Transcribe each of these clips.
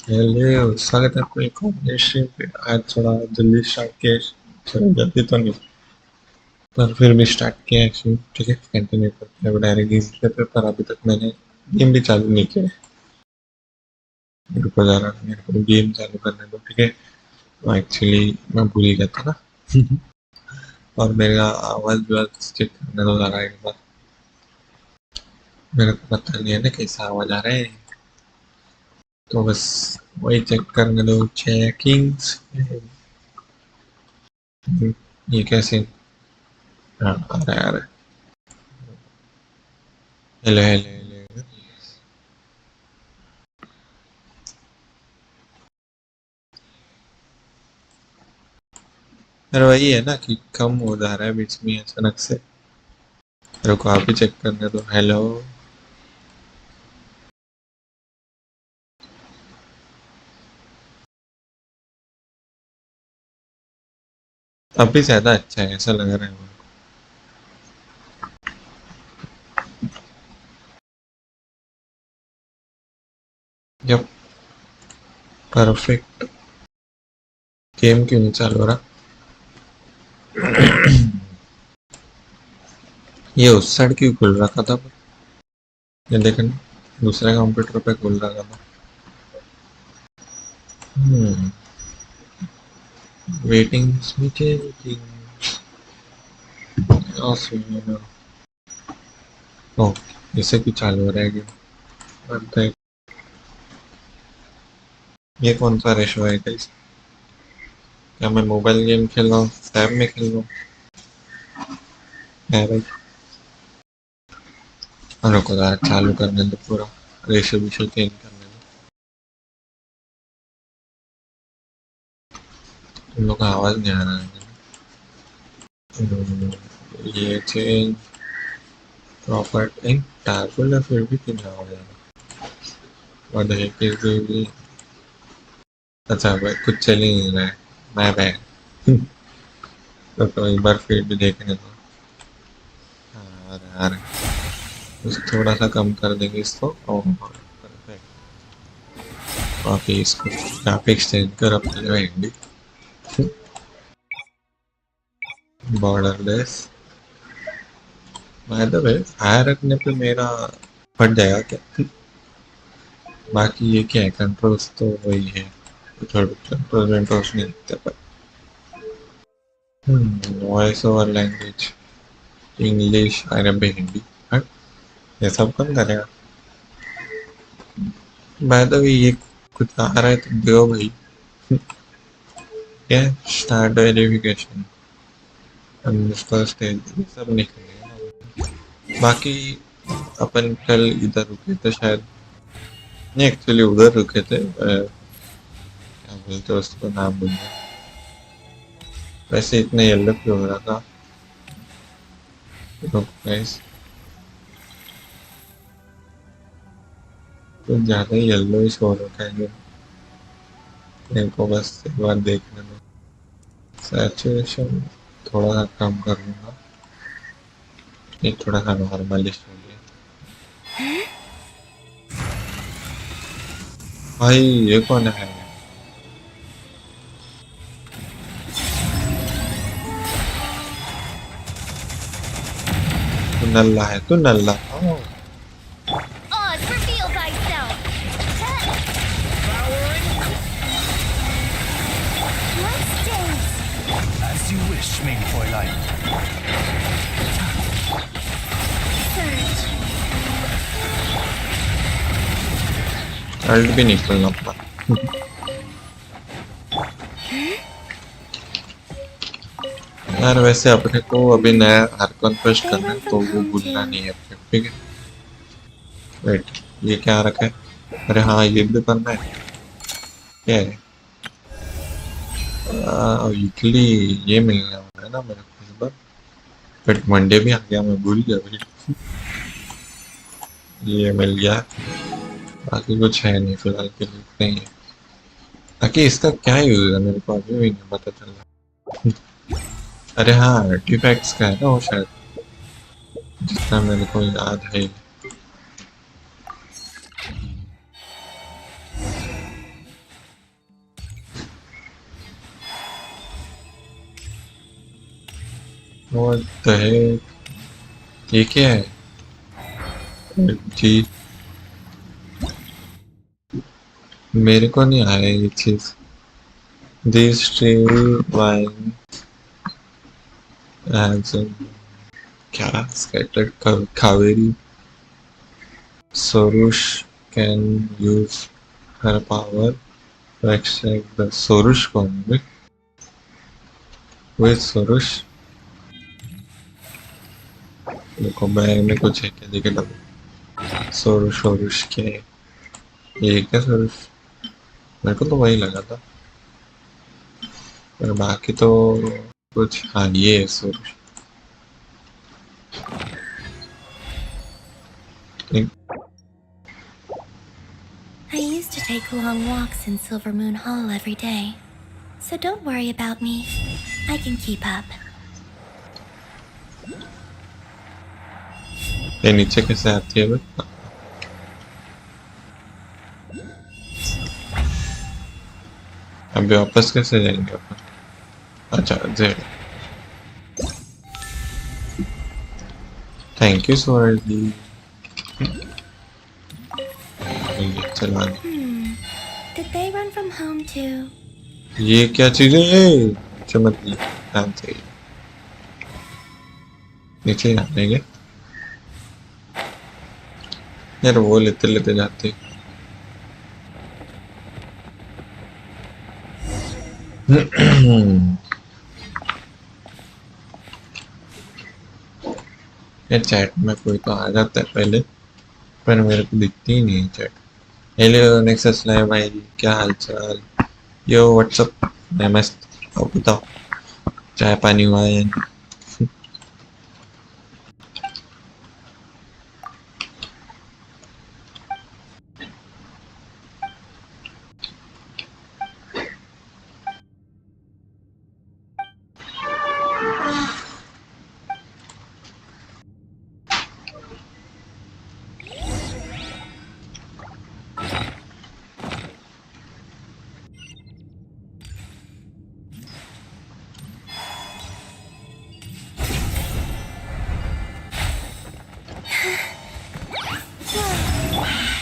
Hello, स्वागत है आपको एक और नई स्ट्रीम पे। आज थोड़ा जल्दी स्टार्ट किया है। थोड़ा जल्दी तो नहीं पर फिर भी स्टार्ट किया है स्ट्रीम। ठीक है, कंटिन्यू करते हैं डायरेक्ट गेम प्ले पे। पर अभी तक मैंने गेम भी चालू नहीं किया है। रुको जरा, मेरे को गेम चालू करने दो। ठीक है, तो एक्चुअली मैं भूल ही गया था ना। और मेरा आवाज़ भी चेक करने दो जरा एक बार। मेरे को पता नहीं है ना कैसा आवाज़ आ रहा है, तो बस वही चेक करने दो। चेकिंग्स ये कैसे? हाँ, आ रहा है आ रहा है। Hello hello hello. यार वही है ना कि कम हो जा रहा है बीच में अचानक से। रुको, आप ही चेक करने दो। हेलो, अब भी ज्यादा अच्छा है ऐसा लग रहा है मुझे। जब परफेक्ट। गेम क्यों नहीं चालू हो रहा? ये उस साइड क्यों खुल रखा था? ये देखना, दूसरे कंप्यूटर पे खुल रखा था। Waiting meeting. ओ, इसे क्यों चालू हो रहा है गेम? बनता है। ये कौन सा रेशो है गाइस? क्या मैं मोबाइल गेम खेल रहा हूँ, टैब में खेल रहा हूँ? है भाई। रुको जरा, चालू करने दो पूरा। रेशो विशो चेंज करने दो। तुम लोग का आवाज नहीं आ रहा है। ये चेंज प्रॉपर्टी टारफुल है, फिर भी क्यों ना हो जाएगा? और देख के अच्छा भाई, कुछ चल ही नहीं रहा है। मैं बैग तो एक बार फिर भी देखने दो। हाँ, आ रहा है। बस थोड़ा सा कम कर देंगे इसको। और परफेक्ट। बाकी इसको ग्राफिक्स चेंज कर अपने रहेंगे। Borderless. By the way, higher रखने पे मेरा फट जाएगा क्या? बाकी ये क्या है, कंट्रोल्स तो वही है। थोड़ा कंट्रोल वेंट्रोल्स नहीं दिखते पर। वॉइस ओवर लैंग्वेज इंग्लिश अरबी हिंदी। हट, ये सब कौन करेगा? बाय द वे, ये कुछ आ रहा है तो दो भाई। क्या? स्टार्ट वेरिफिकेशन, फर्स्ट स्टेज, ये सब नहीं करेगा। बाकी अपन कल इधर रुके थे शायद। नहीं, एक्चुअली उधर रुके थे। क्या बोलते हैं उसको, नाम भूल गया। वैसे इतना येलो क्यों हो रहा था? गाइस, कुछ ज़्यादा ही येलो ही शो हो रखा है। मेरे को बस एक बार देखने दो। सैचुरेशन थोड़ा सा कम कर लूँगा। ये थोड़ा सा नॉर्मलिश हो गया। भाई, ये कौन है? तू नल्ला है, तू नल्ला। ओह, Oz, reveal thyself! Let's dance! As you wish, main Fräulein. Surge. Alt भी निकलना पड़ा। यार वैसे अपने को अभी नया हरकन फर्स्ट करना है, Anyone from तो वो home, भूलना नहीं Jin? है अपने को, ठीक है? वेट, ये क्या रखा है? अरे हाँ, ये भी करना है। क्या है? वीकली ये मिलने वाला है ना मेरे को इस बार। बट मंडे भी आ गया, मैं भूल गया भाई। ये मिल गया। बाकी कुछ है नहीं फिलहाल के लिए, नहीं है। ताकि इसका क्या यूज है मेरे को अभी भी नहीं पता चल रहा। अरे हाँ, आर्टिफैक्ट्स का है ना वो शायद, जितना मेरे को याद है। What the heck? ये क्या है? जी मेरे को नहीं आया ये चीज. These three wine as in क्या scattered Kaveri Sorush can use her power to extract the Sorush convict. Who is Sorush? देखो बैग में कुछ है क्या देखे डबल सोरुश सोरुश क्या है ये क्या सोरुश मेरे को तो वही लगा था पर बाकी तो कुछ हाँ ये है सोरुश I used to take long walks in Silver Moon Hall every day. So don't worry about me. I can keep up. ये नीचे कैसे आती है बस अभी वापस कैसे जाएंगे अपन अच्छा जेड थैंक यू सोरल जी ये चला Did they run from home too? ये क्या चीज है चमक ध्यान से नीचे जाने के यार वो लेते लेते जाते यार चैट में कोई तो आ जाता है पहले पर मेरे को दिखती ही नहीं है चैट. हेलो नेक्सस लाइव भाई क्या हाल चाल यो व्हाट्सअप मैं मस्त और बताओ चाय पानी हुआ है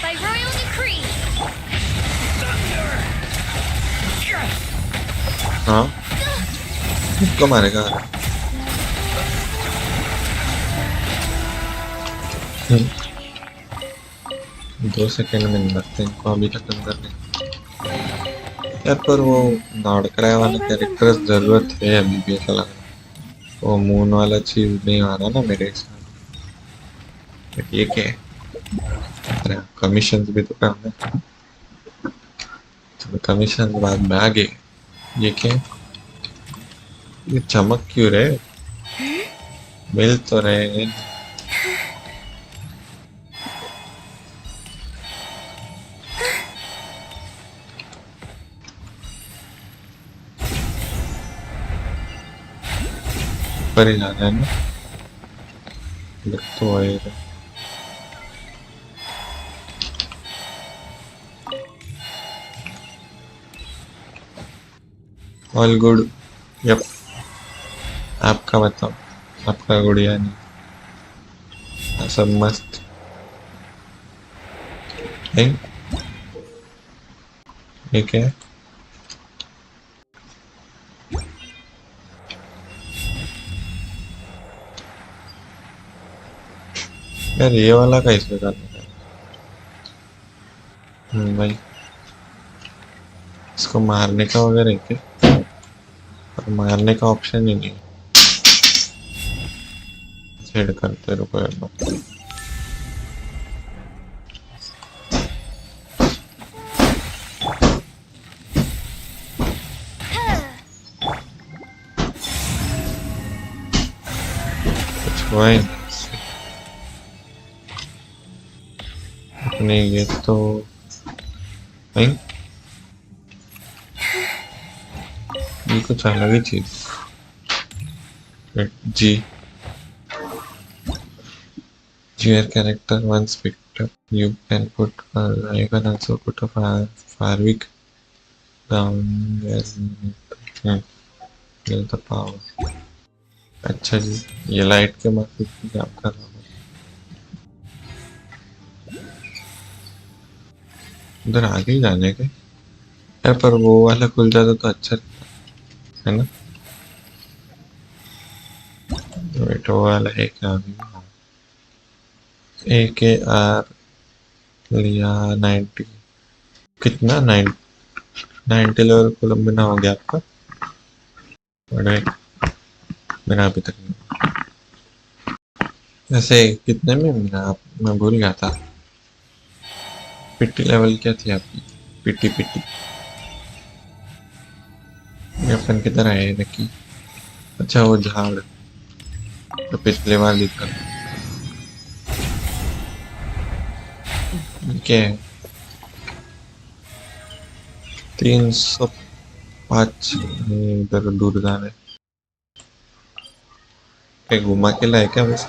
By royal decree. हाँ किसको मारेगा 2 सेकंड में नहीं लगते इनको अभी खत्म करने यार पर वो नाड़कराय वाला कैरेक्टर जरूरत है अभी भी ऐसा लग रहा वो मून वाला चीज नहीं आ रहा ना मेरे साथ बट ये क्या है अरे कमीशन भी तो काम है तो कमीशन बाद में आगे ये क्या है ये चमक क्यों रहे मिल तो रहे पर ही जाना है ना लग तो आएगा ऑल गुड यप आपका बताओ आपका गुड़िया नहीं सब मस्त है ये क्या है यार ये वाला का इसमें करना है भाई इसको मारने का वगैरह है क्या पर मारने का ऑप्शन ही नहीं छेड़ करते रुको यार कुछ हुआ ही नहीं अपने ये तो नहीं ये कुछ अलग ही चीज जी your character once picked up you can put you can also put a Farvik down and get the power अच्छा जी, ये लाइट के मकसद से क्या कर रहा हूँ? उधर आगे ही जाने के यार, पर वो वाला खुल जाता तो अच्छा रहता, है ना? वेट, वो वाला है क्या अभी? AKR लिया 90, कितना 90 लेवल कोलम बिना हो गया आपका? बड़े मेरा अभी तक नहीं। वैसे कितने में मेरा मैं भूल गया था। पिट्टी लेवल क्या थी आपकी? पिट्टी पिट्टी ये अपन किधर आए नकी? अच्छा वो झाड़ तो पिछले बार दिखा था। क्या है? 305 इधर दूर जाना है। क्या घुमा के लाए क्या वैसे?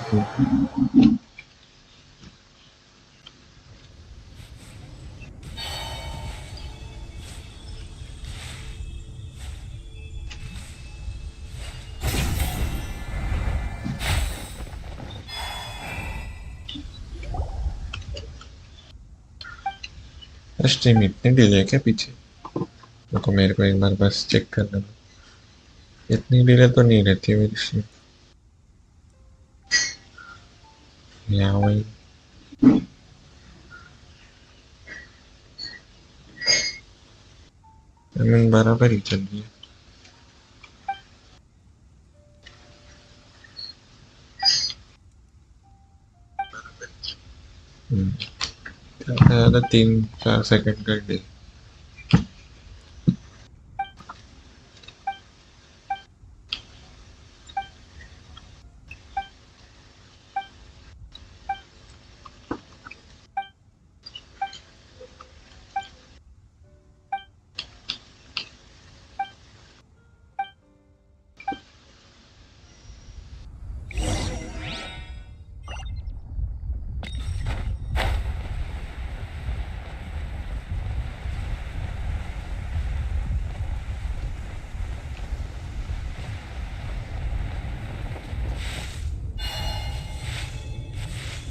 स्ट्रीम इतनी डिले है क्या पीछे? मेरे को एक बार बस चेक करना था। इतनी डिले तो नहीं रहती है मेरी स्ट्रीम। यहाँ वही बराबर ही चल रही है। ज़्यादा 3-4 सेकंड का डिले।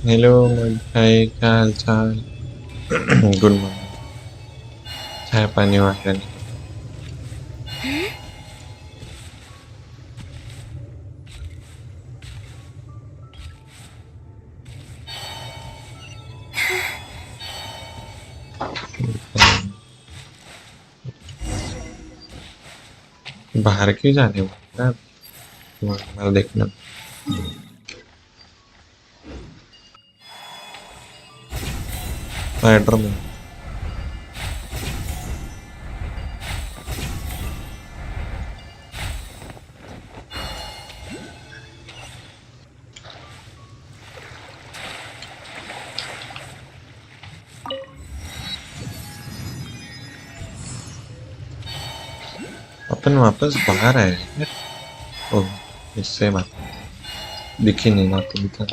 हेलो भाई, क्या हाल चाल? Good morning. चाय पानी वगैरह नहीं? बाहर क्यों जाने वाला है? नॉर्मल देखना। स्पाइडर में अपन वापस बाहर आए हैं। ओह, इससे बात दिखी नहीं ना तो दिखा।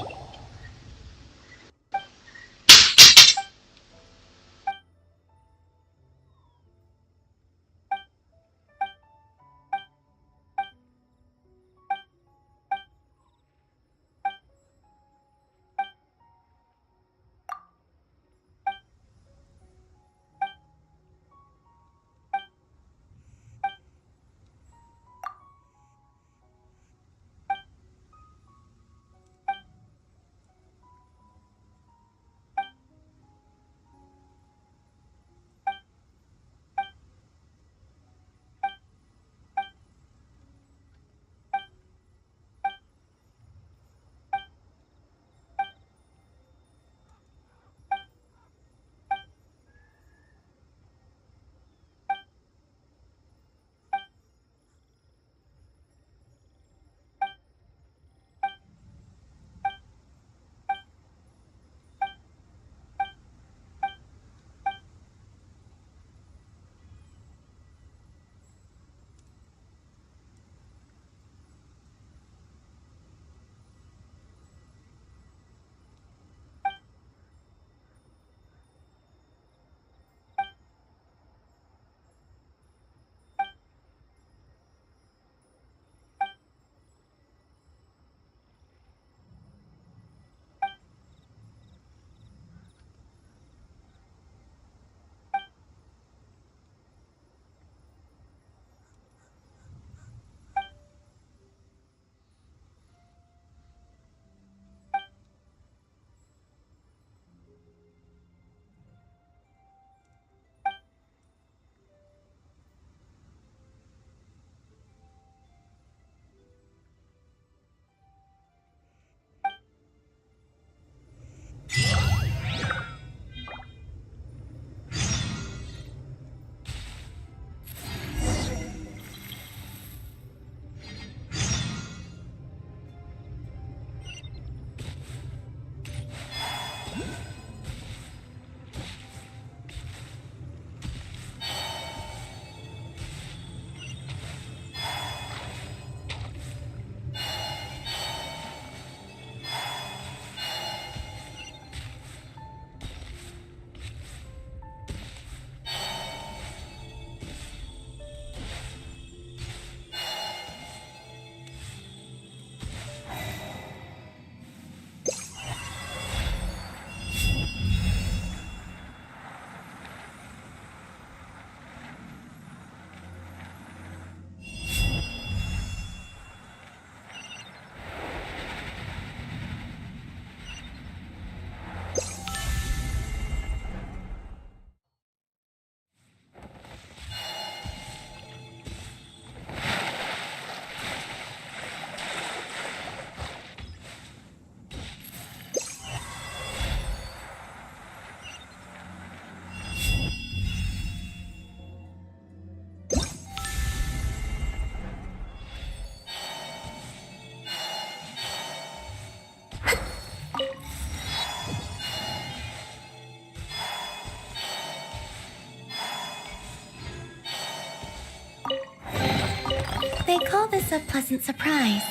always a pleasant surprise,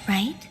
right?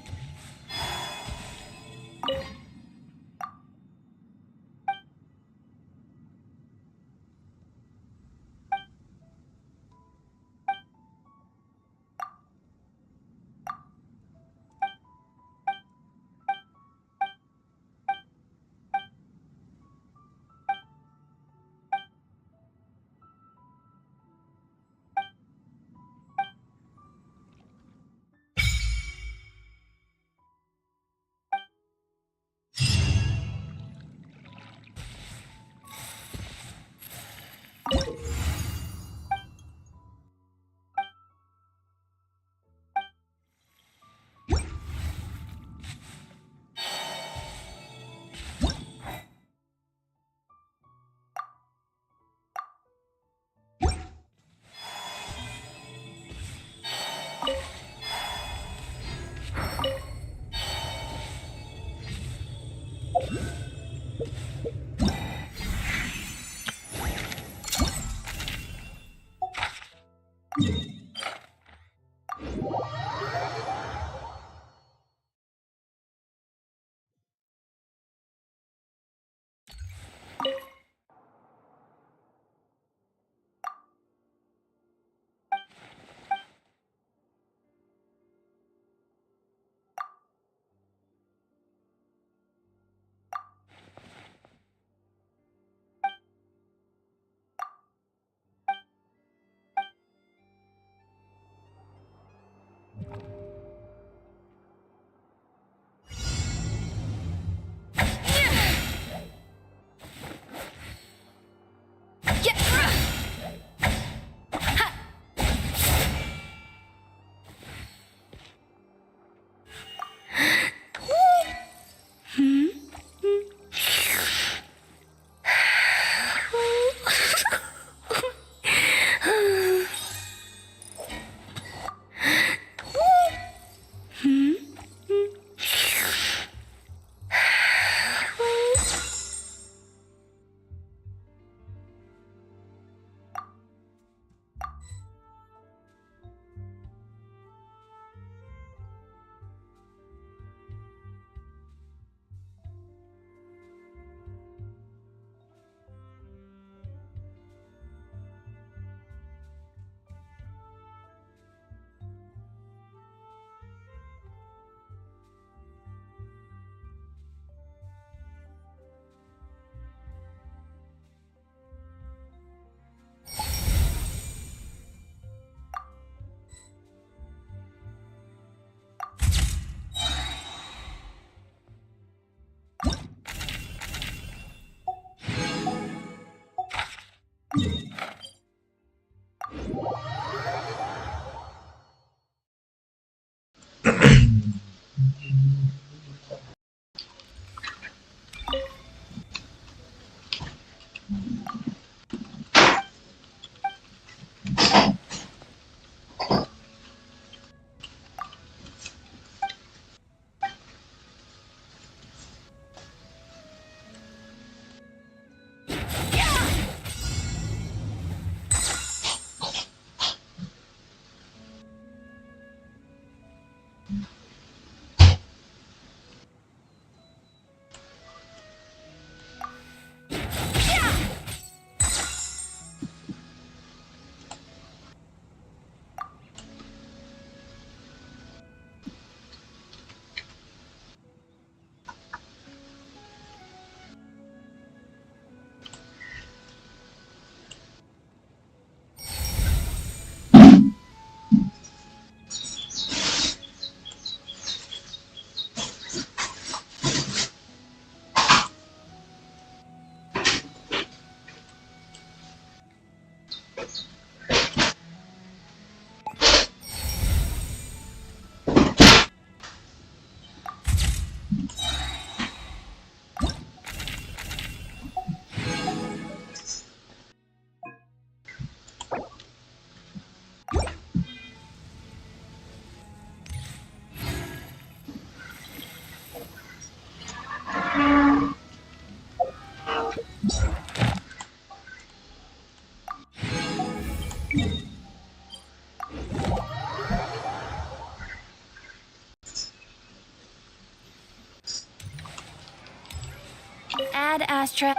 Add Astra.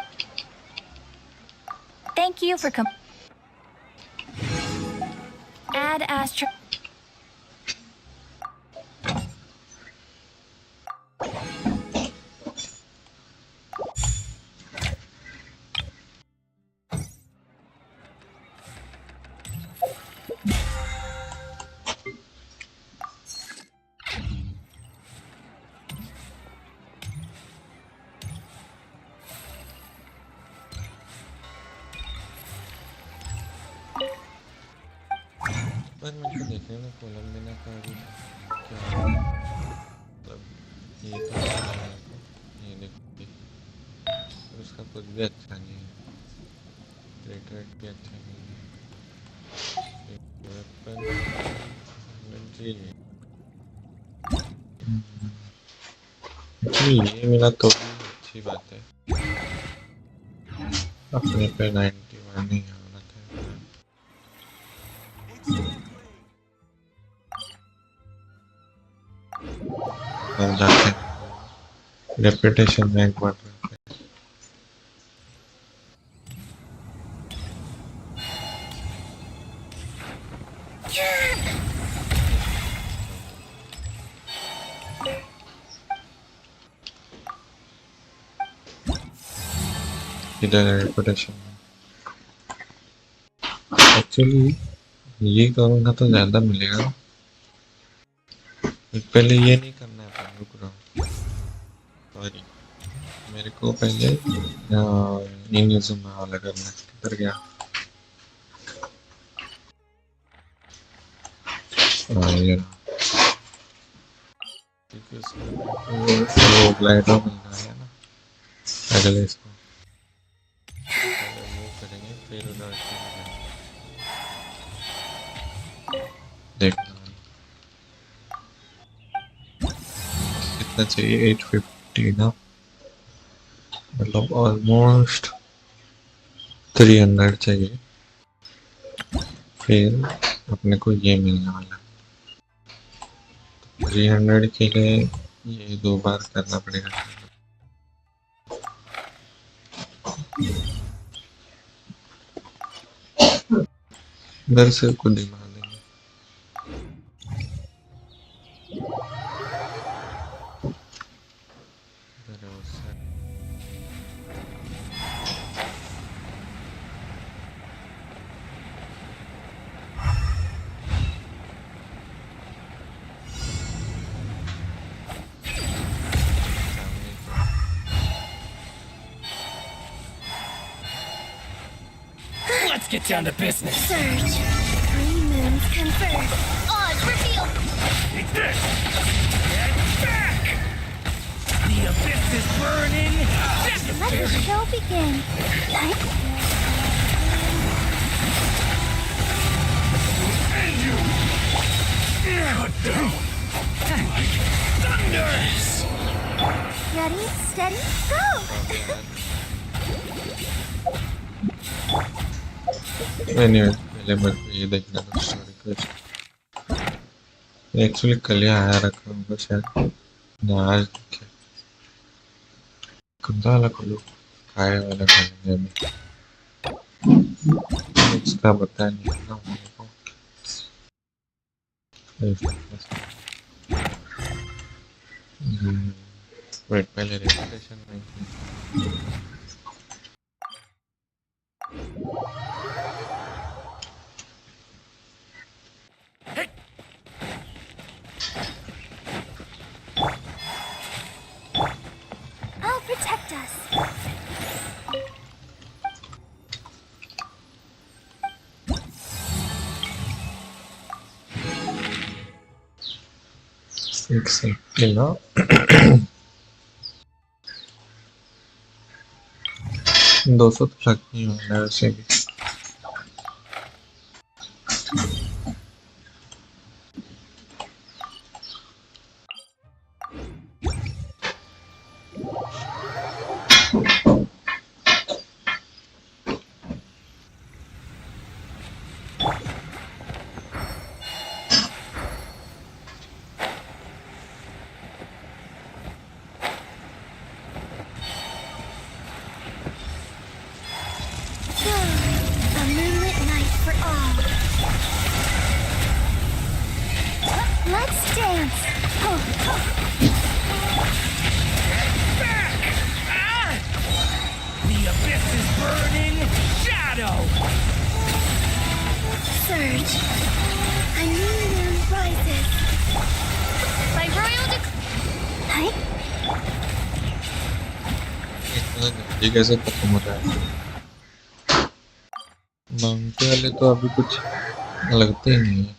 Thank you for Add Astra. पर मेरे को देखने में कोलंबिया का भी क्या मतलब ये तो ये देखो और उसका कुछ भी अच्छा नहीं है, रेट भी अच्छा नहीं है, वेपन एनर्जी ये मिला तो भी अच्छी बात है। अपने पे 91 नहीं होना चाहिए। और जाते रेपुटेशन रैंक बढ़ रहा है। इधर रेपुटेशन एक्चुअली ये करूँगा तो ज़्यादा मिलेगा। पहले ये नहीं करना है, पर रुक रहा हूँ, सॉरी मेरे को पहले इनजुमा वाला करना है। किधर गया? ये क्योंकि उसमें वो ग्लाइडर मिलना है ना अगले इसको पहले वो करेंगे फिर उधर देखना कितना चाहिए। 850 ना, मतलब ऑलमोस्ट 300 चाहिए, फिर अपने को ये मिलने वाला। 300 के लिए ये 2 बार करना पड़ेगा। इधर से कुछ दिमाग देंगे। Let's get down to business. Surge. 3 moons converge. Odds revealed. Take this! Get back! The abyss is burning! Let the show begin. And you! Cut down! Like thunder! Ready, steady, go! Anyway, पहले मेरे को ये देखना था story quest. Actually कल ही आया रखा होगा शायद, ना आज दिखे। कुंदा वाला खोलो, खाए वाला खोलेंगे अभी। इसका पता नहीं ना मेरे को। वेट पहले रेपुटेशन में I'll protect us. एक सेकंड ना। 200 तो लग नहीं होना है वैसे भी। What? इतना जल्दी कैसे खत्म हो रहा है? मांगते वाले तो अभी कुछ लगते ही नहीं है।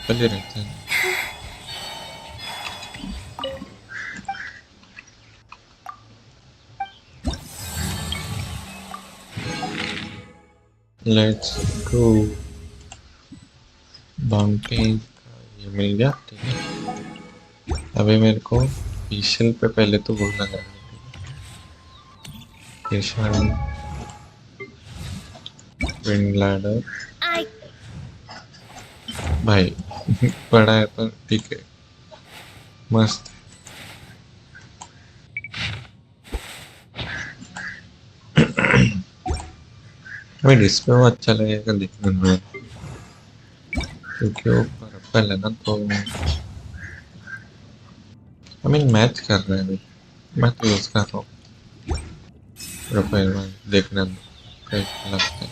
कल ही रहते हैं। Let's go. बाउंटी ये मिल गया, ठीक है। अभी मेरे को पीशल पे पहले तो वो लगा है। विंड लैडर भाई बड़ा है पर ठीक है, मस्त। हमें डिस्प्ले वो अच्छा लगेगा दिखने में, क्योंकि वो पर्पल है ना, तो मैच कर रहे हैं अभी। मैं तो यूज कर रहा हूँ प्रोफाइल में, देखने में कैसा लगता है।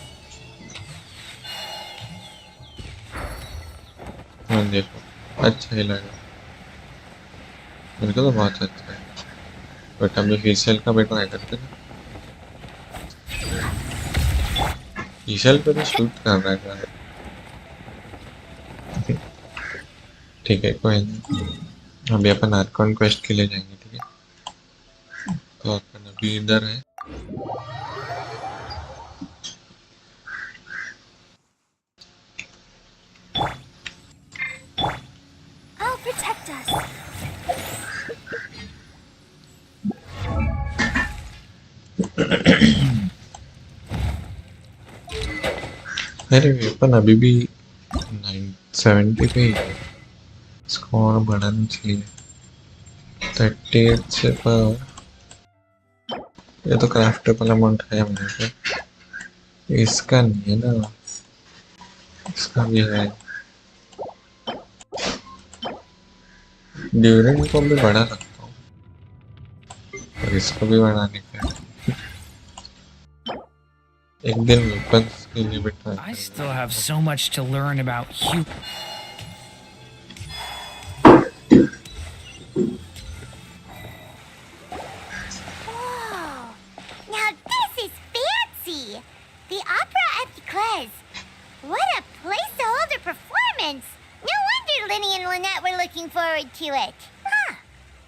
मैं देखो अच्छा ही लगा, मेरे को तो बहुत अच्छा है। बट अभी फेशियल का भी ट्राई करते हैं। फेशियल पे तो शूट कर रहा है। ठीक है, कोई नहीं। अभी अपन आर्कॉन क्वेस्ट के लिए जाएंगे, ठीक है। तो अपन अभी इधर है। I'll protect us. अरे अपन अभी भी 970 पे ही है। इसको और बढ़ाना चाहिए 38 से पर। ये तो क्राफ्टेबल अमाउंट है मेरे पे, इसका नहीं है ना, इसका भी है। ड्यूरिंग को भी बढ़ा सकता हूँ और इसको भी बढ़ाने का है। एक दिन वेपन्स के लिए भी ट्राई I करेंगे। still have so much to learn about you. Whoa! Now this is fancy! The opera at the Clays. What a place to hold a performance! No wonder Linny and Lynette were looking forward to it. Huh.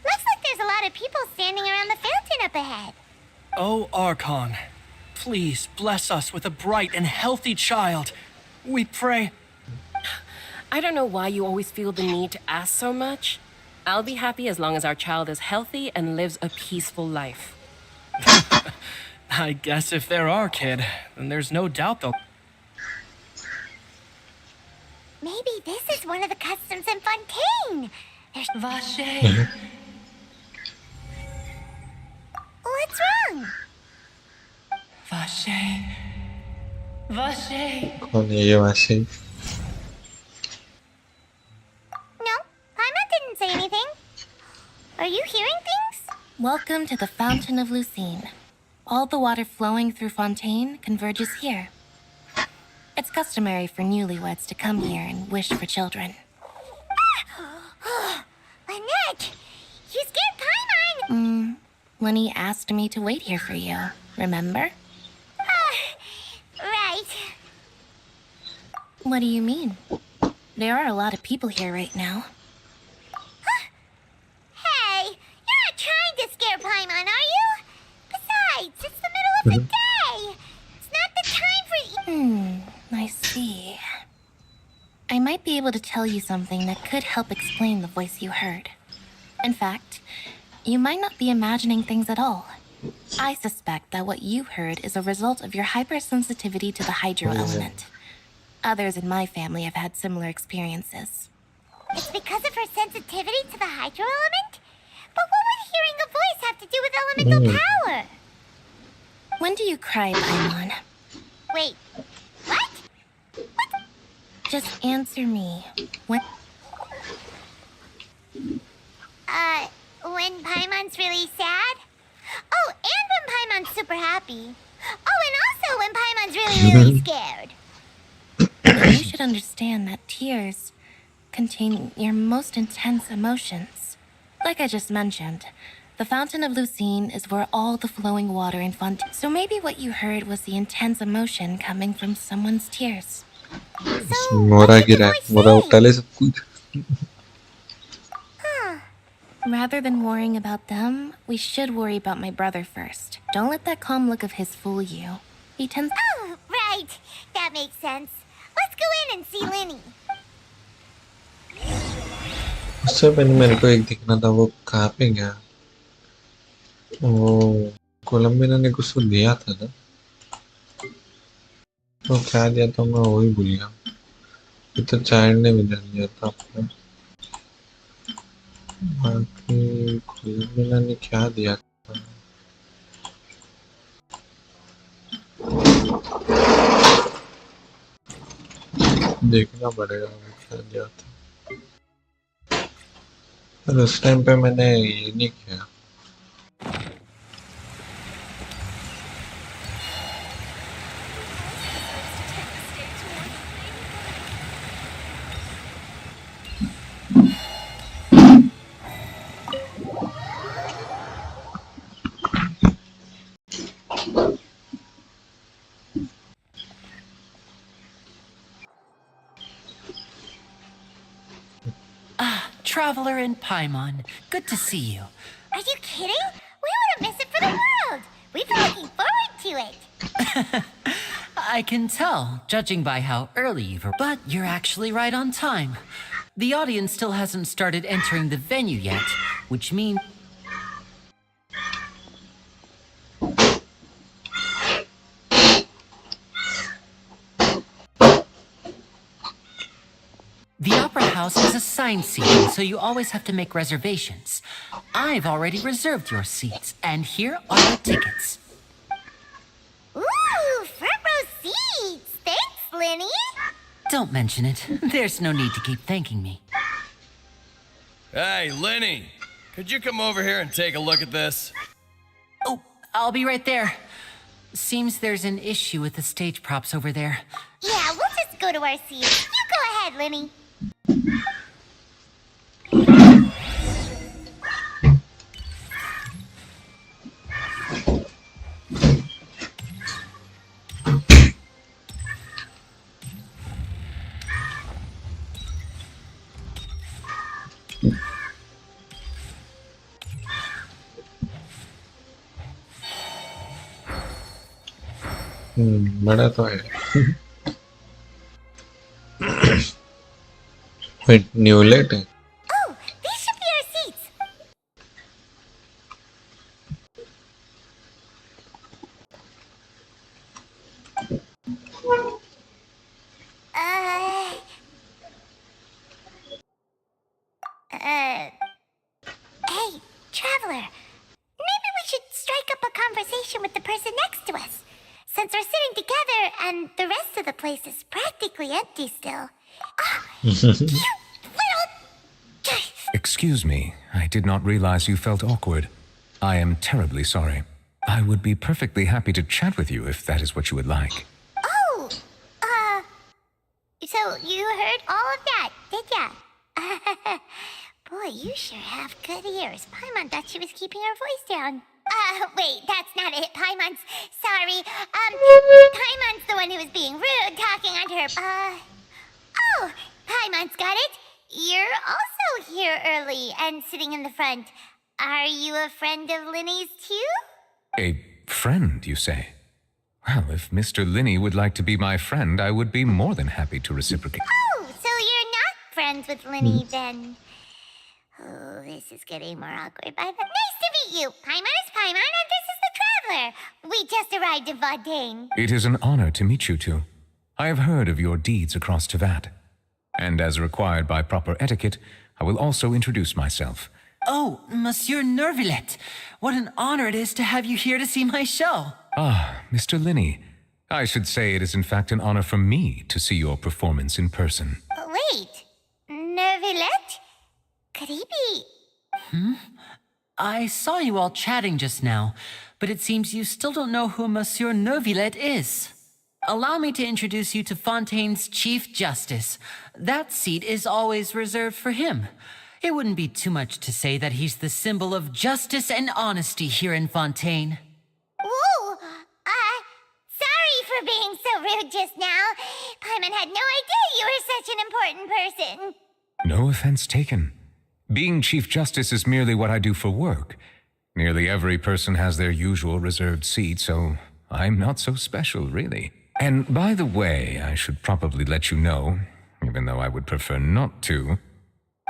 Looks like there's a lot of people standing around the fountain up ahead. Oh, Archon, please bless us with a bright and healthy child. We pray. I don't know why you always feel the need to ask so much. I'll be happy as long as our child is healthy and lives a peaceful life. I guess if they're our kid, then there's no doubt they'll. Maybe this is one of the customs in Fountaine. There's... Vache. What's wrong? Vache. Vache. कौन है ये Vashi? No, Paimon didn't say anything. Are you hearing things? Welcome to the Fountain of Lucine. All the water flowing through Fountaine converges here. It's customary for newlyweds to come here and wish for children. Lynette, you scared Paimon. Lenny asked me to wait here for you, remember? Right. What do you mean? There are a lot of people here right now. Hey, you're not trying to scare Paimon, are you? Besides, it's the middle of the day. It's not the time for... I see. I might be able to tell you something that could help explain the voice you heard. In fact, you might not be imagining things at all. I suspect that what you heard is a result of your hypersensitivity to the hydro element. Others in my family have had similar experiences. It's because of her sensitivity to the hydro element? But what would hearing a voice have to do with elemental power? When do you cry, Paimon? Wait, what? Just answer me. When When Paimon's really sad? Oh, and when Paimon's super happy. Oh, and also when Paimon's really, really scared. you should understand that tears, contain your most intense emotions. Like I just mentioned, the Fountain of Lucine is where all the flowing water in Fountaine. So maybe what you heard was the intense emotion coming from someone's tears. So, मोरा what did गिरा the है, voice मोरा say? उठा ले सब कुछ. Rather than worrying about them, we should worry about my brother first. Don't let that calm look of his fool you. He tends. Oh, right. That makes sense. Let's go in and see Linny. उससे पहले मेरे को एक दिखना था, वो कहाँ पे गया? वो कोलंबिया ने कुछ तो दिया था ना, तो क्या दिया था मैं वही भूल गया. ये तो चाइल्ड ने भी जान दिया था आपको. बाकी कोलंबिया ने क्या दिया था? देखना पड़ेगा वो क्या दिया था. पर उस टाइम पे मैंने ये नहीं किया. Traveler in Paimon, good to see you. Are you kidding? We wouldn't miss it for the world. We've been looking forward to it. I can tell, judging by how early you've arrived. But you're actually right on time. The audience still hasn't started entering the venue yet, which means... The Opera House is assigned seating, so you always have to make reservations. I've already reserved your seats, and here are your tickets. Ooh, front row seats. Thanks, Linny. Don't mention it. There's no need to keep thanking me. Hey, Lenny, could you come over here and take a look at this? Oh, I'll be right there. Seems there's an issue with the stage props over there. Yeah, we'll just go to our seats. You go ahead, Linny. बड़ा तो है. Wait, न्यूलेट है. Oh, these should be our seats. Hey, traveler. Maybe we should strike up a conversation with the person next to us. Since we're sitting together and the rest of the place is practically empty still. You little... Excuse me, I did not realize you felt awkward. I am terribly sorry. I would be perfectly happy to chat with you if that is what you would like. Oh, so you heard all of that, did ya? Boy, you sure have good ears. Paimon thought she was keeping her voice down. Wait, that's not it. Paimon's sorry. Paimon's the one who was being rude, talking under her. Oh, Paimon's got it. You're also here early and sitting in the front. Are you a friend of Linny's too? A friend, you say? Well, if Mr. Linney would like to be my friend, I would be more than happy to reciprocate. Oh, so you're not friends with Linny then? Oh, this is getting more awkward. Nice to meet you. Paimon is Paimon, and this is the Traveler. We just arrived in Fountaine. It is an honor to meet you two. I have heard of your deeds across Tevat. And as required by proper etiquette, I will also introduce myself. Oh, Monsieur Nervillet, what an honor it is to have you here to see my show. Ah, Mr. Linney. I should say it is in fact an honor for me to see your performance in person. Wait, Nervillet? Could he be... I saw you all chatting just now, but it seems you still don't know who Monsieur Nervillet is. allow me to introduce you to Fontaine's Chief Justice. That seat is always reserved for him. It wouldn't be too much to say that he's the symbol of justice and honesty here in Fountaine. Whoa! Sorry for being so rude just now. Paimon had no idea you were such an important person. No offense taken. Being Chief Justice is merely what I do for work. Nearly every person has their usual reserved seat, so I'm not so special, really. And by the way, I should probably let you know, even though I would prefer not to,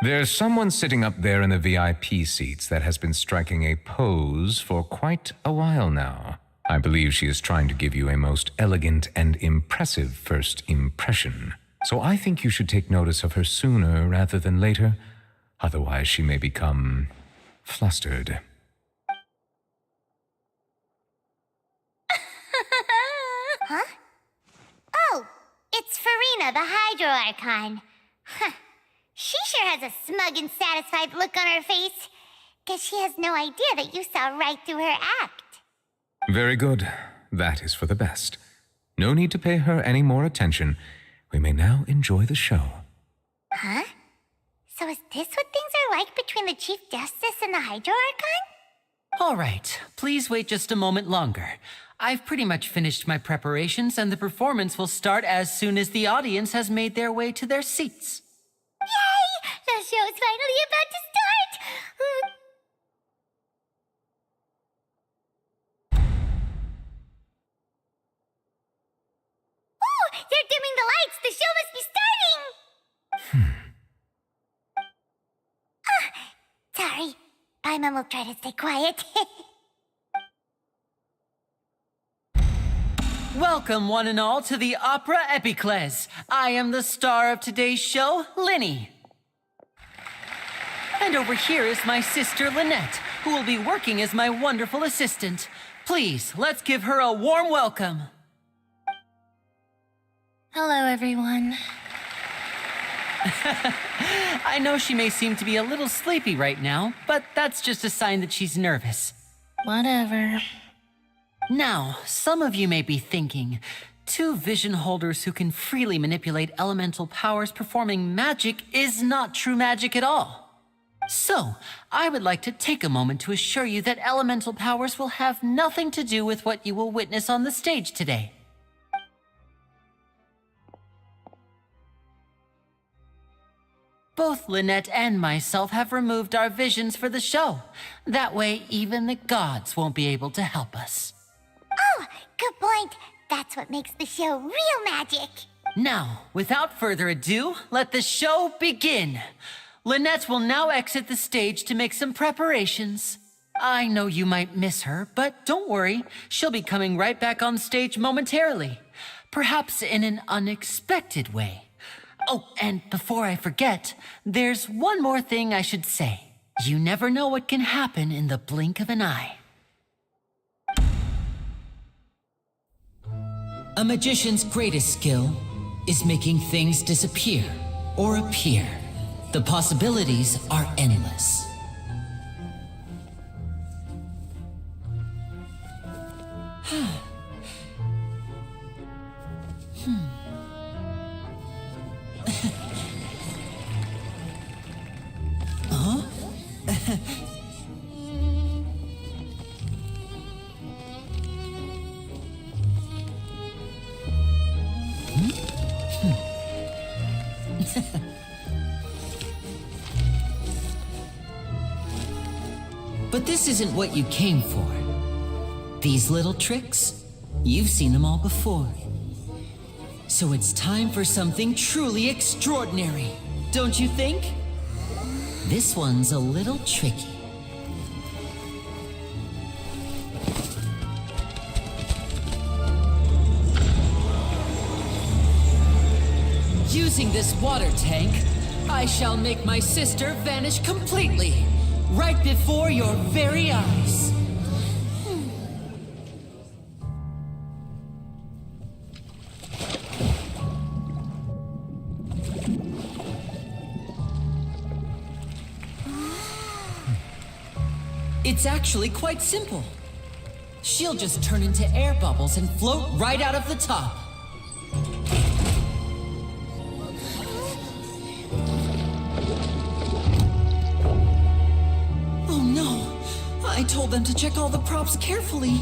there's someone sitting up there in the VIP seats that has been striking a pose for quite a while now. I believe she is trying to give you a most elegant and impressive first impression. So I think you should take notice of her sooner rather than later. Otherwise, she may become flustered. Huh? Oh, it's Farina, the Hydro Archon. Huh. She sure has a smug and satisfied look on her face. Guess she has no idea that you saw right through her act. Very good. That is for the best. No need to pay her any more attention. We may now enjoy the show. Huh? So is this what things are like between the Chief Justice and the Hydro Archon? All right, please wait just a moment longer. I've pretty much finished my preparations, and the performance will start as soon as the audience has made their way to their seats. Yay! The show's finally about to start! Oh, they're dimming the lights! The show must be starting! Sorry. Paimon will try to stay quiet. Welcome, one and all, to the Opera Epiclese. I am the star of today's show, Linny. And over here is my sister, Lynette, who will be working as my wonderful assistant. Please, let's give her a warm welcome. Hello, everyone. I know she may seem to be a little sleepy right now, but that's just a sign that she's nervous. Whatever. Now, some of you may be thinking, two vision holders who can freely manipulate elemental powers performing magic is not true magic at all. So, I would like to take a moment to assure you that elemental powers will have nothing to do with what you will witness on the stage today. Both Lynette and myself have removed our visions for the show. That way, even the gods won't be able to help us. Oh, good point. That's what makes the show real magic. Now, without further ado, let the show begin. Lynette will now exit the stage to make some preparations. I know you might miss her, but don't worry. She'll be coming right back on stage momentarily. Perhaps in an unexpected way. Oh, and before I forget, there's one more thing I should say. You never know what can happen in the blink of an eye. A magician's greatest skill is making things disappear or appear. The possibilities are endless. But this isn't what you came for. These little tricks, you've seen them all before. So it's time for something truly extraordinary, don't you think? This one's a little tricky. Using this water tank, I shall make my sister vanish completely, right before your very eyes. It's actually quite simple. She'll just turn into air bubbles and float right out of the top. told them to check all the props carefully.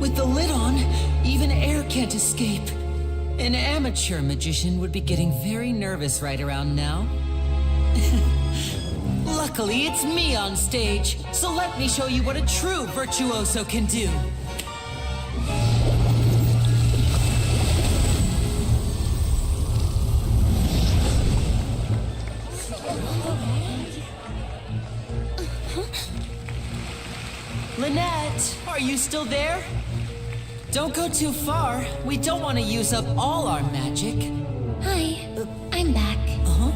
With the lid on, even air can't escape. An amateur magician would be getting very nervous right around now. Luckily, it's me on stage, so let me show you what a true virtuoso can do. Lynette, are you still there? Don't go too far. We don't want to use up all our magic. Hi, I'm back. Uh-huh.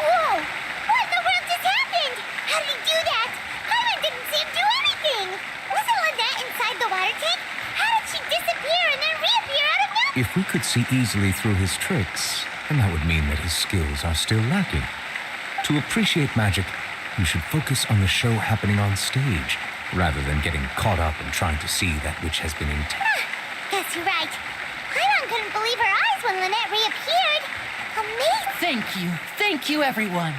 Whoa! What in the world just happened? How did he do that? Carmen didn't see him do anything. Wasn't Lynette inside the water tank? How did she disappear and then reappear out of nowhere? If we could see easily through his tricks, then that would mean that his skills are still lacking. To appreciate magic, you should focus on the show happening on stage, rather than getting caught up in trying to see that which has been intended. Guess you're right. Paimon couldn't believe her eyes when Lynette reappeared. Amazing! Thank you everyone.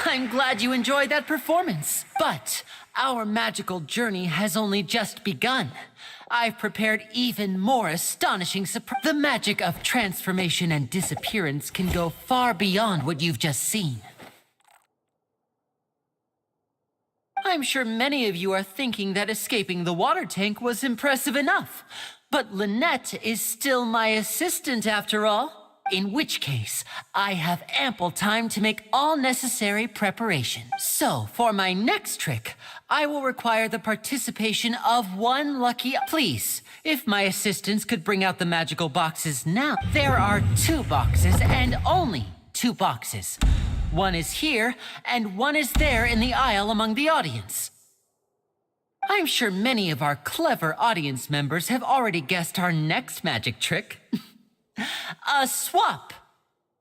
I'm glad you enjoyed that performance. But our magical journey has only just begun. I've prepared even more astonishing surprises. The magic of transformation and disappearance can go far beyond what you've just seen. I'm sure many of you are thinking that escaping the water tank was impressive enough. But Lynette is still my assistant after all. In which case, I have ample time to make all necessary preparation. So, for my next trick, I will require the participation of one lucky... Please, if my assistants could bring out the magical boxes now. There are 2 boxes and only 2 boxes. One is here, and one is there in the aisle among the audience. I'm sure many of our clever audience members have already guessed our next magic trick. A swap!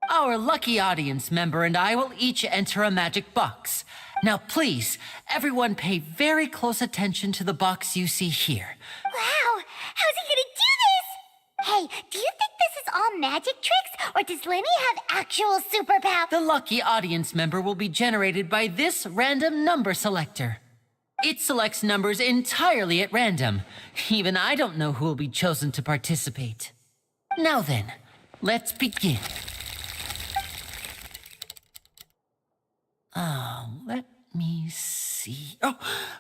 Our lucky audience member and I will each enter a magic box. Now please, everyone pay very close attention to the box you see here. Wow! How's he gonna do this? Hey, do you think this is all magic tricks, or does Lenny have actual superpowers? The lucky audience member will be generated by this random number selector. It selects numbers entirely at random. Even I don't know who will be chosen to participate. Now then, let's begin. Let me see. Oh,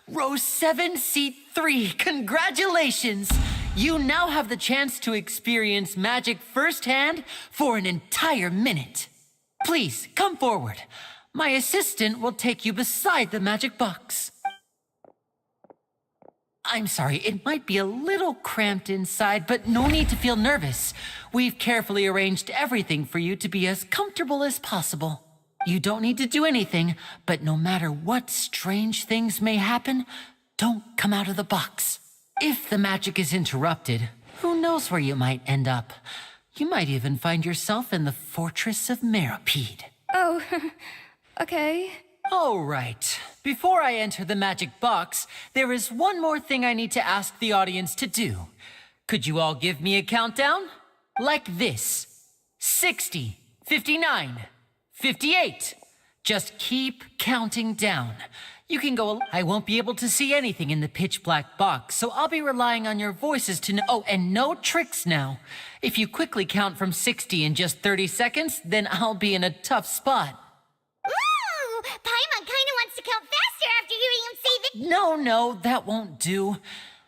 row 7, seat 3. Congratulations! You now have the chance to experience magic firsthand for an entire minute. Please, come forward. My assistant will take you beside the magic box. I'm sorry, it might be a little cramped inside, but no need to feel nervous. We've carefully arranged everything for you to be as comfortable as possible. You don't need to do anything, but no matter what strange things may happen, don't come out of the box. If the magic is interrupted, who knows where you might end up? You might even find yourself in the Fortress of Meropide. Oh, okay. All right. Before I enter the magic box, there is one more thing I need to ask the audience to do. Could you all give me a countdown? Like this. 60, 59, 58. Just keep counting down. You can go... I won't be able to see anything in the pitch black box, so I'll be relying on your voices to know... Oh, and no tricks now. If you quickly count from 60 in just 30 seconds, then I'll be in a tough spot. Ooh! Paimon kinda wants to count faster after hearing him say the... No, that won't do.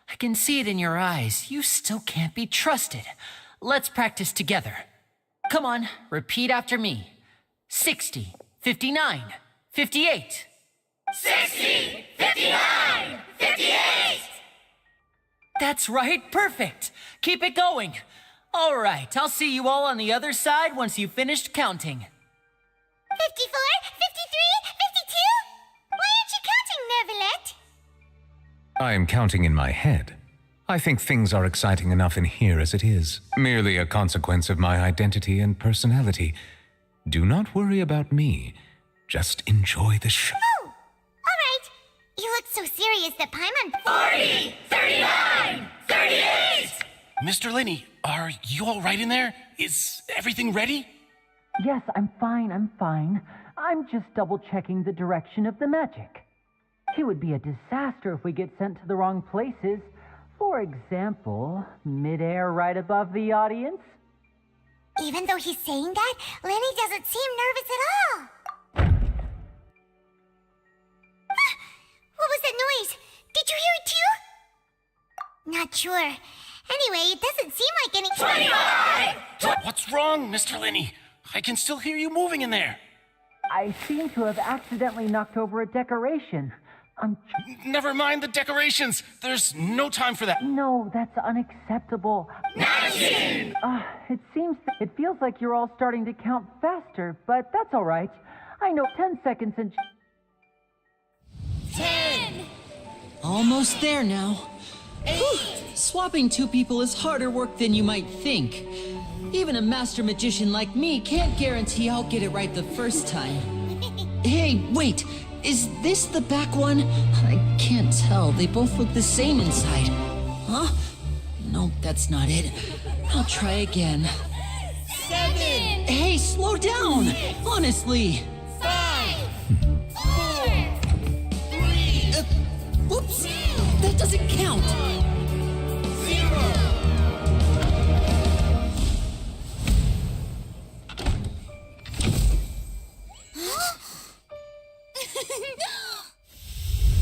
I can see it in your eyes. You still can't be trusted. Let's practice together. Come on, repeat after me. 60, 59, 58. 60, 59, 58! That's right, perfect. Keep it going. All right, I'll see you all on the other side once you've finished counting. 54, 53, 52? Why aren't you counting I am counting in my head. I think things are exciting enough in here as it is. Merely a consequence of my identity and personality. Do not worry about me. Just enjoy the show. Oh, all right. You look so serious that Paimon... 40, 39, 38! Mr. Lenny, are you all right in there? Is everything ready? Yes, I'm fine. I'm just double-checking the direction of the magic. It would be a disaster if we get sent to the wrong places. For example, midair right above the audience. Even though he's saying that, Lenny doesn't seem nervous at all. What was that noise? Did you hear it too? Not sure. Anyway, it doesn't seem like any... 25! What's wrong, Mr. Lenny? I can still hear you moving in there. I seem to have accidentally knocked over a decoration. Never mind the decorations. There's no time for that. No, that's unacceptable. 19! It feels like you're all starting to count faster, but that's all right. I know 10 seconds and... 10! Almost there now. 8! Swapping two people is harder work than you might think. Even a master magician like me can't guarantee I'll get it right the first time. Hey, wait! Is this the back one? I can't tell. They both look the same inside. Huh? Nope, that's not it. I'll try again. 7! Hey, slow down! Honestly! 5! 4! 3! Whoops! That doesn't count! 0!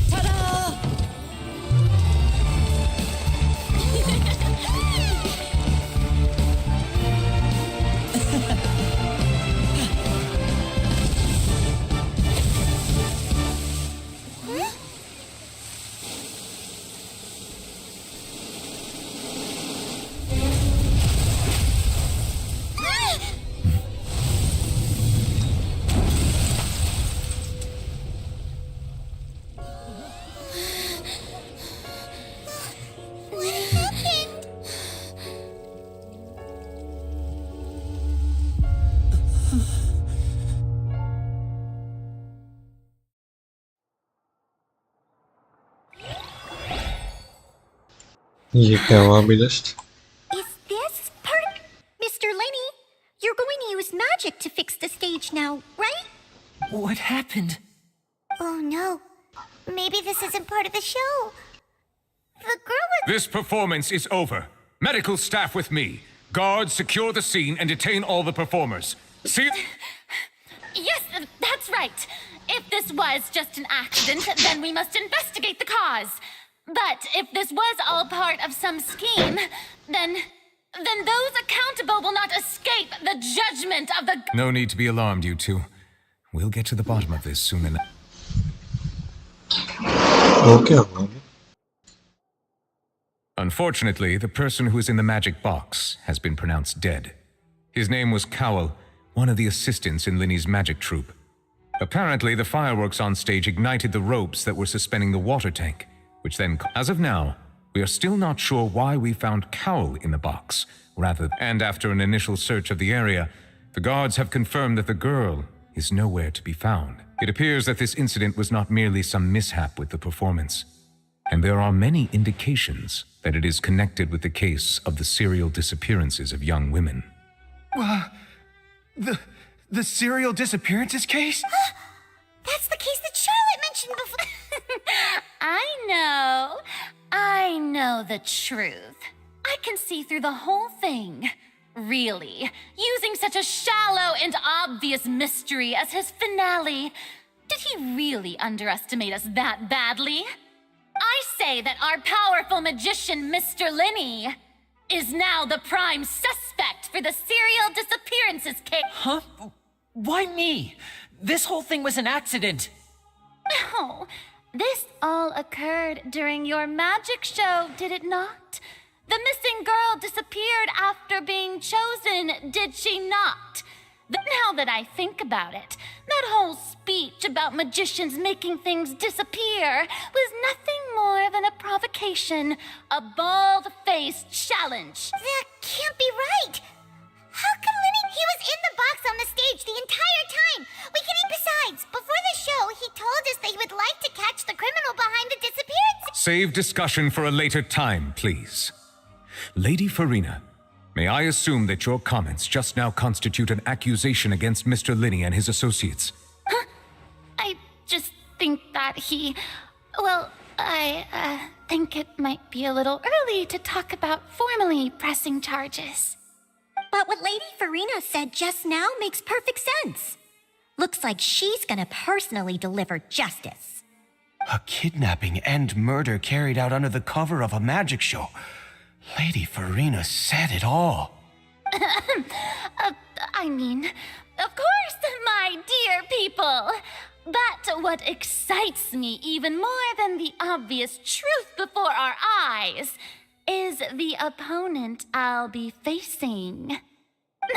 Ta-da! What happened? ये क्या हुआ अभी just? Is this part... Mr. Lenny, you're going to use magic to fix the stage now, right? What happened? Oh no. Maybe this isn't part of the show. The girl was... This performance is over. Medical staff with me. Guards, secure the scene and detain all the performers. See? Yes, that's right. If this was just an accident, then we must investigate the cause. But if this was all part of some scheme, then those accountable will not escape the judgment of the... No need to be alarmed, you two. We'll get to the bottom of this soon enough. Okay, Unfortunately, the person who is in the magic box has been pronounced dead. His name was Cowell, one of the assistants in Linny's magic troupe. Apparently, the fireworks on stage ignited the ropes that were suspending the water tank, which then, as of now, we are still not sure why we found Cowell in the box, and after an initial search of the area, the guards have confirmed that the girl is nowhere to be found. It appears that this incident was not merely some mishap with the performance, and there are many indications that it is connected with the case of the serial disappearances of young women. The serial disappearances case? That's the case that Charlotte mentioned before. I know the truth. I can see through the whole thing. Really, using such a shallow and obvious mystery as his finale. Did he really underestimate us that badly? I say that our powerful magician, Mr. Lenny, is now the prime suspect for the serial disappearances case. Huh? Why me? This whole thing was an accident. No, this all occurred during your magic show, did it not? The missing girl disappeared after being chosen, did she not? Now that I think about it, that whole speech about magicians making things disappear was nothing more than a provocation. A bald-faced challenge. That can't be right. How can Lenny? He was in the box on the stage the entire time. Besides, before the show, he told us that he would like to catch the criminal behind the disappearance. Save discussion for a later time, please. Lady Farina, may I assume that your comments just now constitute an accusation against Mr. Linney and his associates? Huh? I just think that he... Well, I think it might be a little early to talk about formally pressing charges. But what Lady Farina said just now makes perfect sense. Looks like she's gonna personally deliver justice. A kidnapping and murder carried out under the cover of a magic show. Lady Farina said it all. I mean, of course, my dear people. But what excites me even more than the obvious truth before our eyes is the opponent I'll be facing.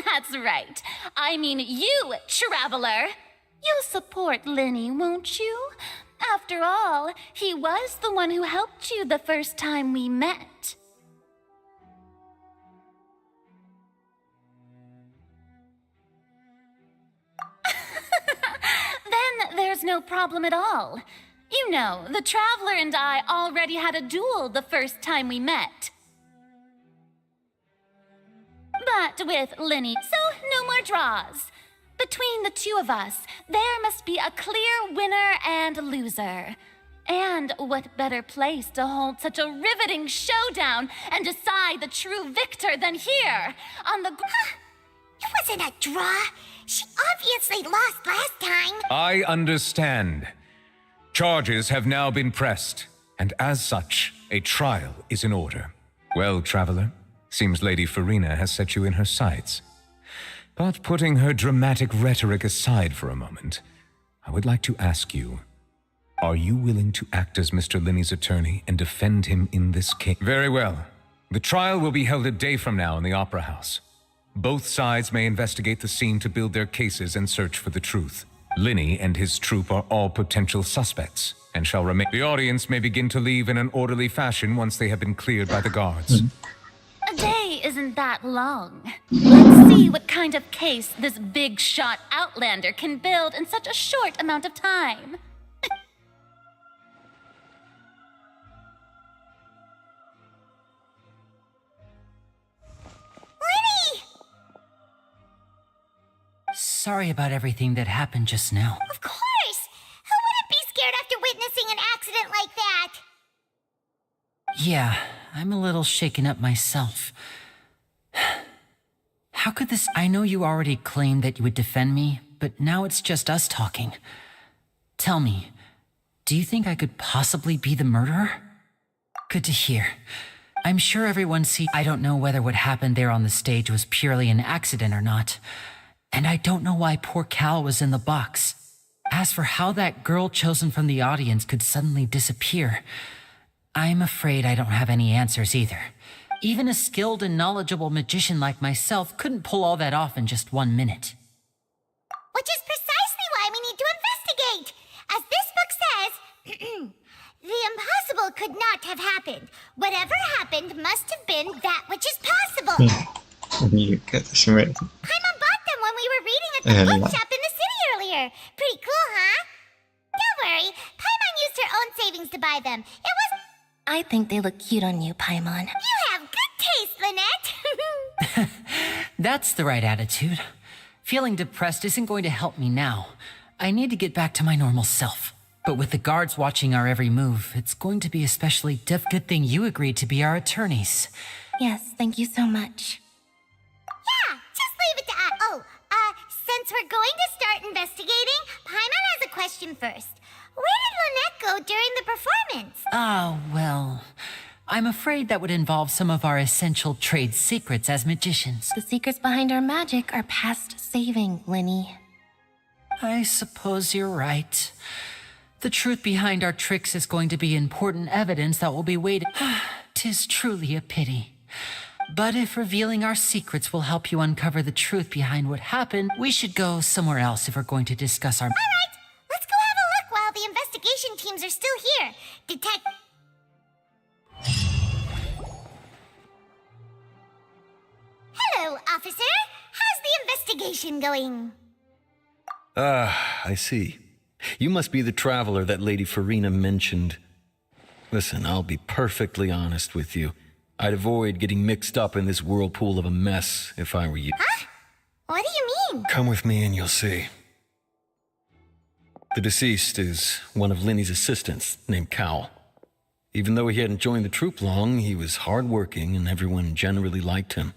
That's right. I mean you, Traveler. You'll support Lenny, won't you? After all, he was the one who helped you the first time we met. Then there's no problem at all. You know, the Traveler and I already had a duel the first time we met. But with Lenny, so no more draws. Between the two of us, there must be a clear winner and loser. And what better place to hold such a riveting showdown and decide the true victor than here, on the It wasn't a draw. She obviously lost last time. I understand. Charges have now been pressed, and as such, a trial is in order. Well, Traveler, seems Lady Farina has set you in her sights. But putting her dramatic rhetoric aside for a moment, I would like to ask you, are you willing to act as Mr. Linney's attorney and defend him in this case? Very well. The trial will be held a day from now in the Opera House. Both sides may investigate the scene to build their cases and search for the truth. Linney and his troupe are all potential suspects and shall remain. The audience may begin to leave in an orderly fashion once they have been cleared by the guards. A day isn't that long. Let's see what kind of case this big shot outlander can build in such a short amount of time. Lenny! Sorry about everything that happened just now. Of course! Who wouldn't be scared after witnessing an accident like that? Yeah, I'm a little shaken up myself. How could this... I know you already claimed that you would defend me, but now it's just us talking. Tell me, do you think I could possibly be the murderer? Good to hear. I'm sure everyone sees... I don't know whether what happened there on the stage was purely an accident or not. And I don't know why poor Cal was in the box. As for how that girl chosen from the audience could suddenly disappear, I'm afraid I don't have any answers either. Even a skilled and knowledgeable magician like myself couldn't pull all that off in just 1 minute. Which is precisely why we need to investigate. As this book says, the impossible could not have happened. Whatever happened must have been that which is possible. Paimon bought them when we were reading at the bookshop in the city earlier. Pretty cool, huh? Don't worry, Paimon used her own savings to buy them. It was... I think they look cute on you, Paimon. You have good taste, Lynette. That's the right attitude. Feeling depressed isn't going to help me now. I need to get back to my normal self. But with the guards watching our every move, it's going to be especially good thing you agreed to be our attorneys. Yes, thank you so much. Yeah, just leave it to us. Since we're going to start investigating, Paimon has a question first. Where did Lynette go during the performance? Ah, well, I'm afraid that would involve some of our essential trade secrets as magicians. The secrets behind our magic are past saving, Lenny. I suppose you're right. The truth behind our tricks is going to be important evidence that will be waiting. 'Tis truly a pity. But if revealing our secrets will help you uncover the truth behind what happened, we should go somewhere else if we're going to discuss our... All right, let's go have a look while the investigation teams are still here. investigation going? I see. You must be the traveler that Lady Farina mentioned. Listen, I'll be perfectly honest with you. I'd avoid getting mixed up in this whirlpool of a mess if I were you. Huh? What do you mean? Come with me and you'll see. The deceased is one of Linny's assistants named Cal. Even though he hadn't joined the troop long, he was hardworking and everyone generally liked him.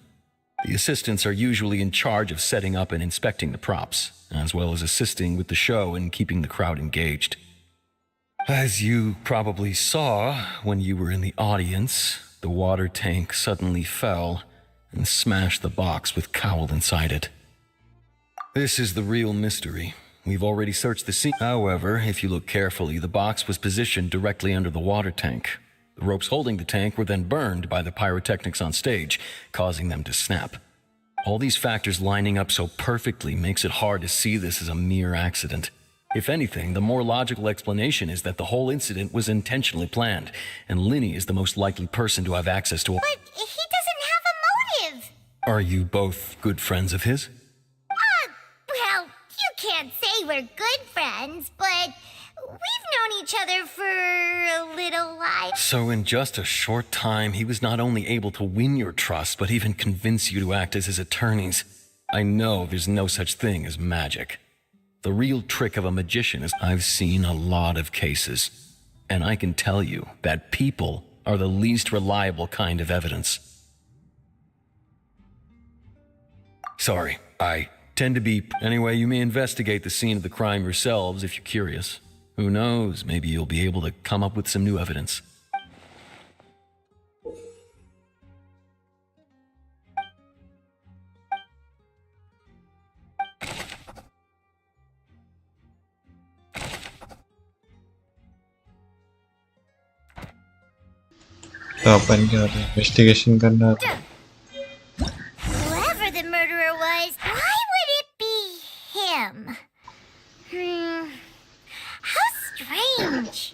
The assistants are usually in charge of setting up and inspecting the props, as well as assisting with the show and keeping the crowd engaged. As you probably saw when you were in the audience, the water tank suddenly fell and smashed the box with Cowl inside it. This is the real mystery. We've already searched the scene. However, if you look carefully, the box was positioned directly under the water tank. The ropes holding the tank were then burned by the pyrotechnics on stage, causing them to snap. All these factors lining up so perfectly makes it hard to see this as a mere accident. If anything, the more logical explanation is that the whole incident was intentionally planned, and Linny is the most likely person to have access to. But he doesn't have a motive. Are you both good friends of his? Well, you can't say we're good friends, but we've known each other for a little while. So in just a short time, he was not only able to win your trust, but even convince you to act as his attorneys. I know there's no such thing as magic. The real trick of a magician is I've seen a lot of cases, and I can tell you that people are the least reliable kind of evidence. Sorry, I tend to be... Anyway, you may investigate the scene of the crime yourselves if you're curious. Who knows, maybe you'll be able to come up with some new evidence. तो अपन क्या होता है investigation करना होता है Whoever the murderer was, why would it be him? How strange.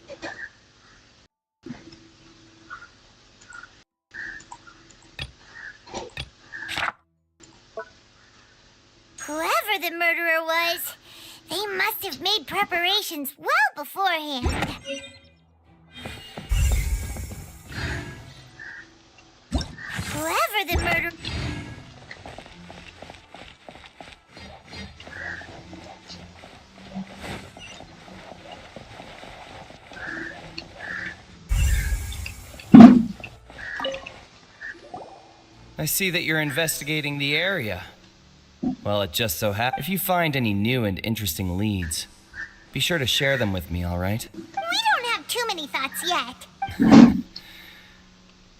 Whoever the murderer was, they must have made preparations well beforehand. Whoever the murderer... I see that you're investigating the area. Well, it just so happens. If you find any new and interesting leads, be sure to share them with me, all right? We don't have too many thoughts yet.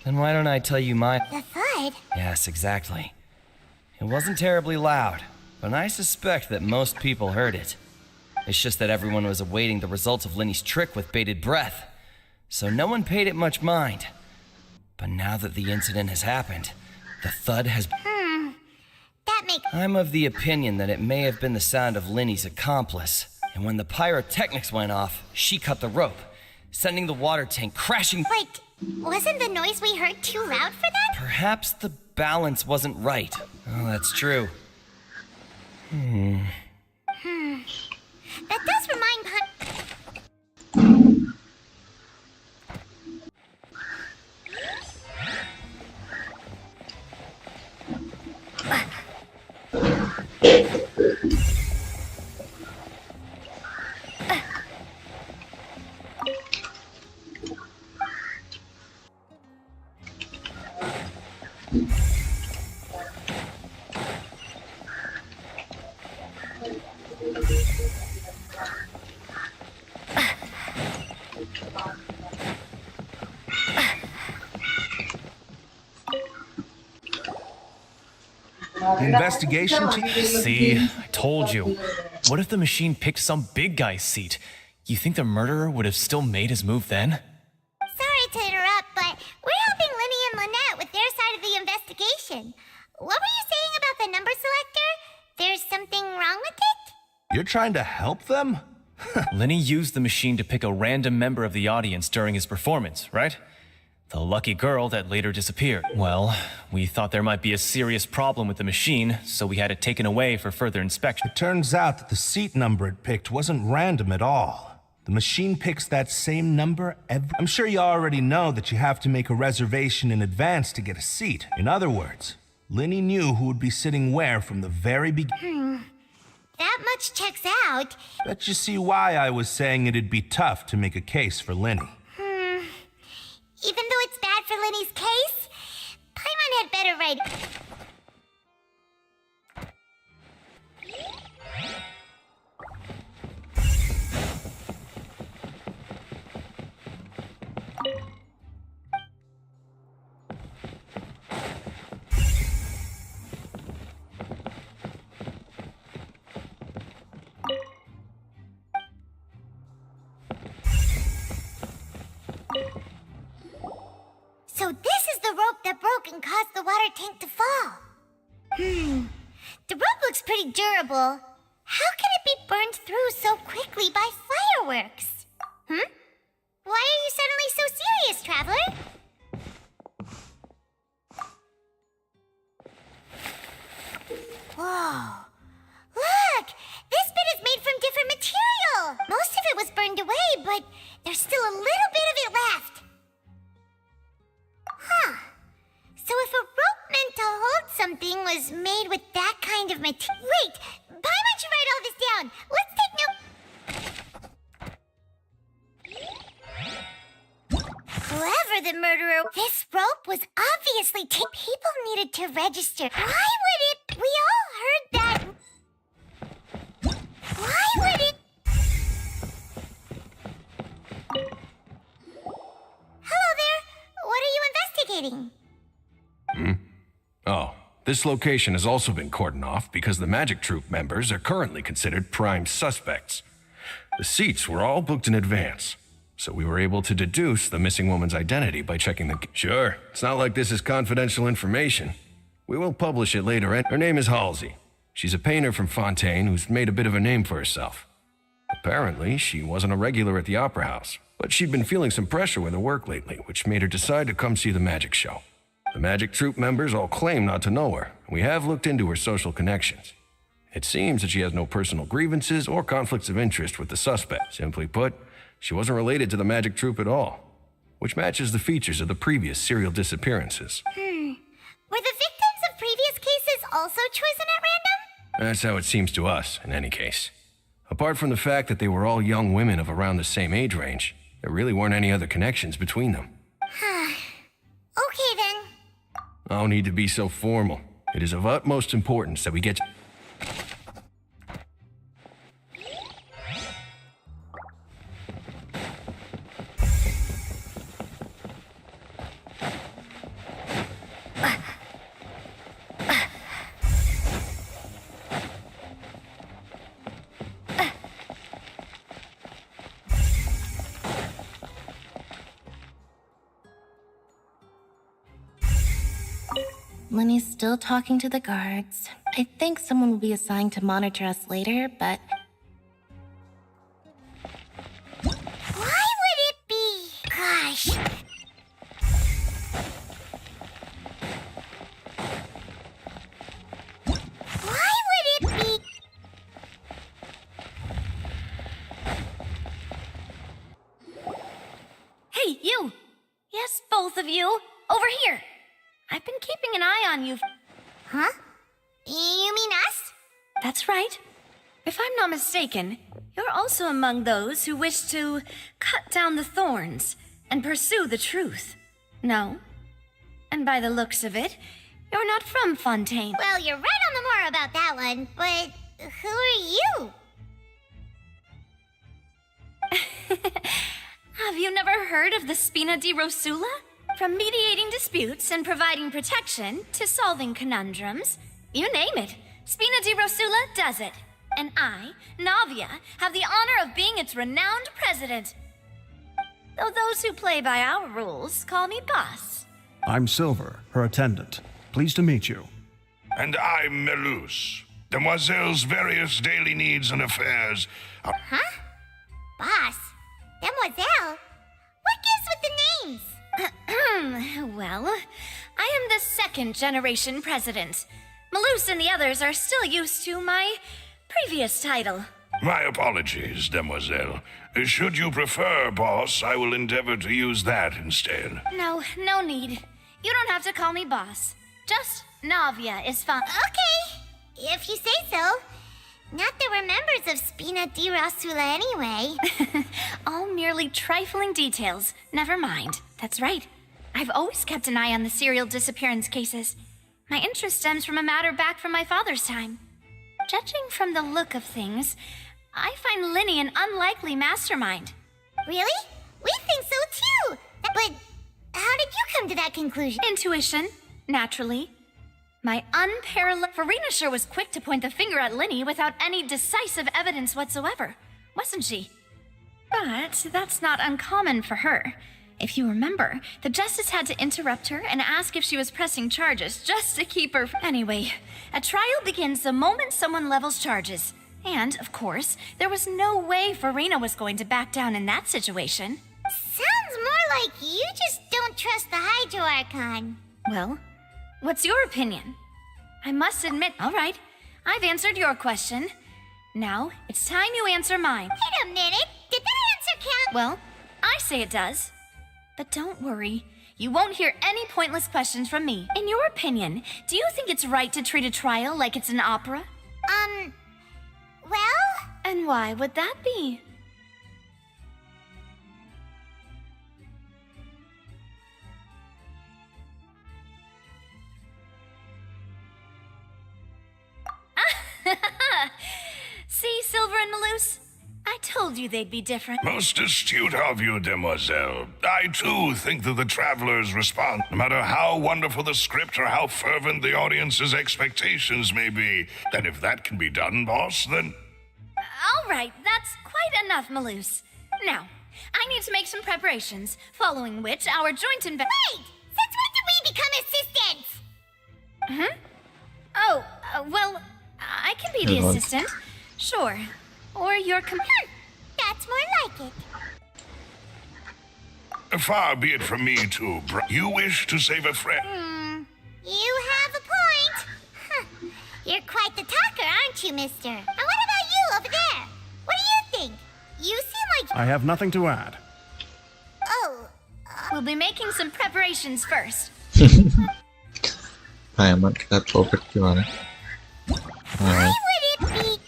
Then why don't I tell you mine? The thud? Yes, exactly. It wasn't terribly loud, but I suspect that most people heard it. It's just that everyone was awaiting the results of Linny's trick with bated breath, so no one paid it much mind. But now that the incident has happened, the thud has... That makes... I'm of the opinion that it may have been the sound of Linny's accomplice. And when the pyrotechnics went off, she cut the rope, sending the water tank crashing... Wait, wasn't the noise we heard too loud for that? Perhaps the balance wasn't right. Oh, that's true. That does remind... The investigation team? See, I told you. What if the machine picked some big guy's seat? You think the murderer would have still made his move then? Sorry to interrupt, but we're helping Linny and Lynette with their side of the investigation. What were you saying about the number selector? There's something wrong with it? You're trying to help them? Linny used the machine to pick a random member of the audience during his performance, right? The lucky girl that later disappeared. Well, we thought there might be a serious problem with the machine, so we had it taken away for further inspection. It turns out that the seat number it picked wasn't random at all. The machine picks that same number I'm sure you already know that you have to make a reservation in advance to get a seat. In other words, Linny knew who would be sitting where from the very beginning. That much checks out. Bet you see why I was saying it'd be tough to make a case for Linny. Even though it's bad for Linny's case, Paimon had better write. So this is the rope that broke and caused the water tank to fall. The rope looks pretty durable. How can it be burned through so quickly by fireworks? Why are you suddenly so serious, traveler? Whoa. Look! This bit is made from different material! Most of it was burned away, but there's still a little bit of it left. Huh. So if a rope meant to hold something was made with that kind of material... Wait! Paimon should write all this down! Let's take note... Whoever the murderer... This rope was obviously... People needed to register. Why would it... We all heard that... Why would it... Hello there. What are you investigating? Oh, this location has also been cordoned off because the Magic Troop members are currently considered prime suspects. The seats were all booked in advance, so we were able to deduce the missing woman's identity by checking the... Sure, it's not like this is confidential information. We will publish it later, and her name is Halsey. She's a painter from Fountaine who's made a bit of a name for herself. Apparently, she wasn't a regular at the Opera House, but she'd been feeling some pressure with her work lately, which made her decide to come see the magic show. The Magic Troop members all claim not to know her, and we have looked into her social connections. It seems that she has no personal grievances or conflicts of interest with the suspect. Simply put, she wasn't related to the Magic Troop at all, which matches the features of the previous serial disappearances. Were the victims of previous cases also chosen at random? That's how it seems to us, in any case. Apart from the fact that they were all young women of around the same age range, there really weren't any other connections between them. Okay then. No need to be so formal. It is of utmost importance that we get... Linny's still talking to the guards. I think someone will be assigned to monitor us later, but... Why would it be? Gosh. Why would it be? Hey, you! Yes, both of you! Over here! I've been keeping an eye on you. Huh? You mean us? That's right. If I'm not mistaken, you're also among those who wish to cut down the thorns and pursue the truth. No? And by the looks of it, you're not from Fountaine. Well, you're right on the more about that one, but who are you? Have you never heard of the Spina di Rosula? From mediating disputes and providing protection to solving conundrums, you name it, Spina di Rosula does it. And I, Navia, have the honor of being its renowned president. Though those who play by our rules call me boss. I'm Silver, her attendant. Pleased to meet you. And I'm Melus, Demoiselle's various daily needs and affairs. Huh? Boss? Demoiselle? What gives with the names? Well, I am the second generation president. Malus and the others are still used to my previous title. My apologies, demoiselle. Should you prefer, boss, I will endeavor to use that instead. No need. You don't have to call me boss. Just Navia is fine. Okay, if you say so. Not that we're members of Spina di Rosula anyway. All merely trifling details. Never mind. That's right. I've always kept an eye on the serial disappearance cases. My interest stems from a matter back from my father's time. Judging from the look of things, I find Linny an unlikely mastermind. Really? We think so too. But how did you come to that conclusion? Intuition, naturally. My unparalleled... Farina sure was quick to point the finger at Linny without any decisive evidence whatsoever, wasn't she? But that's not uncommon for her. If you remember, the justice had to interrupt her and ask if she was pressing charges just to keep her... Anyway, a trial begins the moment someone levels charges. And, of course, there was no way Farina was going to back down in that situation. Sounds more like you just don't trust the Hydro Archon. Well, what's your opinion? I must admit, all right, I've answered your question. Now, it's time you answer mine. Wait a minute, did that answer count? Well, I say it does. But don't worry, you won't hear any pointless questions from me. In your opinion, do you think it's right to treat a trial like it's an opera? Well? And why would that be? See, Silver and Malus? I told you they'd be different. Most astute of you, demoiselle. I, too, think that the traveler's response, no matter how wonderful the script or how fervent the audience's expectations may be, that if that can be done, boss, then... All right, that's quite enough, Malus. Now, I need to make some preparations, following which our joint Wait! Since when did we become assistants? Oh, well, I can be the assistant. Sure. Or your That's more like it. Far be it from me to... You wish to save a friend. You have a point. Huh. You're quite the talker, aren't you, mister? And what about you over there? What do you think? You seem like... I have nothing to add. Oh. We'll be making some preparations first. Aman, kita topik gimana? Why would it be...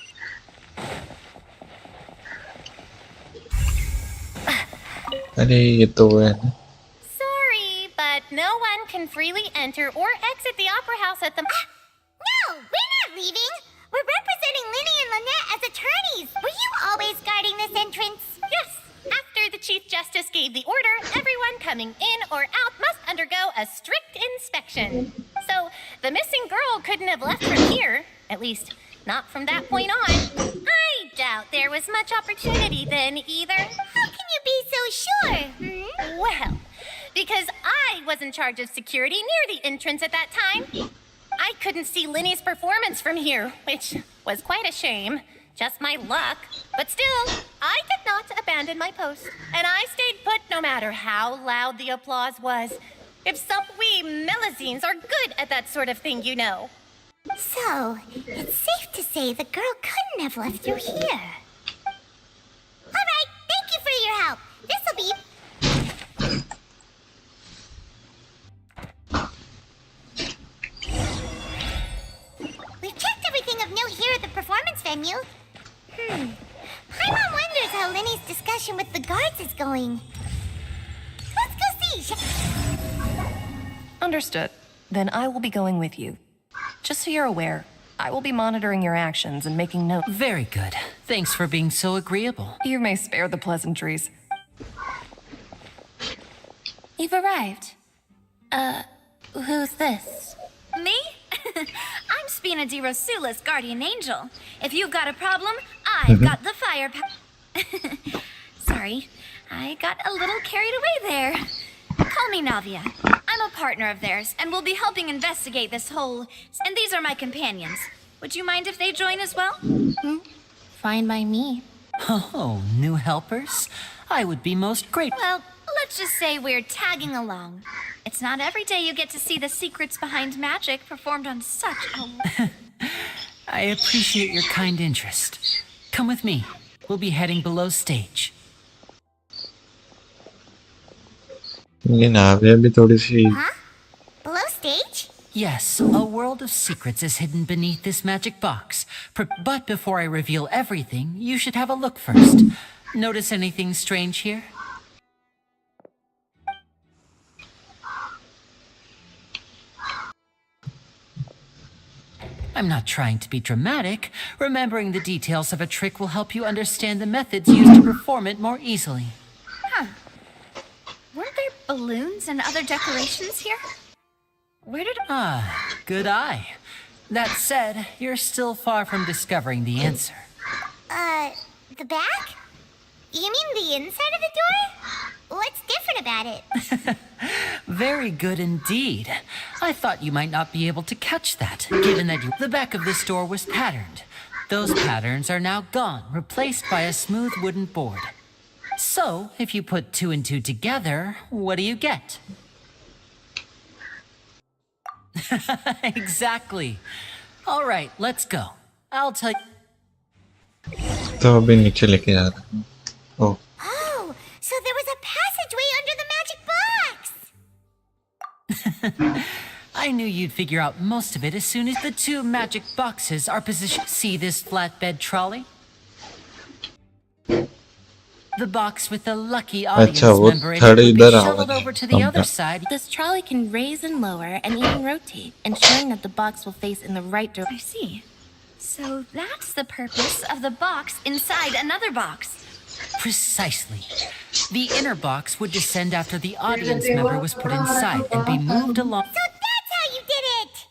Tadi itu kan. Sorry, but no one can freely enter or exit the Opera House at the... No, we're not leaving. We're representing Linny and Lynette as attorneys. Were you always guarding this entrance? Yes. After the Chief Justice gave the order, everyone coming in or out must undergo a strict inspection. So, the missing girl couldn't have left from here. At least, not from that point on. I doubt there was much opportunity then either. How can you be so sure? Well, because I was in charge of security near the entrance at that time. I couldn't see Linny's performance from here, which was quite a shame. Just my luck. But still, I did not abandon my post. And I stayed put no matter how loud the applause was. If some we Melusines are good at that sort of thing, you know. So, it's safe to say the girl couldn't have left through here. Alright, thank you for your help. This'll be... We've checked everything of note here at the performance venue. Paimon wonders how Linny's discussion with the guards is going. Let's go see. Understood. Then I will be going with you. Just so you're aware, I will be monitoring your actions and making notes. Very good. Thanks for being so agreeable. You may spare the pleasantries. You've arrived. Who's this? Me? I'm Spina di Rosula's guardian angel. If you've got a problem, I've got the firepower. Sorry, I got a little carried away there. Call me Navia. I'm a partner of theirs, and we'll be helping investigate this whole... And these are my companions. Would you mind if they join as well? Fine by me. Oh, new helpers? I would be most grateful. Well, let's Let's just say we're tagging along. It's not every day you get to see the secrets behind magic performed on such a... I appreciate your kind interest. Come with me. We'll be heading below stage. ये नावें भी थोड़ी सी Huh? Below stage? Yes, a world of secrets is hidden beneath this magic box. But before I reveal everything, you should have a look first. Notice anything strange here? I'm not trying to be dramatic. Remembering the details of a trick will help you understand the methods used to perform it more easily. Huh. Weren't there balloons and other decorations here? Where did... Ah, good eye. That said, you're still far from discovering the answer. The back? You mean the inside of the door? What's different about it? Very good indeed. I thought you might not be able to catch that, given that the back of this door was patterned. Those patterns are now gone, replaced by a smooth wooden board. So, if you put 2 and 2 together, what do you get? Exactly. All right, let's go. I'll tell you. तो अभी नीचे लेके जा रहा हूँ. Oh. Oh, so there was a passageway under the magic box! I knew you'd figure out most of it as soon as the 2 magic boxes are positioned. See this flatbed trolley? The box with the lucky audience member in it would be shoveled over to the other side. This trolley can raise and lower and even rotate, ensuring that the box will face in the right direction. I see. So that's the purpose of the box inside another box. Precisely. The inner box would descend after the audience member was put inside and be moved along. So that's how you did it!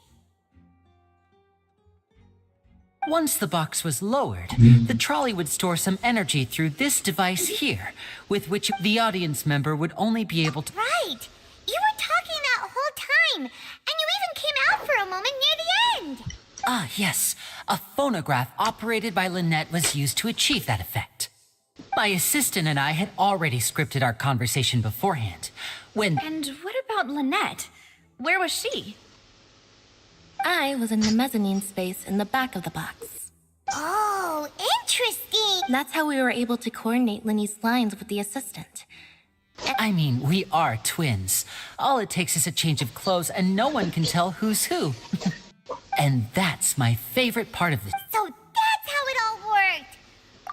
Once the box was lowered, the trolley would store some energy through this device here, with which the audience member would only be able to... Right! You were talking that whole time, and you even came out for a moment near the end! Ah, yes. A phonograph operated by Lynette was used to achieve that effect. My assistant and I had already scripted our conversation beforehand. And what about Lynette? Where was she? I was in the mezzanine space in the back of the box. Oh, interesting! That's how we were able to coordinate Linny's lines with the assistant. I mean, we are twins. All it takes is a change of clothes and no one can tell who's who. And that's my favorite part of this. So that's how it all worked!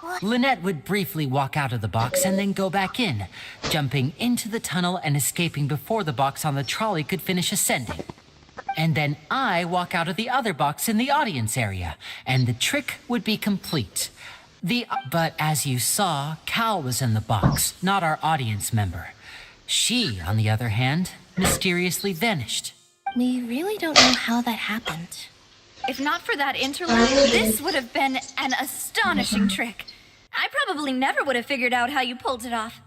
What? Lynette would briefly walk out of the box and then go back in, jumping into the tunnel and escaping before the box on the trolley could finish ascending. And then I walk out of the other box in the audience area, and the trick would be complete. But as you saw, Cal was in the box, not our audience member. She, on the other hand, mysteriously vanished. We really don't know how that happened. If not for that interlude, this would have been an astonishing trick. I probably never would have figured out how you pulled it off.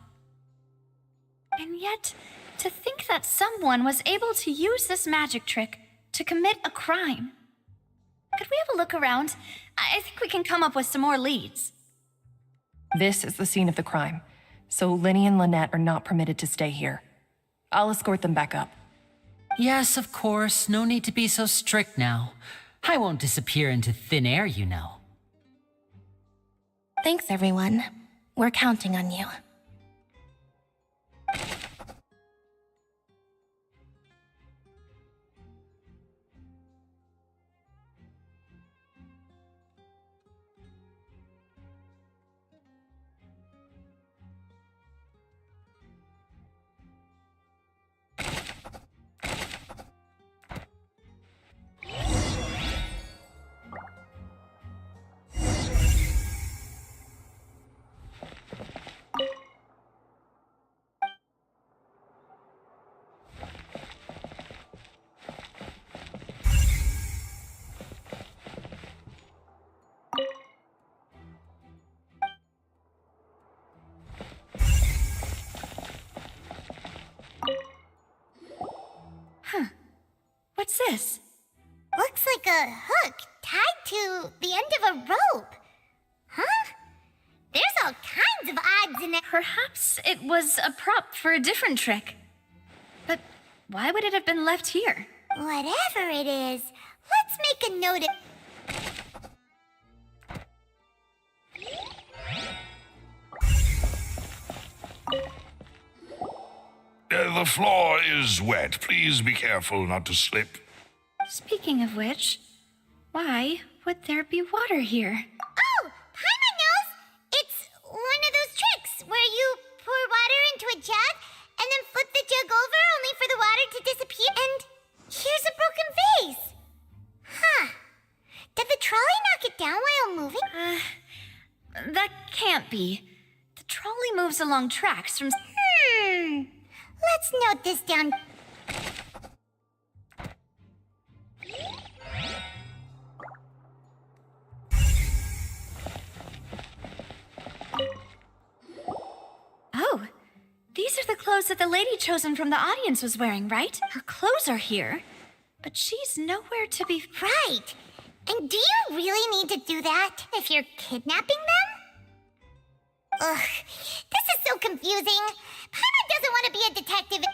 And yet, to think that someone was able to use this magic trick to commit a crime. Could we have a look around? I think we can come up with some more leads. This is the scene of the crime, so Linny and Lynette are not permitted to stay here. I'll escort them back up. Yes, of course. No need to be so strict now. I won't disappear into thin air, you know. Thanks, everyone. We're counting on you. What's this? Looks like a hook tied to the end of a rope. Huh? There's all kinds of odds in it. Perhaps it was a prop for a different trick. But why would it have been left here? Whatever it is, let's make a note of... The floor is wet. Please be careful not to slip. Speaking of which, why would there be water here? Oh, Paimon knows! It's one of those tricks where you pour water into a jug and then flip the jug over only for the water to disappear. And here's a broken vase. Huh. Did the trolley knock it down while moving? That can't be. The trolley moves along tracks from... Let's note this down. Oh, these are the clothes that the lady chosen from the audience was wearing, right? Her clothes are here, but she's nowhere to be... Right. And do you really need to do that if you're kidnapping them? Ugh, this is so confusing. Paimon doesn't want to be a detective.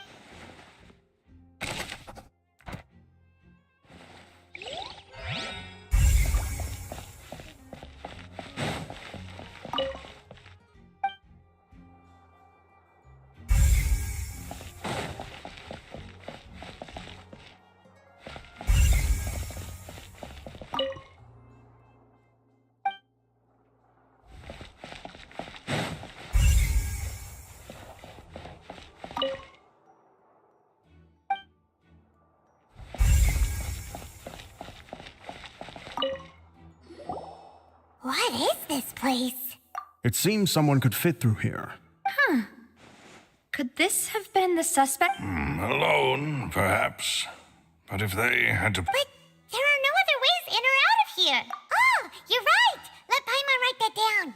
What is this place? It seems someone could fit through here. Huh. Could this have been the suspect? Alone, perhaps. But if they had to... But there are no other ways in or out of here. Oh, you're right. Let Paimon write that down.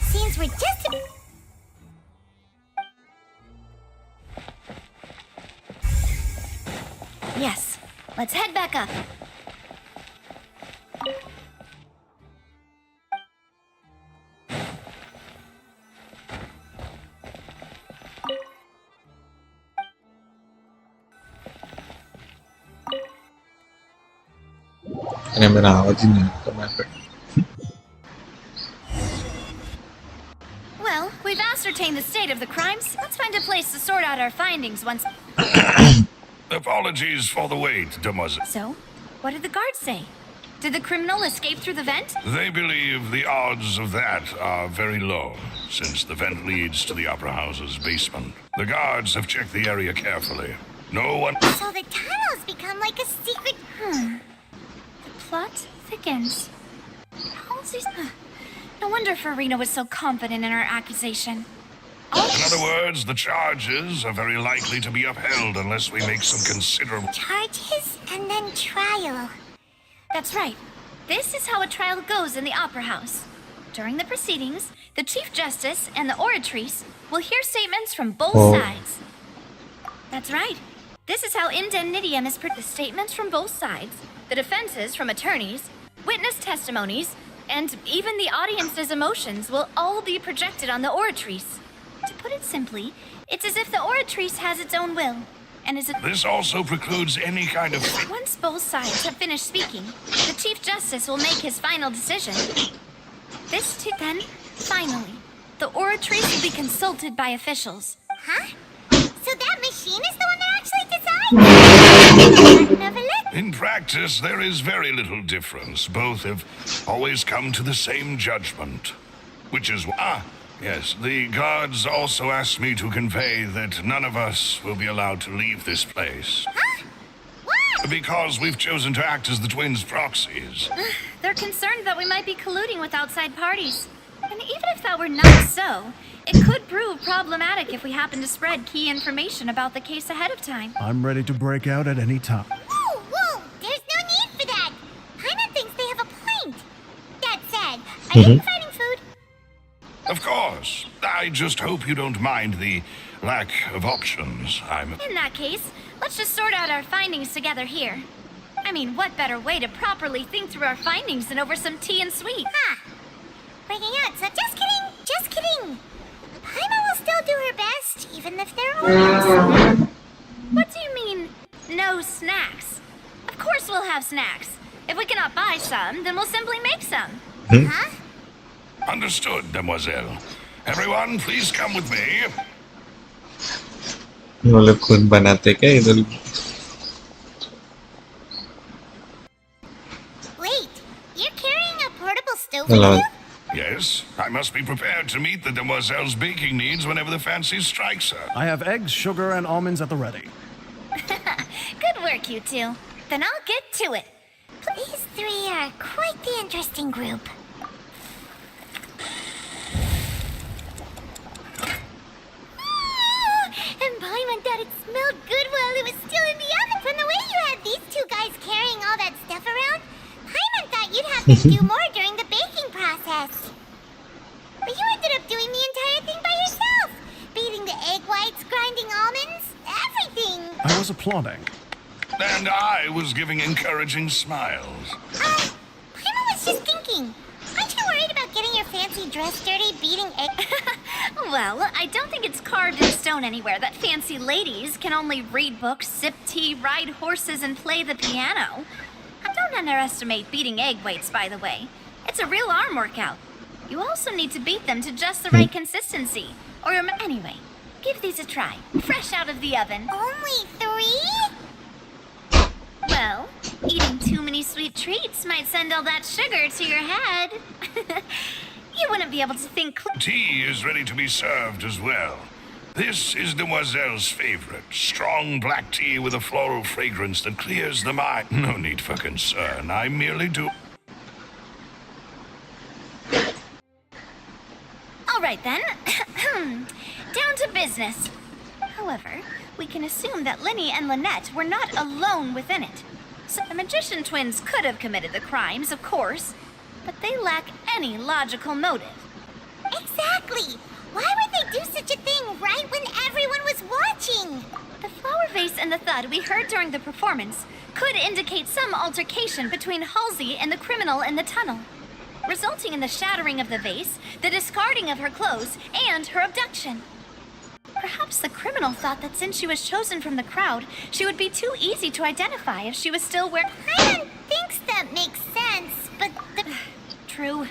Seems we're just... Yes. Let's head back up. अरे मेरा आवाज ही नहीं आता मैं पे Well, we've ascertained the state of the crimes. Let's find a place to sort out our findings once... Apologies for the wait, demoiselle. So, what did the guards say? Did the criminal escape through the vent? They believe the odds of that are very low, since the vent leads to the Opera House's basement. The guards have checked the area carefully. No one... So the tunnels become like a secret... The plot thickens. Halsey's... No wonder Farina was so confident in her accusation. In other words, the charges are very likely to be upheld unless we make some considerable... Charges and then trial. That's right. This is how a trial goes in the Opera House. During the proceedings, the Chief Justice and the oratrice will hear statements from both sides. That's right. This is how indemnitium is the statements from both sides, the defenses from attorneys, witness testimonies, and even the audience's emotions will all be projected on the oratrice. To put it simply, it's as if the oratrice has its own will, and is... This also precludes any kind of... Once both sides have finished speaking, the Chief Justice will make his final decision. Then, finally, the oratrice will be consulted by officials. Huh? So that machine is the one that actually decides? In practice, there is very little difference. Both have always come to the same judgment. Which is... yes, the guards also asked me to convey that none of us will be allowed to leave this place. Huh? What? Because we've chosen to act as the twins' proxies. They're concerned that we might be colluding with outside parties. And even if that were not so, it could prove problematic if we happen to spread key information about the case ahead of time. I'm ready to break out at any time. Whoa! There's no need for that! Paimon thinks they have a point. That said, are you providing food? Of course. I just hope you don't mind the lack of options. In that case, let's just sort out our findings together here. I mean, what better way to properly think through our findings than over some tea and sweet? Huh. Breaking out, so just kidding, just kidding. Paima will still do her best, even if there are no. What do you mean, no snacks? Of course we'll have snacks. If we cannot buy some, then we'll simply make some. Huh? Understood, demoiselle. Everyone, please come with me. वो लोग खुद बनाते क्या इधर? Wait, you're carrying a portable stove Hello. with you? Yes, I must be prepared to meet the demoiselle's baking needs whenever the fancy strikes her. I have eggs, sugar, and almonds at the ready. Good work, you two. Then I'll get to it. These three are quite the interesting group. And Paimon thought it smelled good while it was still in the oven. From the way you had these two guys carrying all that stuff around, Paimon thought you'd have them do more during the baking process. But you ended up doing the entire thing by yourself. Beating the egg whites, grinding almonds, everything. I was applauding. And I was giving encouraging smiles. Paimon was just thinking. Aren't you worried about getting your fancy dress dirty beating egg? Well, I don't think it's carved in stone anywhere that fancy ladies can only read books, sip tea, ride horses, and play the piano. Don't underestimate beating egg weights, by the way. It's a real arm workout. You also need to beat them to just the right consistency. Or anyway, give these a try. Fresh out of the oven. Only 3? Well, eating too many sweet treats might send all that sugar to your head. You wouldn't be able to think Tea is ready to be served as well. This is Demoiselle's favorite. Strong black tea with a floral fragrance that clears the mind. No need for concern. I merely do... All right, then. Down to business. However, we can assume that Linny and Lynette were not alone within it. So the magician twins could have committed the crimes, of course, but they lack any logical motive. Exactly! Why would they do such a thing right when everyone was watching? The flower vase and the thud we heard during the performance could indicate some altercation between Halsey and the criminal in the tunnel, resulting in the shattering of the vase, the discarding of her clothes, and her abduction. Perhaps the criminal thought that since she was chosen from the crowd, she would be too easy to identify if she was still wearing... Paimon thinks that makes sense, but the... True.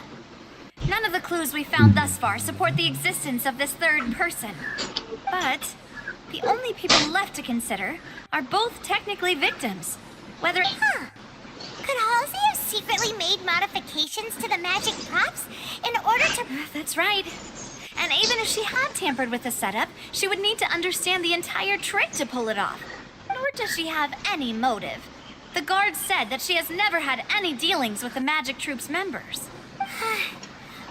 None of the clues we found thus far support the existence of this third person. But the only people left to consider are both technically victims. Whether... Huh. Could Halsey have secretly made modifications to the magic props in order to... That's right. And even if she had tampered with the setup, she would need to understand the entire trick to pull it off. Nor does she have any motive. The guard said that she has never had any dealings with the Magic Troop's members.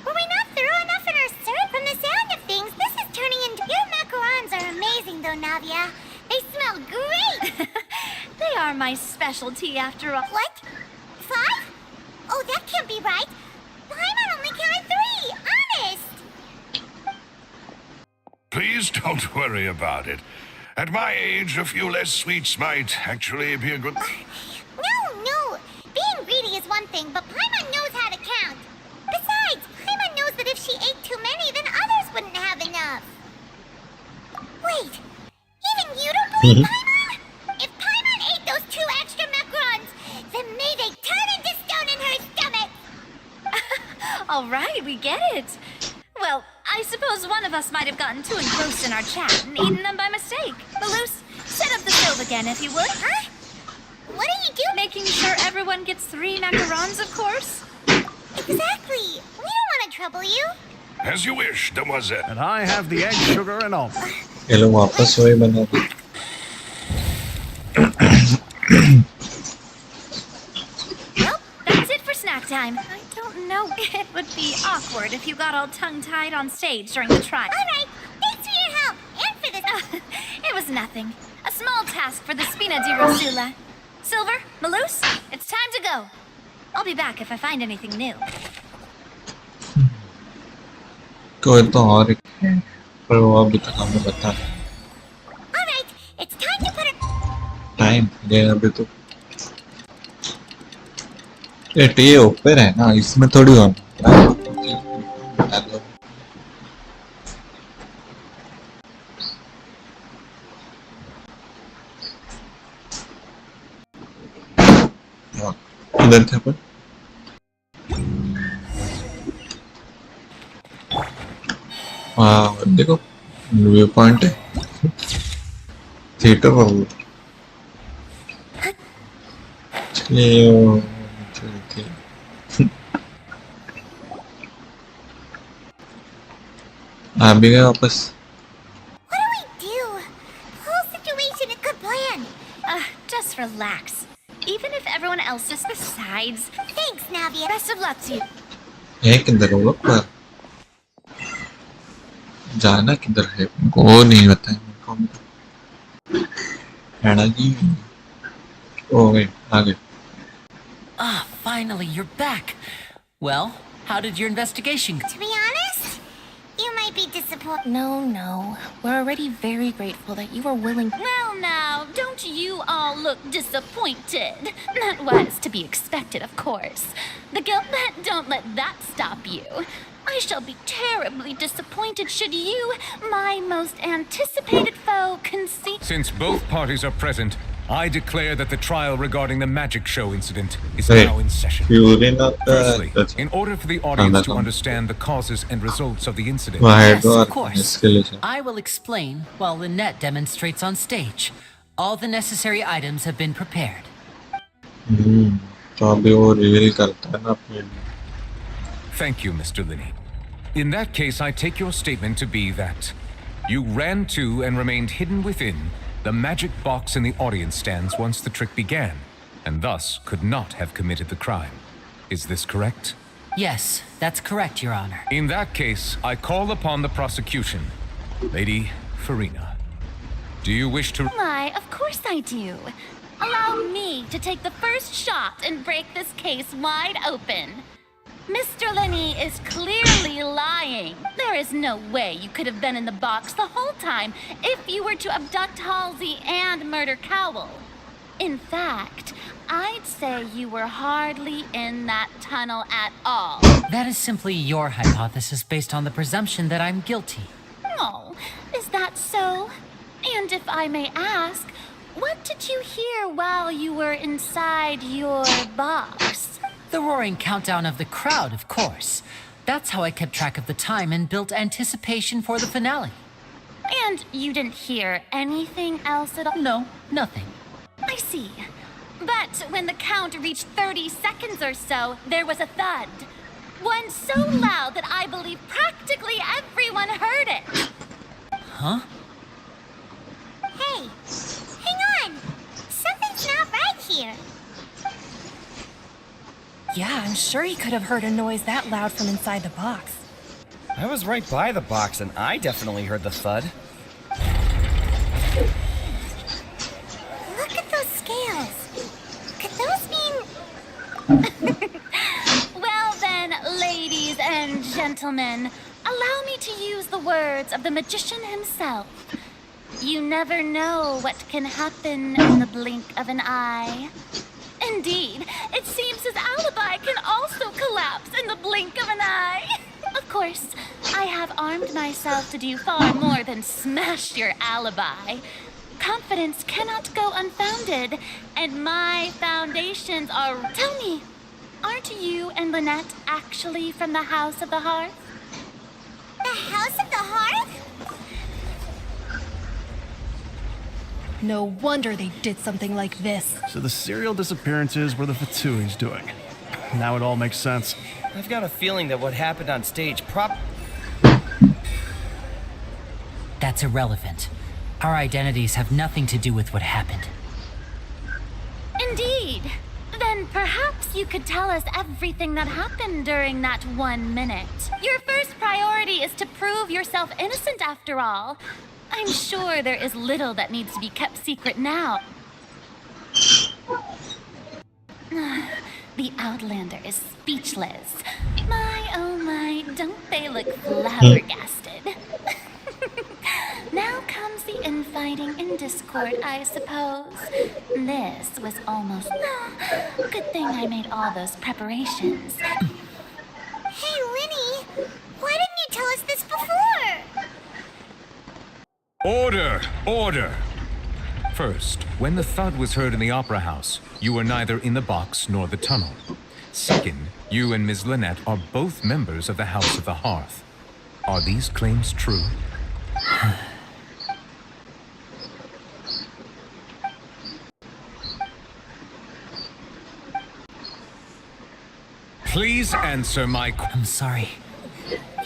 Were we not thorough enough in our search? From the sound of things, this is turning into... Your macarons are amazing, though, Navia. They smell great! They are my specialty, after all. What? 5? Oh, that can't be right. Paimon only counted 3! Honest! Please don't worry about it. At my age, a few less sweets might actually be a good... No! Being greedy is one thing, but Paimon knows how to count. Besides, Paimon knows that if she ate too many, then others wouldn't have enough. Wait, even you don't believe Paimon? If Paimon ate those 2 extra macarons, then may they turn into stone in her stomach! All right, we get it. Well, I suppose one of us might have gotten too engrossed in our chat and eaten them by mistake. Maloose, set up the stove again, if you would. Huh? What are you doing? Making sure everyone gets 3 macarons, of course. Exactly. We don't want to trouble you. As you wish, demoiselle. And I have the egg, sugar, and almonds. ये लोग वापस वही बना दी. Well, that's it for snack time. I don't know. It would be awkward if you got all tongue-tied on stage during the trial. All right. Thanks for your help and for this. It was nothing. A small task for the Spina di Rosula. Silver, Maloose, it's time to go. I'll be back if I find anything new. कोई तो और पर वो अभी तक हमें बता. All right. It's time to put it... time ये अभी तो ये ऊपर है ना, इसमें थोड़ी ऑन इधर थे अपन देखो व्यू पॉइंट है थिएटर वाला चलिए आ भी गए वापस What do we do? The whole situation a good plan. Just relax. Even if everyone else is besides. Thanks, Navia. Best of luck to you. है किधर वो लोग पर जाना किधर है वो नहीं बताया मेरे को हैना जी ओ wait आ गए Ah, finally, you're back. Well, how did your investigation go? To be honest, you might be disappointed. No. We're already very grateful that you were willing. Well, now, don't you all look disappointed? That was to be expected, of course. The guilt, don't let that stop you. I shall be terribly disappointed should you, my most anticipated foe, concede. Since both parties are present, I declare that the trial regarding the magic show incident is Wait, now in session. you're not Firstly, in order for the audience to understand the causes and results of the incident. Yes, of course. I will explain while Lynette demonstrates on stage. All the necessary items have been prepared. तो अभी वो reveal करता है ना अपने Thank you, Mr. Linney. In that case, I take your statement to be that you ran to and remained hidden within the magic box in the audience stands once the trick began, and thus could not have committed the crime. Is this correct? Yes, that's correct, Your Honor. In that case, I call upon the prosecution. Lady Farina, do you wish to... Why, of course I do. Allow me to take the first shot and break this case wide open. Mr. Linney is clearly lying. There is no way you could have been in the box the whole time if you were to abduct Halsey and murder Cowell. In fact, I'd say you were hardly in that tunnel at all. That is simply your hypothesis based on the presumption that I'm guilty. Oh, is that so? And if I may ask, what did you hear while you were inside your box? The roaring countdown of the crowd, of course. That's how I kept track of the time and built anticipation for the finale. And you didn't hear anything else at all? No, nothing. I see. But when the count reached 30 seconds or so, there was a thud. One so loud that I believe practically everyone heard it. Huh? Hey, hang on. Something's not right here. Yeah, I'm sure he could have heard a noise that loud from inside the box. I was right by the box and I definitely heard the thud. Look at those scales. Could those mean... Well then, ladies and gentlemen, allow me to use the words of the magician himself. You never know what can happen in the blink of an eye. Indeed, it seems his alibi can also collapse in the blink of an eye. Of course, I have armed myself to do far more than smash your alibi. Confidence cannot go unfounded, and my foundations are... Tell me, aren't you and Lynette actually from the House of the Hearth? The House of the Hearth? No wonder they did something like this. So the serial disappearances were the Fatsui's doing. Now it all makes sense. I've got a feeling that what happened on stage That's irrelevant. Our identities have nothing to do with what happened. Indeed. Then perhaps you could tell us everything that happened during that 1 minute. Your first priority is to prove yourself innocent after all. I'm sure there is little that needs to be kept secret now. The Outlander is speechless. My, oh my, don't they look flabbergasted? Now comes the fighting and discord, I suppose. This was almost... Good thing I made all those preparations. Hey, Linny, why didn't you tell us this before? Order! Order! First, when the thud was heard in the Opera House, you were neither in the box nor the tunnel. Second, you and Ms. Lynette are both members of the House of the Hearth. Are these claims true? Please answer my I'm sorry.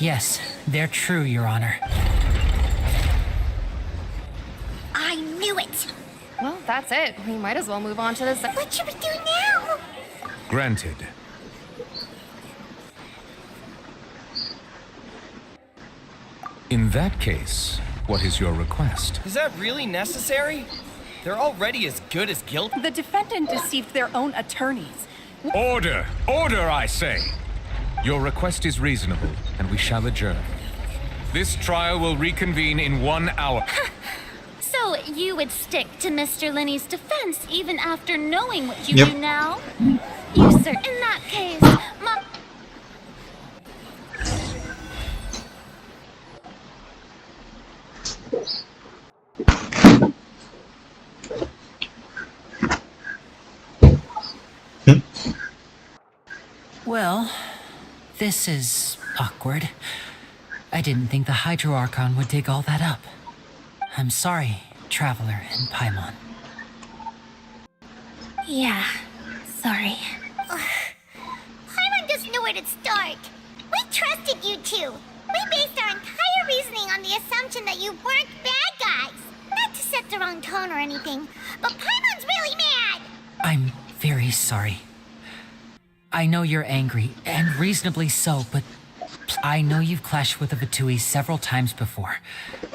Yes, they're true, Your Honor. I knew it. Well, that's it. We might as well move on to this. What should we do now? Granted. In that case, what is your request? Is that really necessary? They're already as good as guilty. The defendant deceived their own attorneys. Order! Order, I say! Your request is reasonable, and we shall adjourn. This trial will reconvene in 1 hour. So you would stick to Mr. Linney's defense even after knowing what you do now? You, sir, in that case, Well, this is awkward. I didn't think the Hydro Archon would dig all that up. I'm sorry, Traveler and Paimon. Yeah, sorry. Paimon doesn't know where to start. We trusted you two. We based our entire reasoning on the assumption that you weren't bad guys. Not to set the wrong tone or anything, but Paimon's really mad. I'm very sorry. I know you're angry, and reasonably so, but I know you've clashed with the Vatui several times before.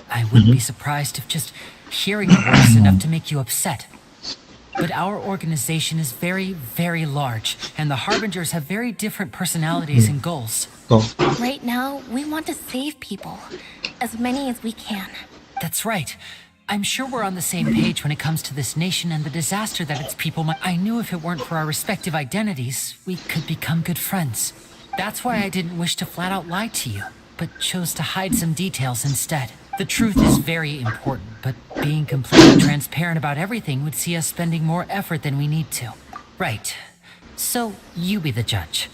I wouldn't be surprised if just hearing the word is enough to make you upset. But our organization is very, very large, and the Harbingers have very different personalities and goals. Right now, we want to save people. As many as we can. That's right. I'm sure we're on the same page when it comes to this nation and the disaster that its people might... I knew if it weren't for our respective identities, we could become good friends. That's why I didn't wish to flat out lie to you, but chose to hide some details instead. The truth is very important, but being completely transparent about everything would see us spending more effort than we need to. Right. So, you be the judge.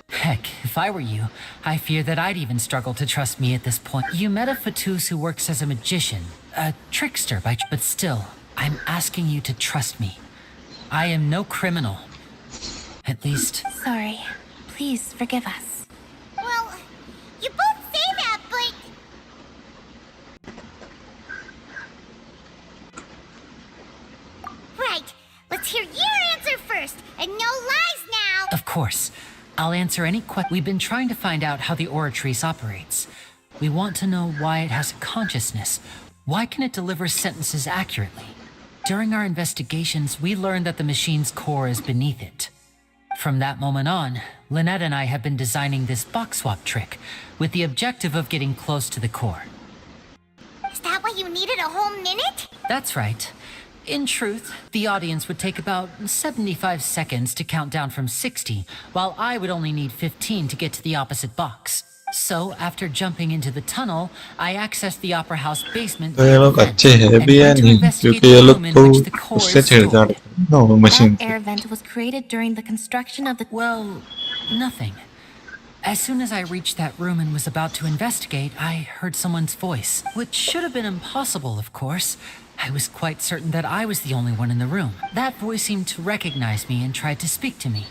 Heck, if I were you, I fear that I'd even struggle to trust me at this point. You met a Fatus who works as a magician, a trickster but still, I'm asking you to trust me. I am no criminal. At least... Sorry. Please forgive us. Well, you both say that, but... Right. Let's hear your answer first, and no lies now! Of course. I'll answer any question. We've been trying to find out how the Oratrice operates. We want to know why it has a consciousness. Why can it deliver sentences accurately? During our investigations, we learned that the machine's core is beneath it. From that moment on, Lynette and I have been designing this box swap trick, with the objective of getting close to the core. Is that why you needed a whole minute? That's right. In truth, the audience would take about 75 seconds to count down from 60, while I would only need 15 to get to the opposite box. So, after jumping into the tunnel, I accessed the Opera House basement तो ये लोग अच्छे हैं भी या नहीं क्योंकि ये लोग तो उससे छेड़छाड़ machine That air vent was created during the construction of the... Well, nothing. As soon as I reached that room and was about to investigate, I heard someone's voice, which should have been impossible, of course. I was quite certain that I was the only one in the room. That voice seemed to recognize me and tried to speak to me.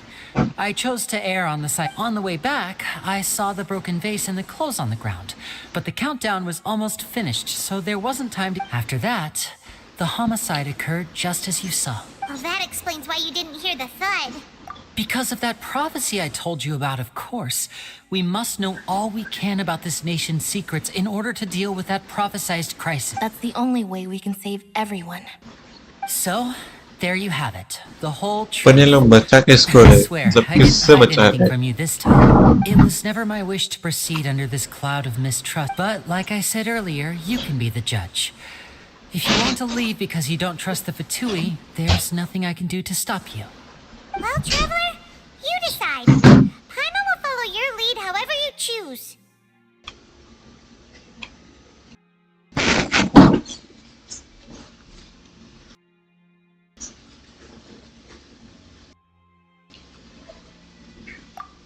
I chose to err on the side. On the way back, I saw the broken vase and the clothes on the ground, but the countdown was almost finished, so there wasn't time to... After that, the homicide occurred just as you saw. Well, that explains why you didn't hear the thud. Because of that prophecy I told you about, of course. We must know all we can about this nation's secrets in order to deal with that prophesized crisis. That's the only way we can save everyone. So, there you have it. The whole truth. पर ये लोग बच्चा किसको I है swear, मतलब I didn't किससे hide बचा anything है from you this time. It was never my wish to proceed under this cloud of mistrust, but like I said earlier, you can be the judge. If you want to leave because you don't trust the Fatui, there's nothing I can do to stop you. Well, Traveler, you decide. Paimon will follow your lead however you choose.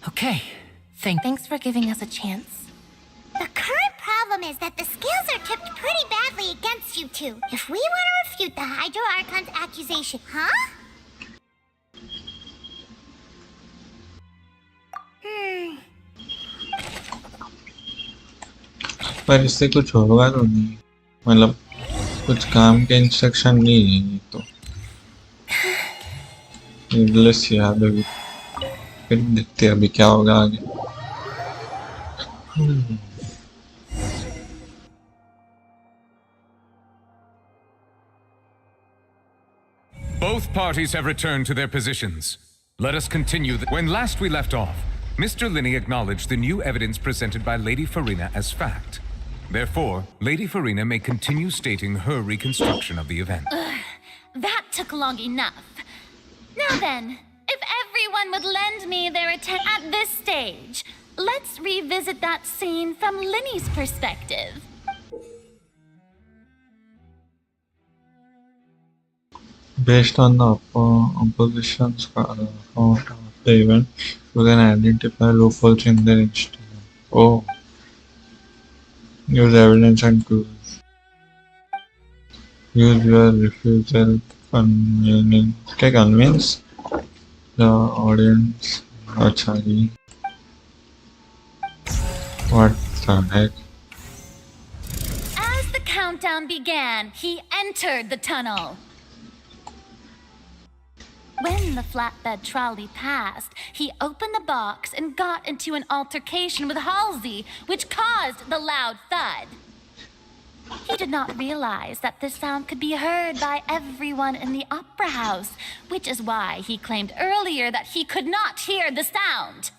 Okay, Thanks for giving us a chance. The current problem is that the scales are tipped pretty badly against you two. If we want to refute the Hydro Archon's accusation, huh? पर इससे कुछ होगा तो नहीं, मतलब कुछ काम के इंस्ट्रक्शन नहीं है ये तो। Needless याद होगी, फिर देखते हैं अभी क्या होगा आगे। Both parties have returned to their positions. Let us continue. When last we left off, Mr. Linney acknowledged the new evidence presented by Lady Farina as fact. Therefore, Lady Farina may continue stating her reconstruction of the event. That took long enough. Now then, if everyone would lend me their attention at this stage, let's revisit that scene from Linney's perspective. Based on the opposition's account of the event, you can identify loopholes in their instrument. Oh. Use evidence and tools. Use your refusal to convince the audience. Achari. What the heck? As the countdown began, he entered the tunnel. When the flatbed trolley passed, he opened the box and got into an altercation with Halsey, which caused the loud thud. He did not realize that this sound could be heard by everyone in the opera house, which is why he claimed earlier that he could not hear the sound.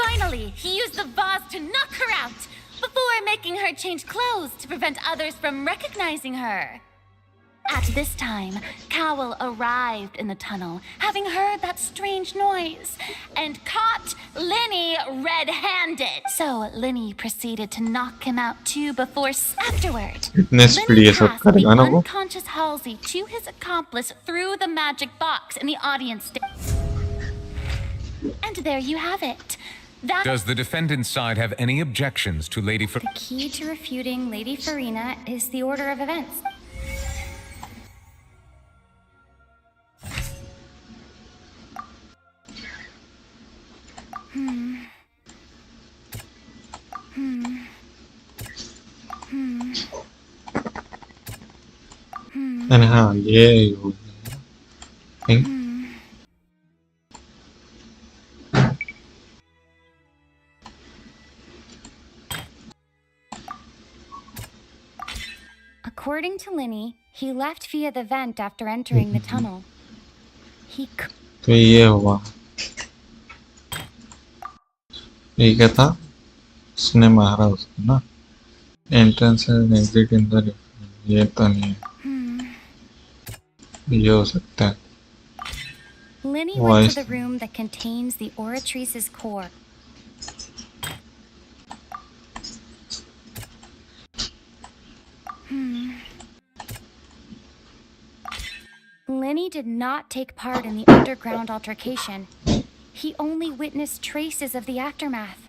Finally, he used the vase to knock her out, before making her change clothes to prevent others from recognizing her. At this time, Cowell arrived in the tunnel, having heard that strange noise, and caught Linney red-handed. So Linney proceeded to knock him out too before afterward. Linney passed the unconscious Halsey to his accomplice through the magic box in the audience. And there you have it. Does the defendant's side have any objections to Lady Farina? The key to refuting Lady Farina is the order of events. And how? Yeah. According to Linney, he left via the vent after entering the tunnel. He तो ये हुआ, ये क्या था? उसने मारा उसको ना? Entrance and exit in the ये तो नहीं है, ये हो सकता है. Linney went to the room that contains the Oratrice's core. Linney did not take part in the underground altercation. He only witnessed traces of the aftermath.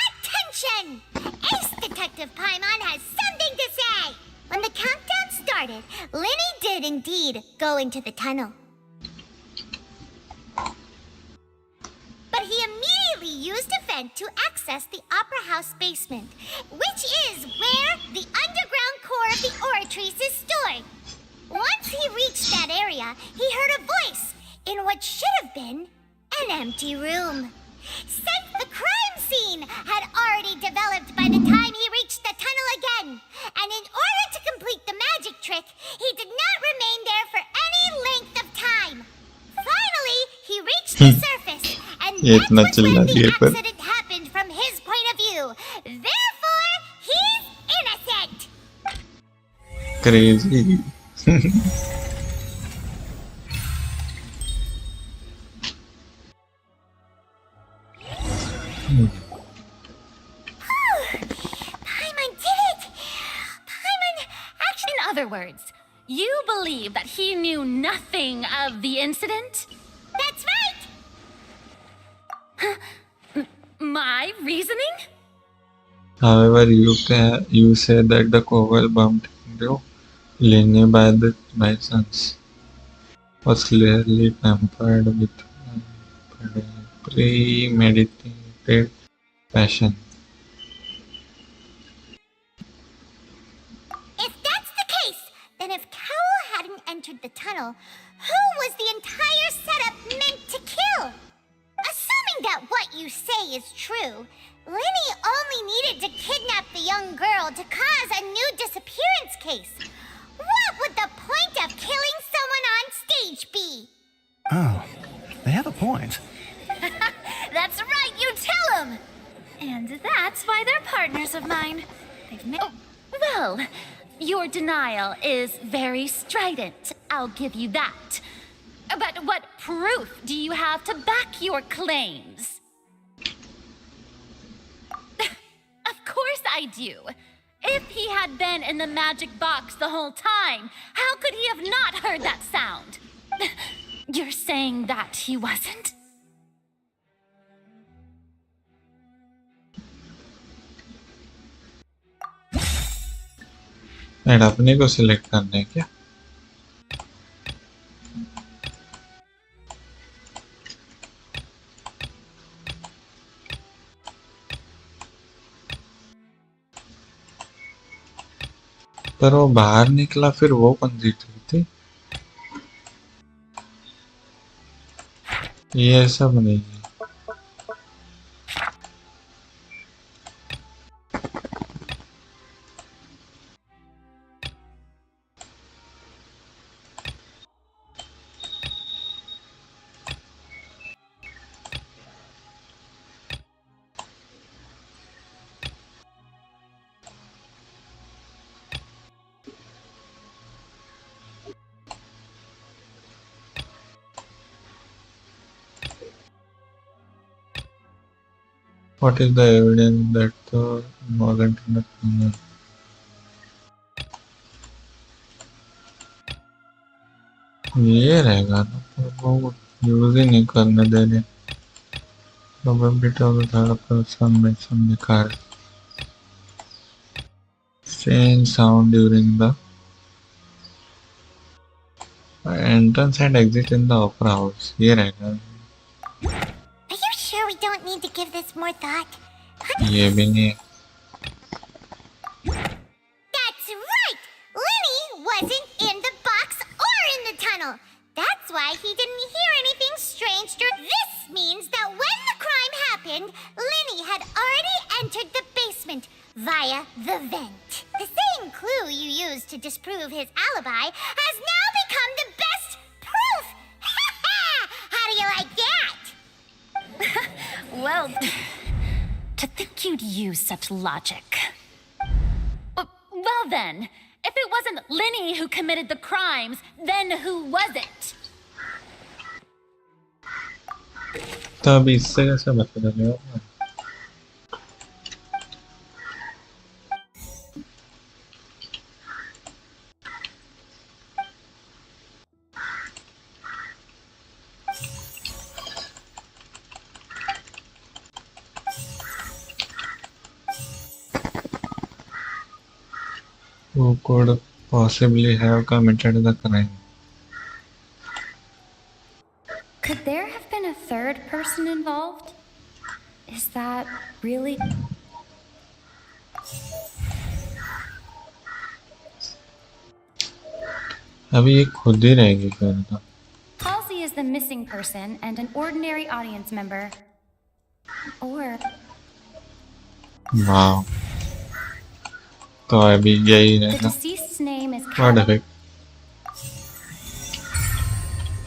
Attention! Ace Detective Paimon has something to say! When the countdown started, Linney did indeed go into the tunnel. But he immediately used a vent to access the Opera House basement, which is where the underground core of the Oratrice is stored. Once he reached that area, he heard a voice in what should have been an empty room. Since the crime scene had already developed by the time he reached the tunnel again, and in order to complete the magic trick, he did not remain there for any length of time. Finally, he reached the surface, and that's when the accident happened from his point of view. Therefore, he's Crazy. Paimon did it! Paimon actually, in other words, you believe that he knew nothing of the incident? That's right! My reasoning? However, you say that the Cowell bumped into Linny by chance was clearly pampered with premeditated passion. If that's the case, then if Cowell hadn't entered the tunnel, who was the entire setup meant to kill? Assuming that what you say is true, Linny only needed to kidnap the young girl to cause a new disappearance case. What would the point of killing someone on stage be? Oh, they have a point. That's right, you tell them! And that's why they're partners of mine. They've made. Oh, well, your denial is very strident, I'll give you that. But what proof do you have to back your claims? Of course I do. If he had been in the magic box the whole time, how could he have not heard that sound? You're saying that he wasn't? And अपने को select करना है क्या? पर वो बाहर निकला फिर वो कौन जीत रही थी? ये सब नहीं है। What is the evidence that the Morgan Turner ये रहेगा ना, तो वो यूज ही नहीं करने दे रहे। Probability of the third person makes some car strange sound during the entrance and exit in the opera house. ये रहेगा। Are you sure we don't need to give this more thought? ये भी नहीं। That's right! Linny wasn't in the box or in the tunnel. That's why he didn't hear anything strange. This means that when the crime happened, Linny had already entered the basement via the vent. The same clue you used to disprove his alibi has now become the best proof! How do you like that? Well, to think you'd use such logic. Well then, if it wasn't Linny who committed the crimes, then who was it? तो अभी इससे कैसे पता चलेगा? Who could possibly have committed the crime? Could there have been a third person involved? Is that really? अभी ये खुद ही रहेगी फिर तो। Halsey is the missing person and an ordinary audience member. Or वाह, तो अभी यही the रहेगा। deceased's name is What Callum. effect?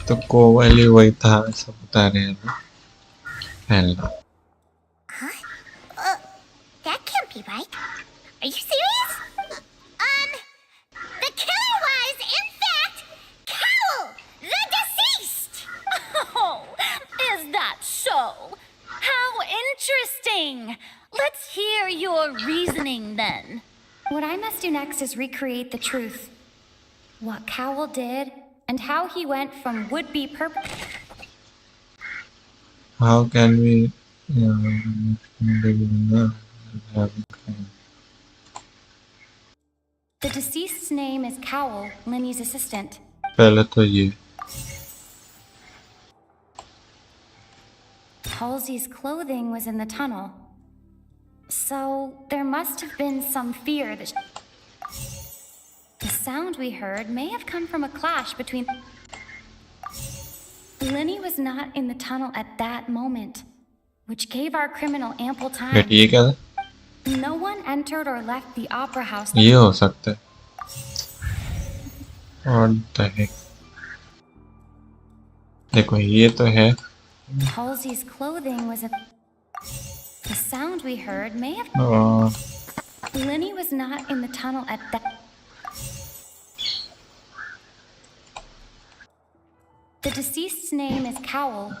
तो कोवली वही था, ऐसा बता रहे हैं ना? पहला। That can't be right. Are you serious? The must do next is recreate the truth. What Cowell did, and how he went from would-be How can we The deceased's name is Cowell, Linny's assistant. पहले तो ये Halsey's clothing was in the tunnel. So there must have been some fear that the sound we heard may have come from a clash between. Linny was not in the tunnel at that moment, which gave our criminal ample time. बेट ये क्या था? No one entered or left the opera house. ये हो सकता है. What the heck? देखो ये तो है. Halsey's clothing was a. The sound we heard may have. Linny was not in the tunnel at that. The deceased's name is Cowell.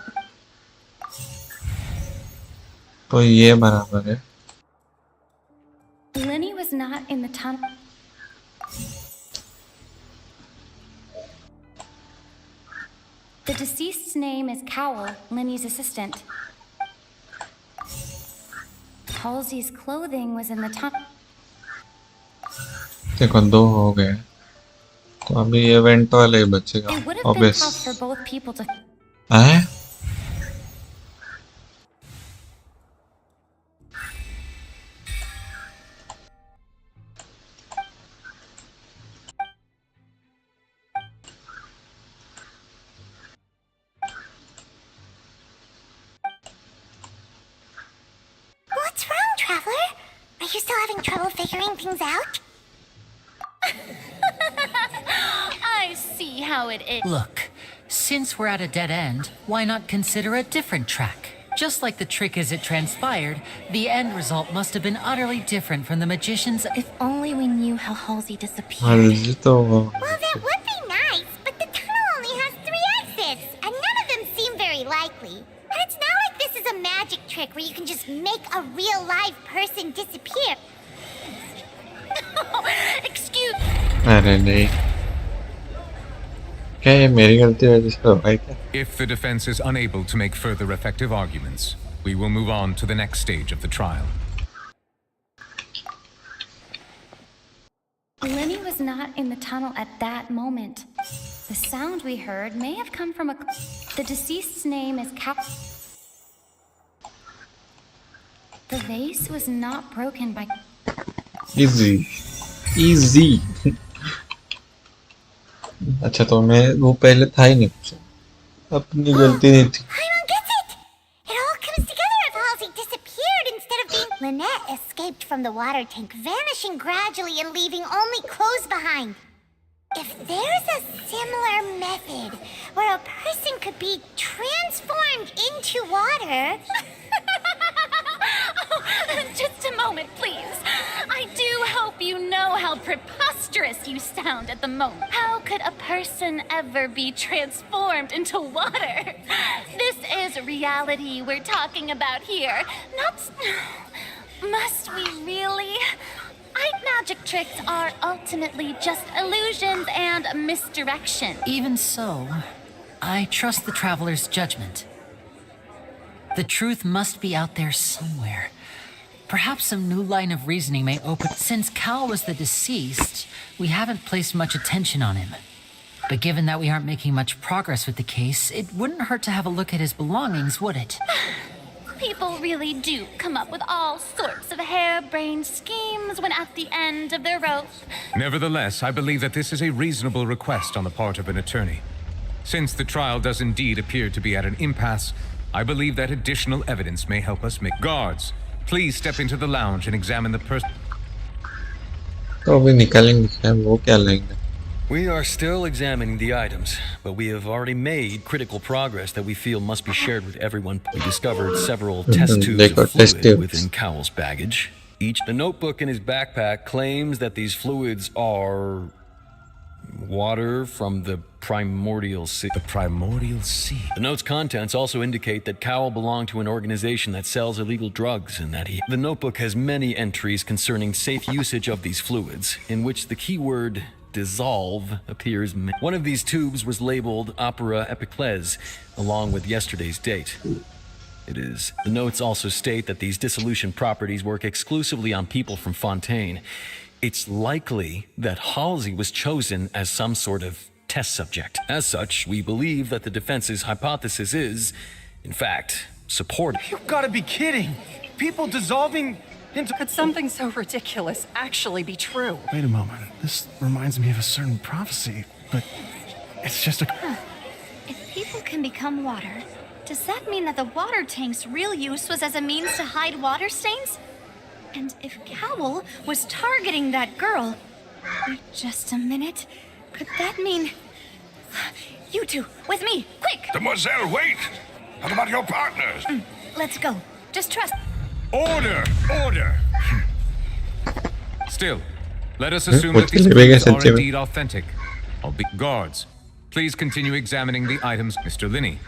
तो ये बराबर है. Linny was not in the tunnel. The deceased's name is Cowell, Linny's assistant. Halsey's clothing was in the tunnel. देखो दो हो गए. तो अभी ये इवेंट वाले ही बचेगा. It would have been tough for both people to. हैं? What's wrong, Traveler? Are you still having trouble figuring things out? I see how it is. Look, since we're at a dead end, why not consider a different track? Just like the trick as it transpired, the end result must have been utterly different from the magician's. If only we knew how Halsey disappeared. मर्जी तो वो. Well, that would be nice, but the tunnel only has 3 exits, and none of them seem very likely. And it's not like this is a magic trick where you can just make a real live person disappear. Excuse. अरे नहीं. क्या ये मेरी गलती है जिसका हुआ है क्या? If the defense is unable to make further effective arguments, we will move on to the next stage of the trial. Linny was not in the tunnel at that moment. The sound we heard may have come from a. The deceased's name is Cap. The vase was not broken by. Easy. Easy. अच्छा तो मैं वो पहले था ही नहीं कुछ. अपनी गलती नहीं थी. Paimon gets it! It all comes together if Halsey disappeared instead of being. Lynette escaped from the water tank, vanishing gradually and leaving only clothes behind. If there's a similar method where a person could be transformed into water. Just a moment, please. I do hope you know how preposterous you sound at the moment. How could a person ever be transformed into water? This is reality we're talking about here, not. Must we really? Magic tricks are ultimately just illusions and misdirection. Even so, I trust the traveler's judgment. The truth must be out there somewhere. Perhaps some new line of reasoning may open. Since Cal was the deceased, we haven't placed much attention on him. But given that we aren't making much progress with the case, it wouldn't hurt to have a look at his belongings, would it? People really do come up with all sorts of harebrained schemes when at the end of their rope. Nevertheless, I believe that this is a reasonable request on the part of an attorney. Since the trial does indeed appear to be at an impasse, I believe that additional evidence may help us make. Guards, please step into the lounge and examine the person. तो अभी निकालेंगे वो क्या लेंगे? We are still examining the items, but we have already made critical progress that we feel must be shared with everyone. We discovered several test tubes of fluid within Cowell's baggage. The notebook in his backpack claims that these fluids are, Water from the primordial sea. The primordial sea? The note's contents also indicate that Cowell belonged to an organization that sells illegal drugs and that The notebook has many entries concerning safe usage of these fluids, in which the keyword dissolve appears. One of these tubes was labeled Opera Epiclese, along with yesterday's date. It is. The notes also state that these dissolution properties work exclusively on people from Fountaine. It's likely that Halsey was chosen as some sort of test subject. As such, we believe that the defense's hypothesis is, in fact, supported. You've got to be kidding! People dissolving into... Could something so ridiculous actually be true? Wait a moment. This reminds me of a certain prophecy, but it's just a... If people can become water, does that mean that the water tank's real use was as a means to hide water stains? And if Cowell was targeting that girl... Wait just a minute. Could that mean... You two, with me, quick! Demoiselle, wait! What about your partners? Let's go. Just trust... Order! Order! Still, let us assume that these clues are indeed authentic. Guards, please continue examining the items. Mr. Linney,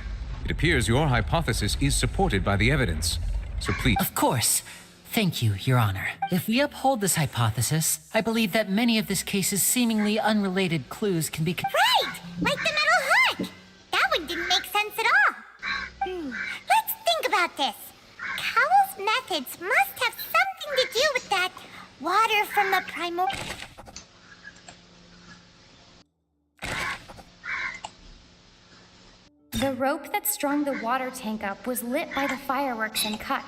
it appears your hypothesis is supported by the evidence. So please... Of course. Thank you, Your Honor. If we uphold this hypothesis, I believe that many of this case's seemingly unrelated clues can be... Right! Like the metal hook! That one didn't make sense at all. Let's think about this. Cowell's methods must have something to do with that water from the primordial... The rope that strung the water tank up was lit by the fireworks and cut.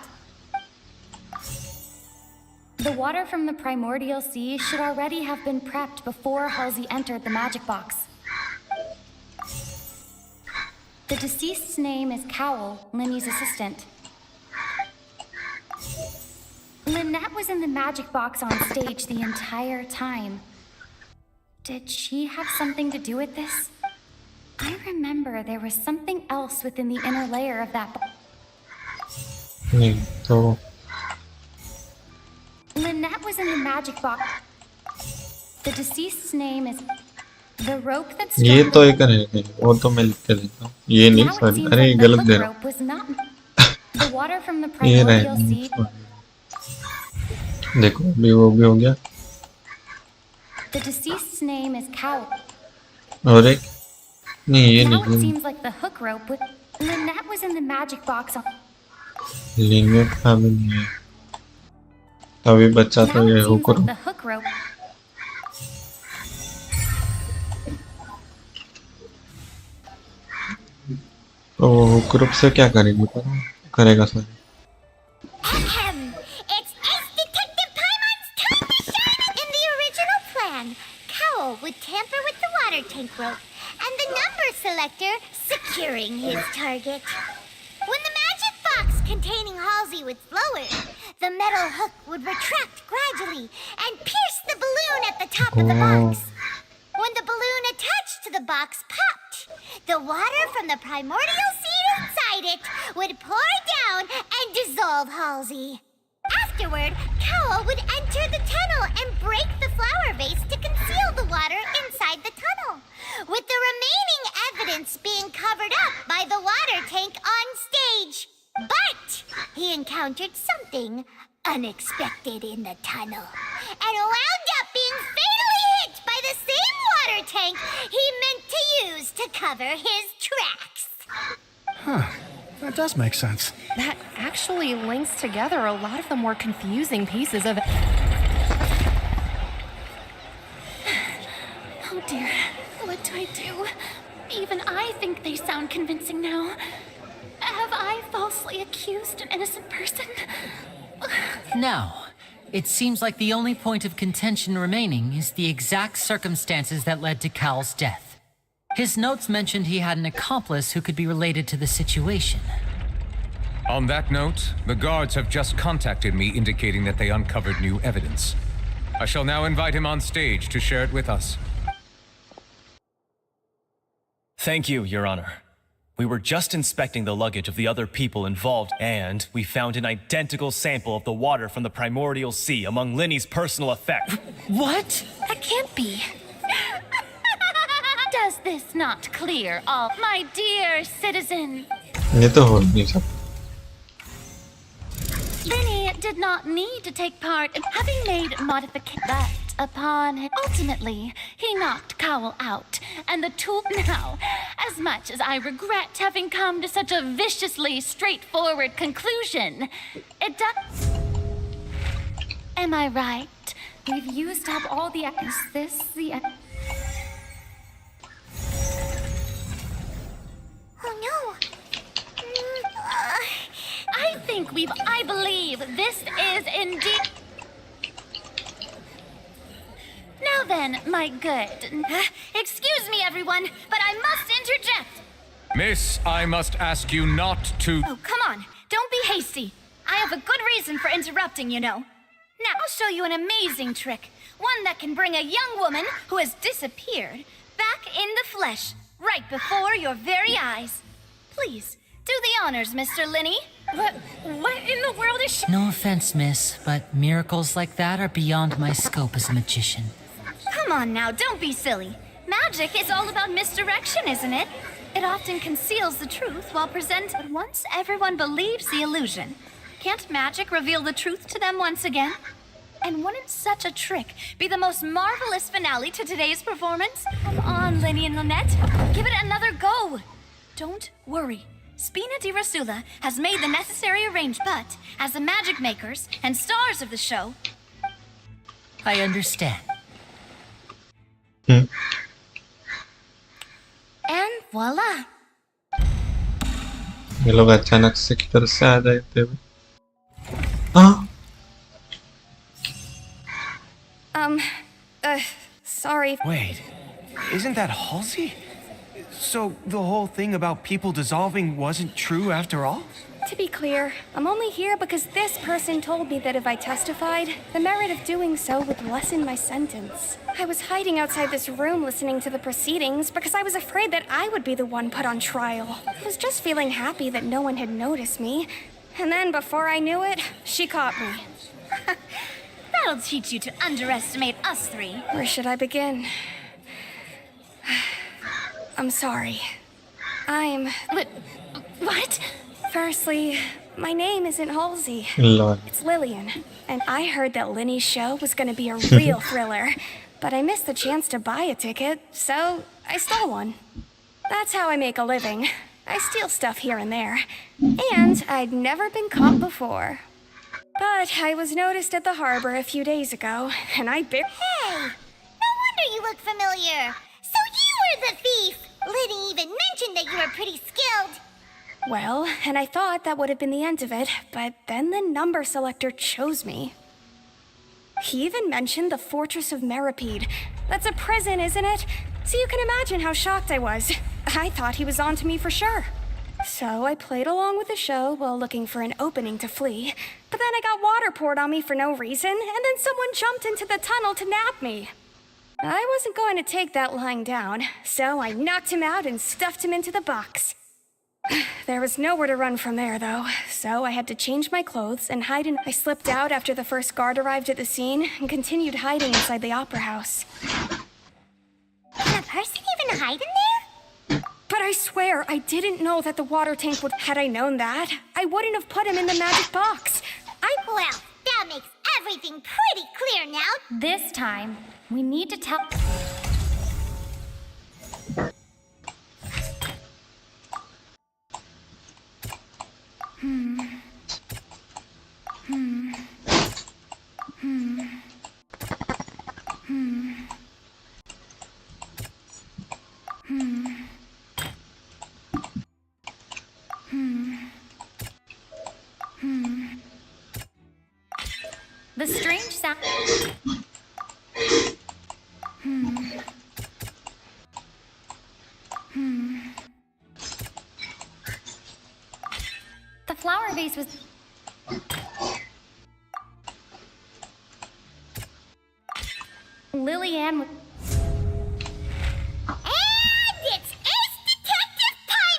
The water from the primordial sea should already have been prepped before Halsey entered the magic box. The deceased's name is Cowell, Linny's assistant. Lynette was in the magic box on stage the entire time. Did she have something to do with this? I remember there was something else within the inner layer of that box. Lynette was in the magic box. The deceased's name is... The rope that's... ये तो एक है वो तो मैं लिख के देता हूँ ये नहीं सॉरी अरे गलत दे रहा The water from the primordial sea... देखो अभी वो भी हो गया The deceased's name is Cowell. और एक नहीं ये Now it नहीं seems like the hook rope with... Lynette was in the magic box on... लिंगेट का भी नहीं है अभी बच्चा तो ये हो करो The hook rope... तो ग्रुप से क्या करेंगे पता करेगा sir It's Ace Detective Paimon's time to shine! In the original plan, Cowell would tamper with the water tank rope and the number selector securing his target. When the magic box containing Halsey was lowered, the metal hook would retract gradually and pierce the balloon at the top of the box. When the balloon attached to the box popped, the water from the primordial sea inside it would pour down and dissolve Halsey. Afterward, Cowell would enter the tunnel and break the flower vase to conceal the water inside the tunnel, with the remaining evidence being covered up by the water tank on stage. But he encountered something unexpected in the tunnel and wound up being fatally hit by the same water tank he meant to use to cover his tracks. Huh. That does make sense. That actually links together a lot of the more confusing pieces of it. Oh dear, what do I do? Even I think they sound convincing now. Have I falsely accused an innocent person? Now, it seems like the only point of contention remaining is the exact circumstances that led to Cowell's death. His notes mentioned he had an accomplice who could be related to the situation. On that note, the guards have just contacted me indicating that they uncovered new evidence. I shall now invite him on stage to share it with us. Thank you, Your Honor. We were just inspecting the luggage of the other people involved, and we found an identical sample of the water from the primordial sea among Linny's personal effects. What? That can't be. Was this not clear, all my dear citizen? ये तो हो नहीं सकता. Linny did not need to take part in having made modifications, but upon ultimately he knocked Cowell out, and the tool now, as much as I regret having come to such a viciously straightforward conclusion, it does. Am I right? We've used up all the. Is this the? Oh no. I believe this is indeed. Now then, my good. Excuse me, everyone, but I must interject. Miss, I must ask you not to. Oh, come on. Don't be hasty. I have a good reason for interrupting, you know. Now, I'll show you an amazing trick. One that can bring a young woman who has disappeared back in the flesh, right before your very eyes. Please, do the honors, Mr. Linny. What in the world is she? No offense, miss, but miracles like that are beyond my scope as a magician. Come on now, don't be silly. Magic is all about misdirection, isn't it? It often conceals the truth while presenting. But once everyone believes the illusion, can't magic reveal the truth to them once again? And wouldn't such a trick be the most marvelous finale to today's performance? Come on, Linny and Lynette. Give it another go. Don't worry. Spina di Rosula has made the necessary arrangements, but as the magic makers and stars of the show... I understand. And voila. ये लोग अचानक से किधर से आ गए थे? हाँ? Sorry. Wait, isn't that Halsey? So the whole thing about people dissolving wasn't true after all? To be clear, I'm only here because this person told me that if I testified, the merit of doing so would lessen my sentence. I was hiding outside this room listening to the proceedings because I was afraid that I would be the one put on trial. I was just feeling happy that no one had noticed me. And then before I knew it, she caught me. That'll teach you to underestimate us three. Where should I begin? I'm sorry. But what? Firstly, my name isn't Halsey. Lord. It's Lillian. And I heard that Linny's show was gonna be a real thriller. But I missed the chance to buy a ticket, so I stole one. That's how I make a living. I steal stuff here and there. And I'd never been caught before. But I was noticed at the harbor a few days ago, and I Hey! No wonder you look familiar. So you were the thief! Liddy even mentioned that you were pretty skilled. Well, and I thought that would have been the end of it, but then the number selector chose me. He even mentioned the Fortress of Meripede. That's a prison, isn't it? So you can imagine how shocked I was. I thought he was onto me for sure. So I played along with the show while looking for an opening to flee. But then I got water poured on me for no reason, and then someone jumped into the tunnel to nab me. I wasn't going to take that lying down, so I knocked him out and stuffed him into the box. There was nowhere to run from there, though, so I had to change my clothes and hide in. I slipped out after the first guard arrived at the scene and continued hiding inside the opera house. Can a person even hide in there? But I swear, I didn't know that the water tank would. Had I known that, I wouldn't have put him in the magic box. Well, that makes everything pretty clear now. This time, we need to tell... The strange sound... The flower vase was... Lillian... And it's Ace Detective time!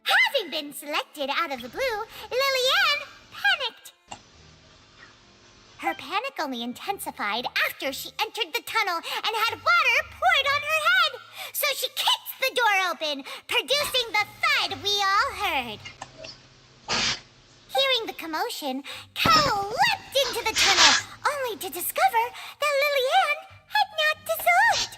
Having been selected out of the blue, Lillian panicked. Her panic only intensified after she entered the tunnel and had water poured on her head. So she kicked the door open, producing the thud we all heard. Hearing the commotion, Cowl leapt into the tunnel, only to discover that Lillian had not dissolved.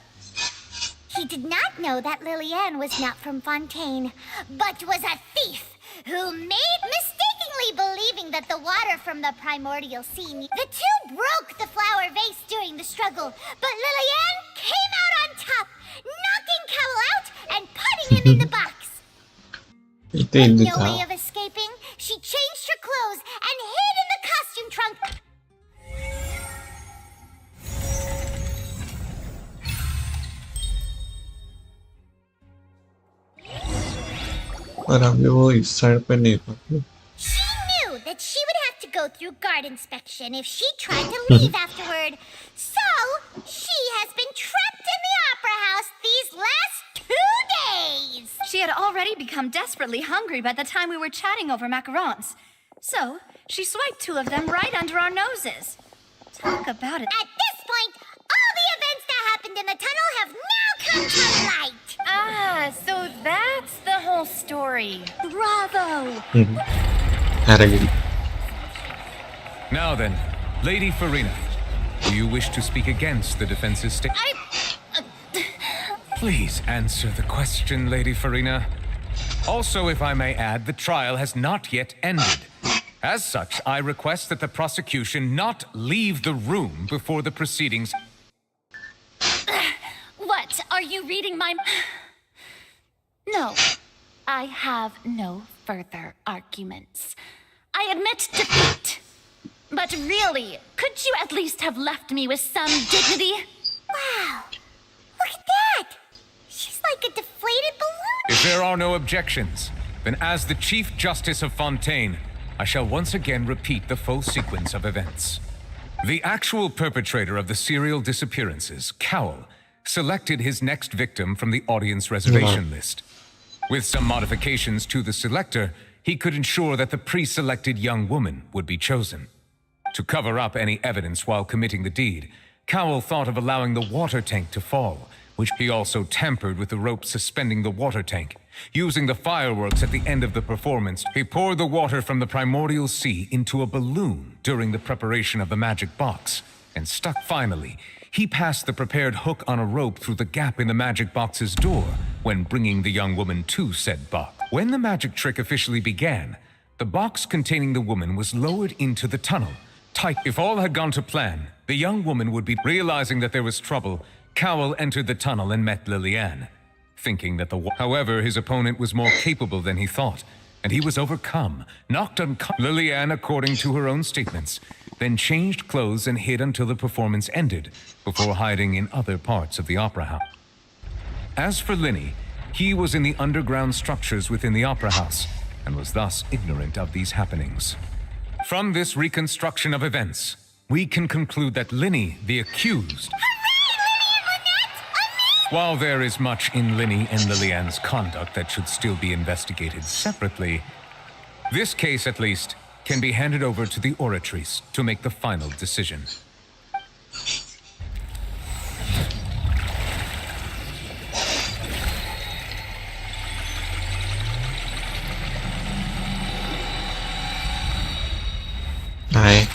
He did not know that Lillian was not from Fountaine, but was a thief who made mistakenly believing that the water from the primordial sea. The two broke the flower vase during the struggle, but Lillian came out on top, knocking Cowl out and putting him in the box. With no way of escaping, she changed her clothes and hid in the costume trunk. पर अभी वो इस side पे नहीं था। She knew that she would have to go through guard inspection if she tried to leave afterward. So, she has been trapped in the opera house these last 2 days. She had already become desperately hungry by the time we were chatting over macarons. So, she swiped 2 of them right under our noses. Talk about it. At this point, all the events that happened in the tunnel have now come to light. Ah, so that's the whole story. Bravo! Arrogant. Now then, Lady Farina, do you wish to speak against the defense's statement? Please answer the question, Lady Farina. Also, if I may add, the trial has not yet ended. As such, I request that the prosecution not leave the room before the proceedings. What? Are you reading my... No, I have no further arguments. I admit defeat. But really, could you at least have left me with some dignity? Wow, look at that! She's like a deflated balloon. If there are no objections, then as the Chief Justice of Fountaine, I shall once again repeat the full sequence of events. The actual perpetrator of the serial disappearances, Cowl, selected his next victim from the audience reservation list. With some modifications to the selector, he could ensure that the pre-selected young woman would be chosen. To cover up any evidence while committing the deed, Cowl thought of allowing the water tank to fall, which he also tampered with the rope suspending the water tank. Using the fireworks at the end of the performance, he poured the water from the primordial sea into a balloon during the preparation of the magic box, and stuck finally. He passed the prepared hook on a rope through the gap in the magic box's door when bringing the young woman to said box. When the magic trick officially began, the box containing the woman was lowered into the tunnel. Tight. If all had gone to plan, the young woman would be realizing that there was trouble. Cowl entered the tunnel and met Lillian, thinking that however, his opponent was more capable than he thought, and he was overcome, knocked unconscious. Lillian, according to her own statements, then changed clothes and hid until the performance ended, before hiding in other parts of the opera house. As for Linny, he was in the underground structures within the opera house, and was thus ignorant of these happenings. From this reconstruction of events, we can conclude that Linny, the accused, while there is much in Linny and Lillian's conduct that should still be investigated separately, this case, at least, can be handed over to the Oratrice to make the final decision. Aye.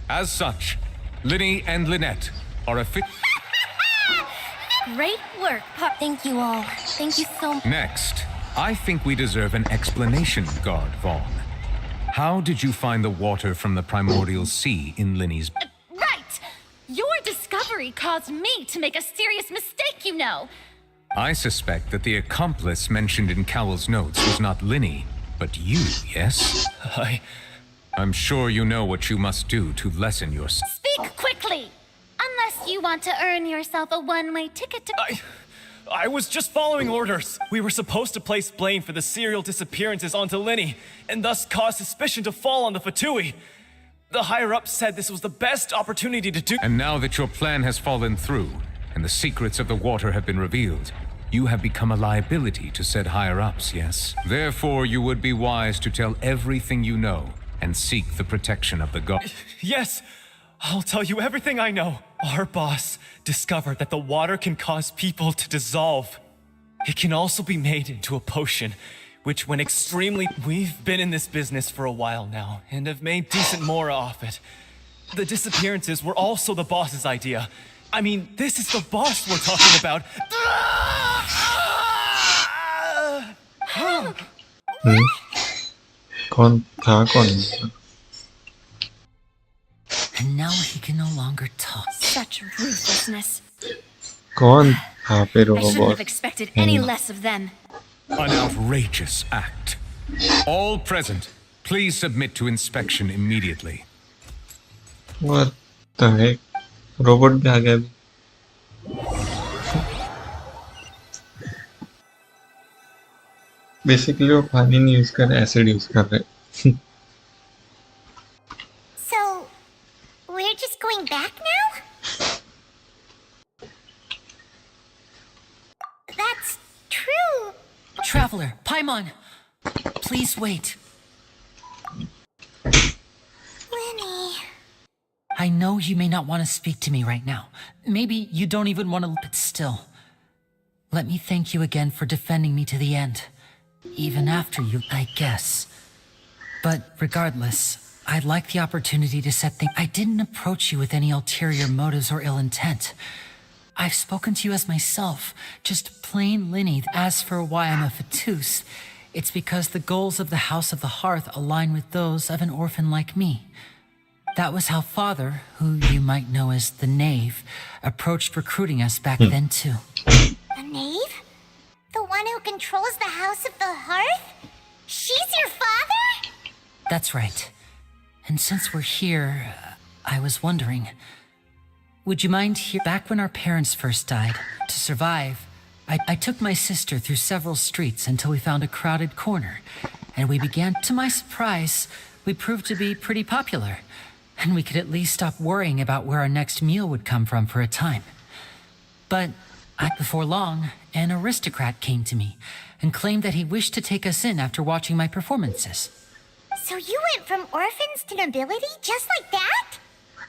As such, Linny and Lynette are a fit. Great work, Thank you all. Thank you so much. Next, I think we deserve an explanation, Guard Vaughn. How did you find the water from the primordial sea in Linny's... Right! Your discovery caused me to make a serious mistake, you know. I suspect that the accomplice mentioned in Cowell's notes was not Linny, but you, yes? I'm sure you know what you must do to lessen your... Speak quickly! Unless you want to earn yourself a one-way ticket to... I was just following orders. We were supposed to place blame for the serial disappearances onto Linny, and thus cause suspicion to fall on the Fatui. The higher-ups said this was the best opportunity to do... And now that your plan has fallen through, and the secrets of the water have been revealed, You have become a liability to said higher-ups, yes? Therefore, you would be wise to tell everything you know and seek the protection of the god. Yes, I'll tell you everything I know. Our boss discovered that the water can cause people to dissolve. It can also be made into a potion, which when extremely... We've been in this business for a while now and have made decent more off it. The disappearances were also the boss's idea. I mean, this is the boss we're talking about. कौन था कौन? And now he can no longer talk. Such ruthlessness. कौन था फिर I वो shouldn't have boss? expected any less of them. An outrageous act. All present, please submit to inspection immediately. What the heck? Robot भी आ गया. Basically वो पानी नहीं use कर रहे, एसिड यूज कर रहे. So, we're just going back now? That's true. Traveler, Paimon, please wait. Lenny. I know you may not want to speak to me right now. Maybe you don't even want to, but still. Let me thank you again for defending me to the end. Even after you, I guess. But regardless, I'd like the opportunity to set things. I didn't approach you with any ulterior motives or ill intent. I've spoken to you as myself, just plain Linny. As for why I'm a Fatus, it's because the goals of the House of the Hearth align with those of an orphan like me. That was how Father, who you might know as the Knave, approached recruiting us back then too. The knave? The one who controls the House of the Hearth? She's your father? That's right. And since we're here, I was wondering, would you mind here? Back when our parents first died, to survive, I took my sister through several streets until we found a crowded corner, and we began. To my surprise, we proved to be pretty popular, and we could at least stop worrying about where our next meal would come from for a time. But before long, an aristocrat came to me and claimed that he wished to take us in after watching my performances. So you went from orphans to nobility just like that?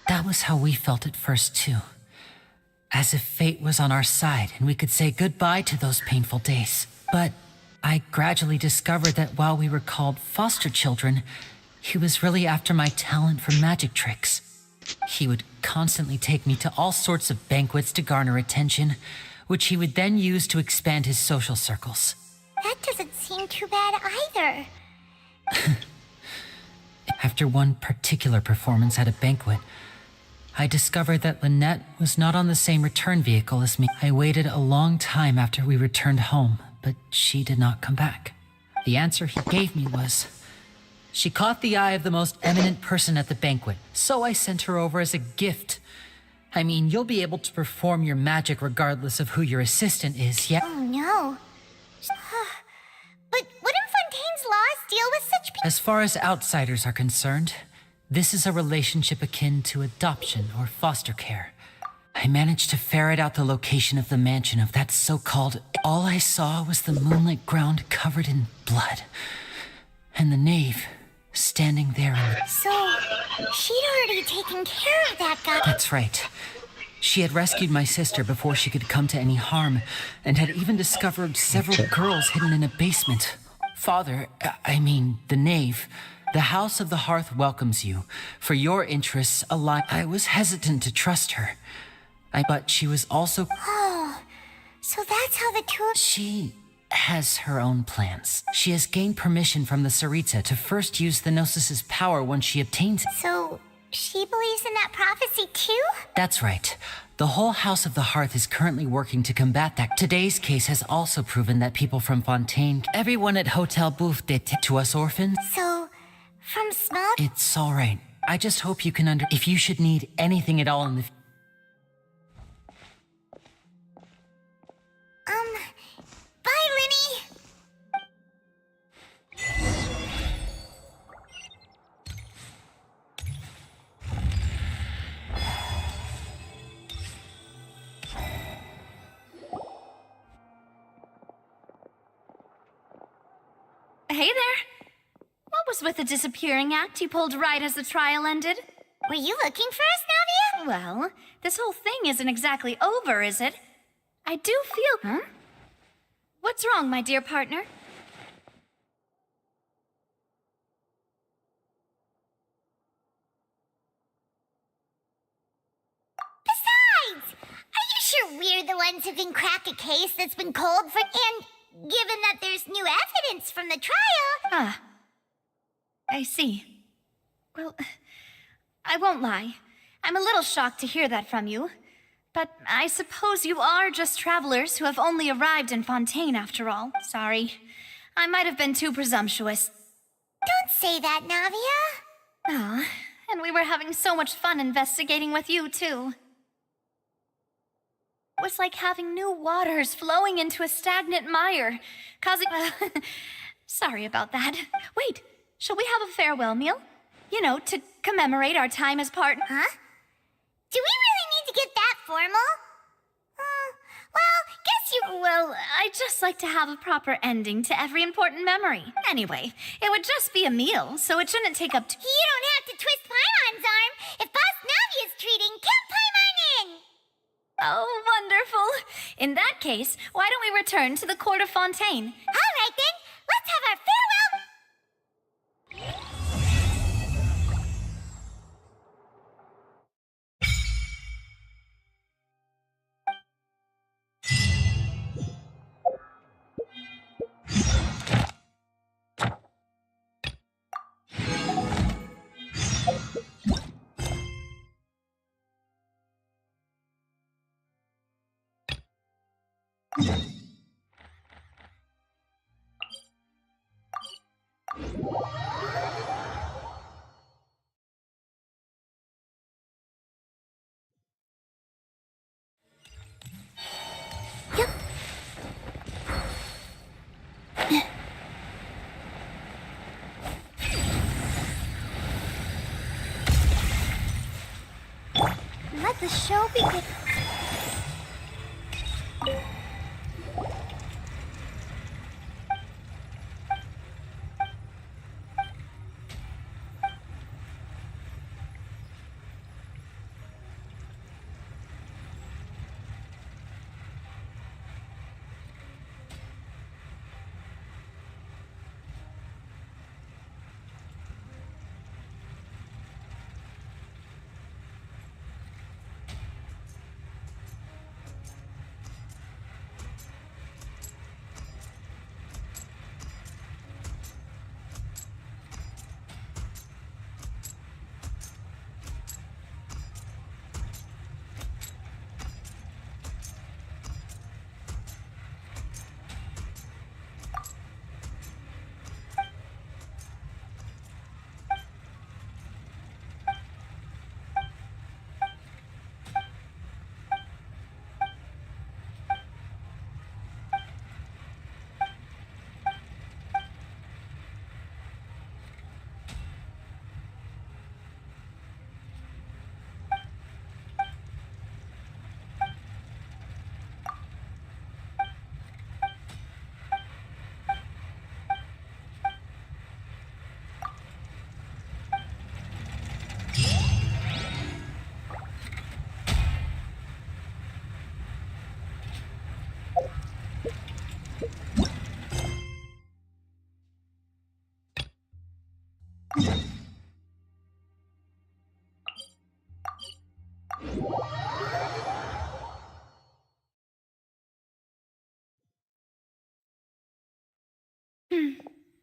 That was how we felt at first, too. As if fate was on our side and we could say goodbye to those painful days. But I gradually discovered that while we were called foster children, he was really after my talent for magic tricks. He would constantly take me to all sorts of banquets to garner attention, which he would then use to expand his social circles. That doesn't seem too bad either. After one particular performance at a banquet, I discovered that Lynette was not on the same return vehicle as me. I waited a long time after we returned home, but she did not come back. The answer he gave me was, she caught the eye of the most eminent person at the banquet, so I sent her over as a gift. I mean, you'll be able to perform your magic regardless of who your assistant is, yeah? Oh no. But wouldn't Fontaine's laws deal with such people? As far as outsiders are concerned, this is a relationship akin to adoption or foster care. I managed to ferret out the location of the mansion of that so-called... All I saw was the moonlit ground covered in blood. And the knave standing there in the... So, she'd already taken care of that guy. That's right. She had rescued my sister before she could come to any harm, and had even discovered several girls hidden in a basement. Father, I mean, the knave... The House of the Hearth welcomes you. For your interests align. I was hesitant to trust her. But she was also... Oh, so that's how the two... She has her own plans. She has gained permission from the Tsaritsa to first use the Gnosis's power once she obtains it. So, she believes in that prophecy too? That's right. The whole House of the Hearth is currently working to combat that. Today's case has also proven that people from Fountaine... Everyone at Hotel Bouffe to us orphans... So... From small... It's all right. I just hope you can If you should need anything at all in the... Bye, Linny! goes with the disappearing act you pulled right as the trial ended. Were you looking for us, Navia? Well, this whole thing isn't exactly over, is it? I do feel... Huh? What's wrong, my dear partner? Besides, are you sure we're the ones who can crack a case that's been cold for... And given that there's new evidence from the trial... Ah. I see. Well, I won't lie. I'm a little shocked to hear that from you. But I suppose you are just travelers who have only arrived in Fountaine after all. Sorry. I might have been too presumptuous. Don't say that, Navia. Ah, and we were having so much fun investigating with you, too. It was like having new waters flowing into a stagnant mire, causing... sorry about that. Wait, shall we have a farewell meal? You know, to commemorate our time as partners. Huh? Do we really need to get that formal? Well, guess you... Well, I'd just like to have a proper ending to every important memory. Anyway, it would just be a meal, so it shouldn't take up too... You don't have to twist Paimon's arm. If Boss Navia's treating, count Paimon in! Oh, wonderful. In that case, why don't we return to the court of Fountaine? All right, then. Let's have our farewell... Let the show begin.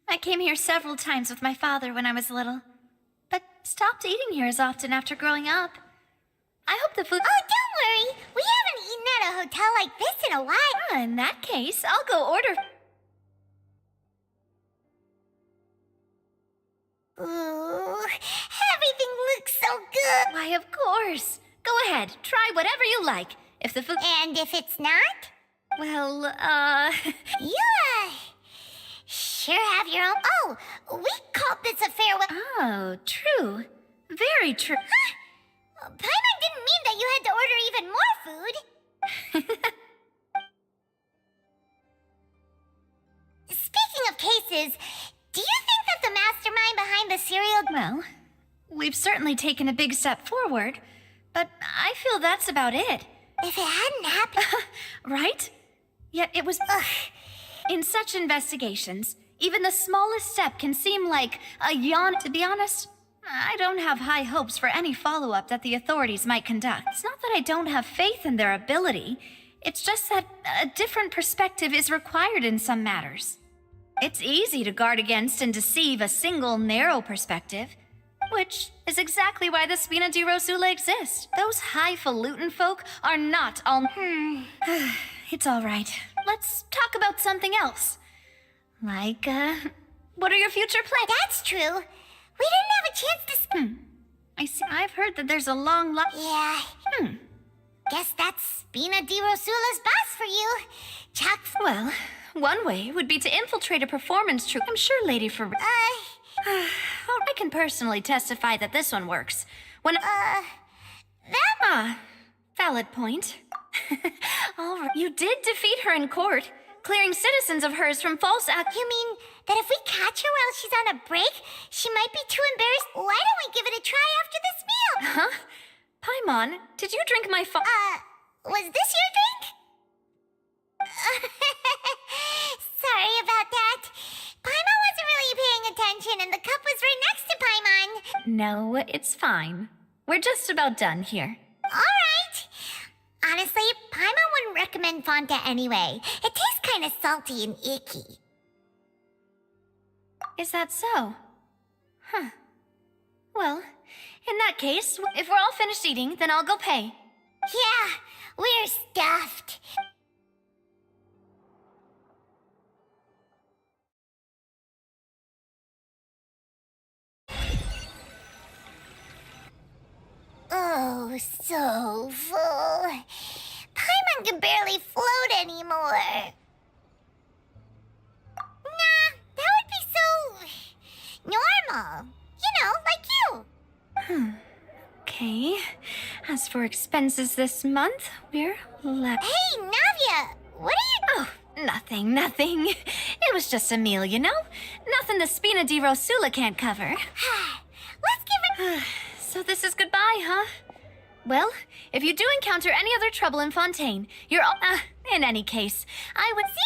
I came here several times with my father when I was little, but stopped eating here as often after growing up. I hope the food... Oh, don't worry! We haven't eaten at a hotel like this in a while. In that case, I'll go order... Ooh, everything looks so good! Why, of course. Go ahead, try whatever you like. If the food... And if it's not? Well, You, sure have your own... Oh, we called this a farewell... Oh, true. Very true. Huh? Paimon didn't mean that you had to order even more food. Speaking of cases, do you think that the mastermind behind Well, we've certainly taken a big step forward, but I feel that's about it. If it hadn't happened... Right? Yet it was... In such investigations, even the smallest step can seem like a yawn. To be honest, I don't have high hopes for any follow-up that the authorities might conduct. It's not that I don't have faith in their ability. It's just that a different perspective is required in some matters. It's easy to guard against and deceive a single narrow perspective, which is exactly why the Spina di Rosula exists. Those highfalutin folk are not all... It's all right. Let's talk about something else. Like, what are your future plans? That's true. We didn't have a chance to... I see. I've heard that there's a long Yeah. Guess that's Spina di Rosula's boss for you. Chuck... Well, one way would be to infiltrate a performance troupe. I'm sure Lady for... I can personally testify that this one works. When... valid point. All right. You did defeat her in court, clearing citizens of hers from false You mean that if we catch her while she's on a break, she might be too embarrassed? Why don't we give it a try after this meal? Huh? Paimon, did you drink my was this your drink? Sorry about that. Paimon wasn't really paying attention and the cup was right next to Paimon. No, it's fine. We're just about done here. All right. Honestly, Paimon wouldn't recommend Fanta anyway. It tastes kind of salty and icky. Is that so? Huh. Well, in that case, if we're all finished eating, then I'll go pay. Yeah, we're stuffed. Oh, so full. Paimon can barely float anymore. Nah, that would be so... normal. You know, like you. Okay. As for expenses this month, we're left... Hey, Navia! What are you... Oh, nothing. It was just a meal, you know? Nothing the Spina di Rosula can't cover. Let's give her... So this is goodbye, huh? Well, if you do encounter any other trouble in Fountaine, you're all... in any case, I would... See ya!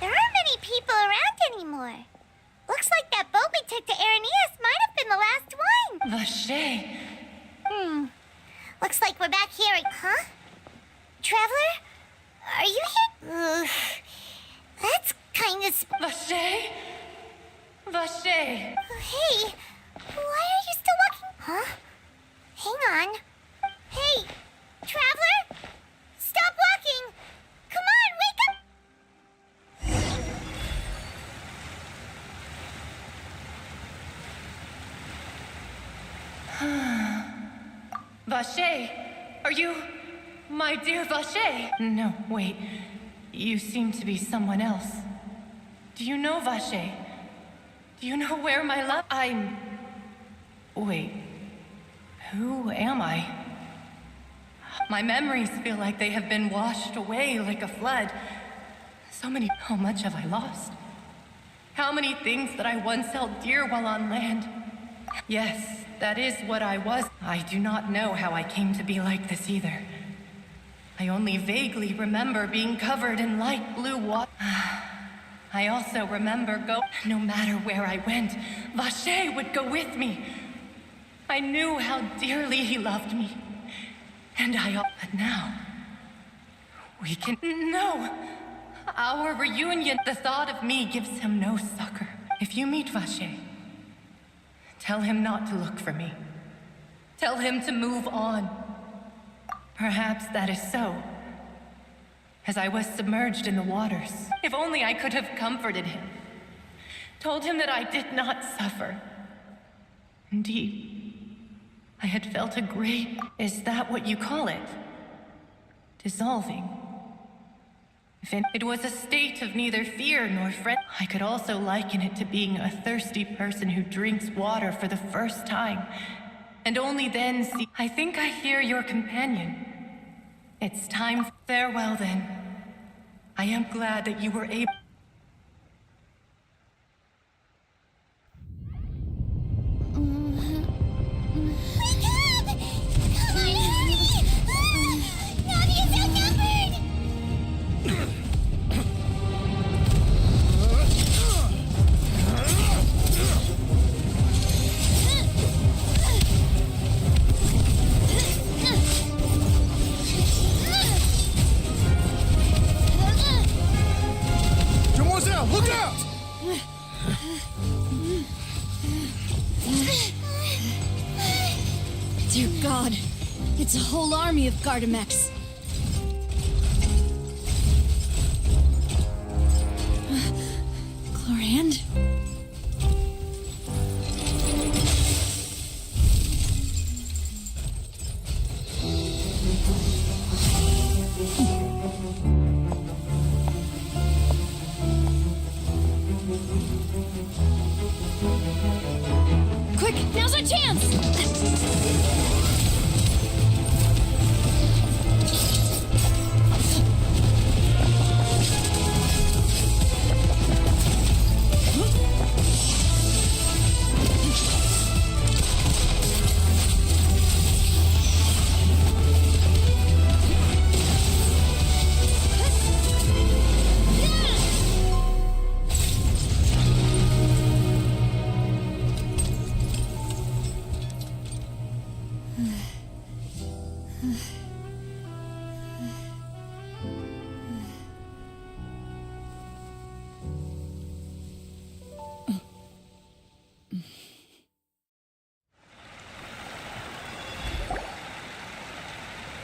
There aren't many people around anymore. Looks like that boat we took to Araneas might have been the last one. Vache. Looks like we're back here. Huh? Traveler? Are you here? That's kind of... Vache? Vache. Hey, why are you still walking? Huh? Hang on. Hey, Traveler? Stop walking! Come on, wake up! Vache, are you my dear Vache? No, wait. You seem to be someone else. Do you know Vache? Do you know where my love? Wait. Who am I? My memories feel like they have been washed away like a flood. How much have I lost? How many things that I once held dear while on land? Yes, that is what I was. I do not know how I came to be like this either. I only vaguely remember being covered in light blue water. I also remember no matter where I went, Vache would go with me. I knew how dearly he loved me. But now, we can... No! Our reunion, the thought of me gives him no succor. If you meet Vache, tell him not to look for me. Tell him to move on. Perhaps that is so. As I was submerged in the waters, if only I could have comforted him. Told him that I did not suffer. Indeed, I had felt a great... Is that what you call it? Dissolving. If it was a state of neither fear nor fret, I could also liken it to being a thirsty person who drinks water for the first time, and only then see... I think I hear your companion. It's time. Farewell, then. I am glad that you were able... Look out! Dear God, it's a whole army of Gardamex. Chlorand? Quick, now's our chance!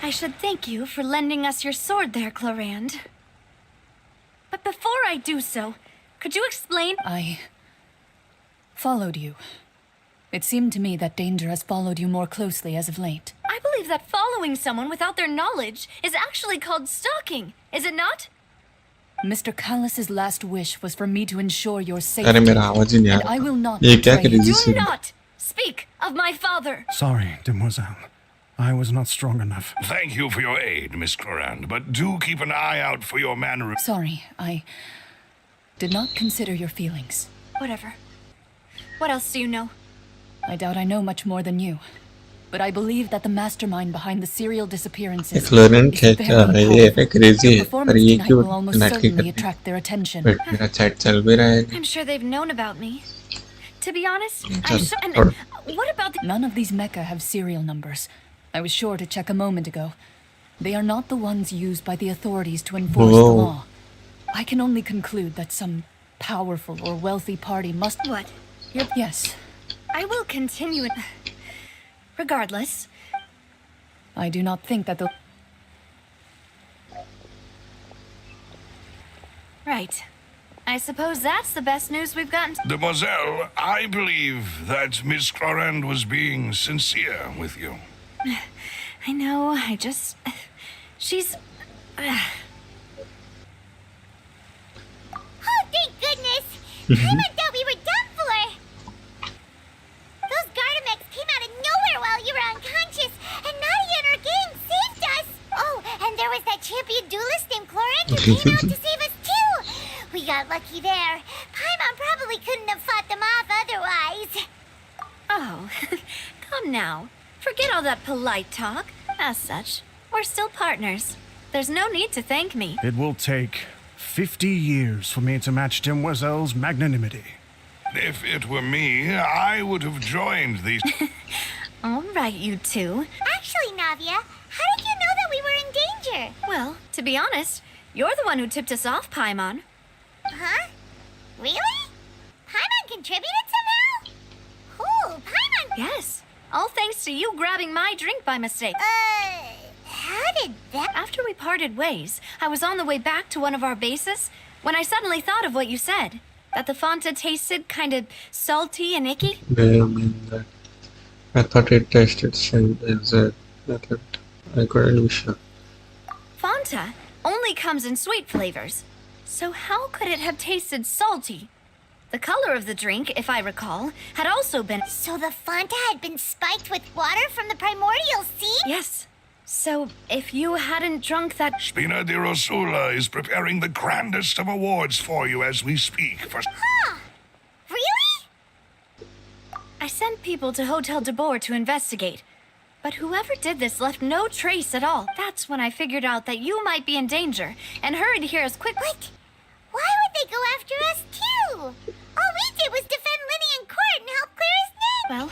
I should thank you for lending us your sword there, Chlorand. But before I do so, could you explain— I followed you. It seemed to me that danger has followed you more closely as of late. I believe that following someone without their knowledge is actually called stalking, is it not? Mr. Callus's last wish was for me to ensure your safety, अरे मेरा आवाज ही नहीं आ and I will not ये क्या betray करी you. जिससे Do not speak of my father. Sorry, demoiselle. I was not strong enough. Thank you for your aid, Miss Clorand, but do keep an eye out for your manner. Sorry, I did not consider your feelings. Whatever. What else do you know? I doubt I know much more than you, but I believe that the mastermind behind the serial disappearances Clorand is क्या very क्या है ये powerful. crazy Your है performance पर ये tonight क्यों will almost नाटकी certainly करती है attract their attention. Wait, मेरा chat चल भी रहा है I'm sure they've known about me. To be honest, Just and hold what about the— None of these mecha have serial numbers. I was sure to check a moment ago. They are not the ones used by the authorities to enforce the Whoa. law. I can only conclude that some powerful or wealthy party must— What? Yes. I will continue it. Regardless. I do not think that the— Right. I suppose that's the best news we've gotten. Demoiselle, I believe that Miss Clorand was being sincere with you. I know, I just... She's... Oh, thank goodness! Paimon thought we were done for! Those Gardamex came out of nowhere while you were unconscious, and Nadia and her gang saved us! Oh, and there was that champion duelist named Clorand who came out to save us too! We got lucky there. Paimon probably couldn't have fought them off otherwise. Oh, come now. Forget all that polite talk. As such, we're still partners. There's no need to thank me. It will take 50 years for me to match Demoiselle's magnanimity. If it were me, I would have joined these. All right, you two. Actually, Navia, how did you know that we were in danger? Well, to be honest, you're the one who tipped us off, Paimon. Huh? Really? Paimon contributed somehow? Who? Paimon? Yes. All thanks to you grabbing my drink by mistake. How How did that? After we parted ways, I was on the way back to one of our bases when I suddenly thought of what you said. That the Fanta tasted kind of salty and icky? May I mean that? I thought it tasted same as that. I couldn't be sure. Fanta only comes in sweet flavors. So how could it have tasted salty? The color of the drink, if I recall, had also been... So the Fanta had been spiked with water from the primordial sea? Yes. So if you hadn't drunk that... Spina di Rosula is preparing the grandest of awards for you as we speak. Huh! Really? I sent people to Hotel de Boer to investigate. But whoever did this left no trace at all. That's when I figured out that you might be in danger and hurried here as quick... What? Why would they go after us too? All we did was defend Linny in court and help clear his name. Well,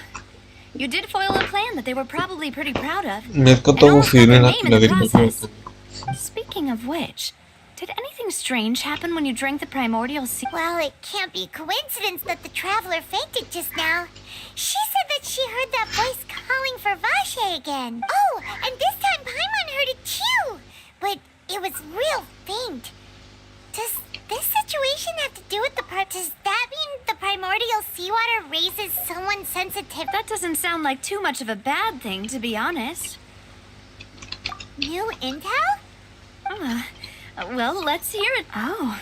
you did foil a plan that they were probably pretty proud of. मेरे को तो वो feeling आती लग रही है. Speaking of which, did anything strange happen when you drank the primordial sea? Well, it can't be coincidence that the traveler fainted just now. She said that she heard that voice calling for Vache again. Oh, and this time Paimon heard it too. But it was real faint. Does this situation have to do with the part? Does that mean the primordial seawater raises someone's sensitivity? That doesn't sound like too much of a bad thing, to be honest. New intel? Well, let's hear it. Oh.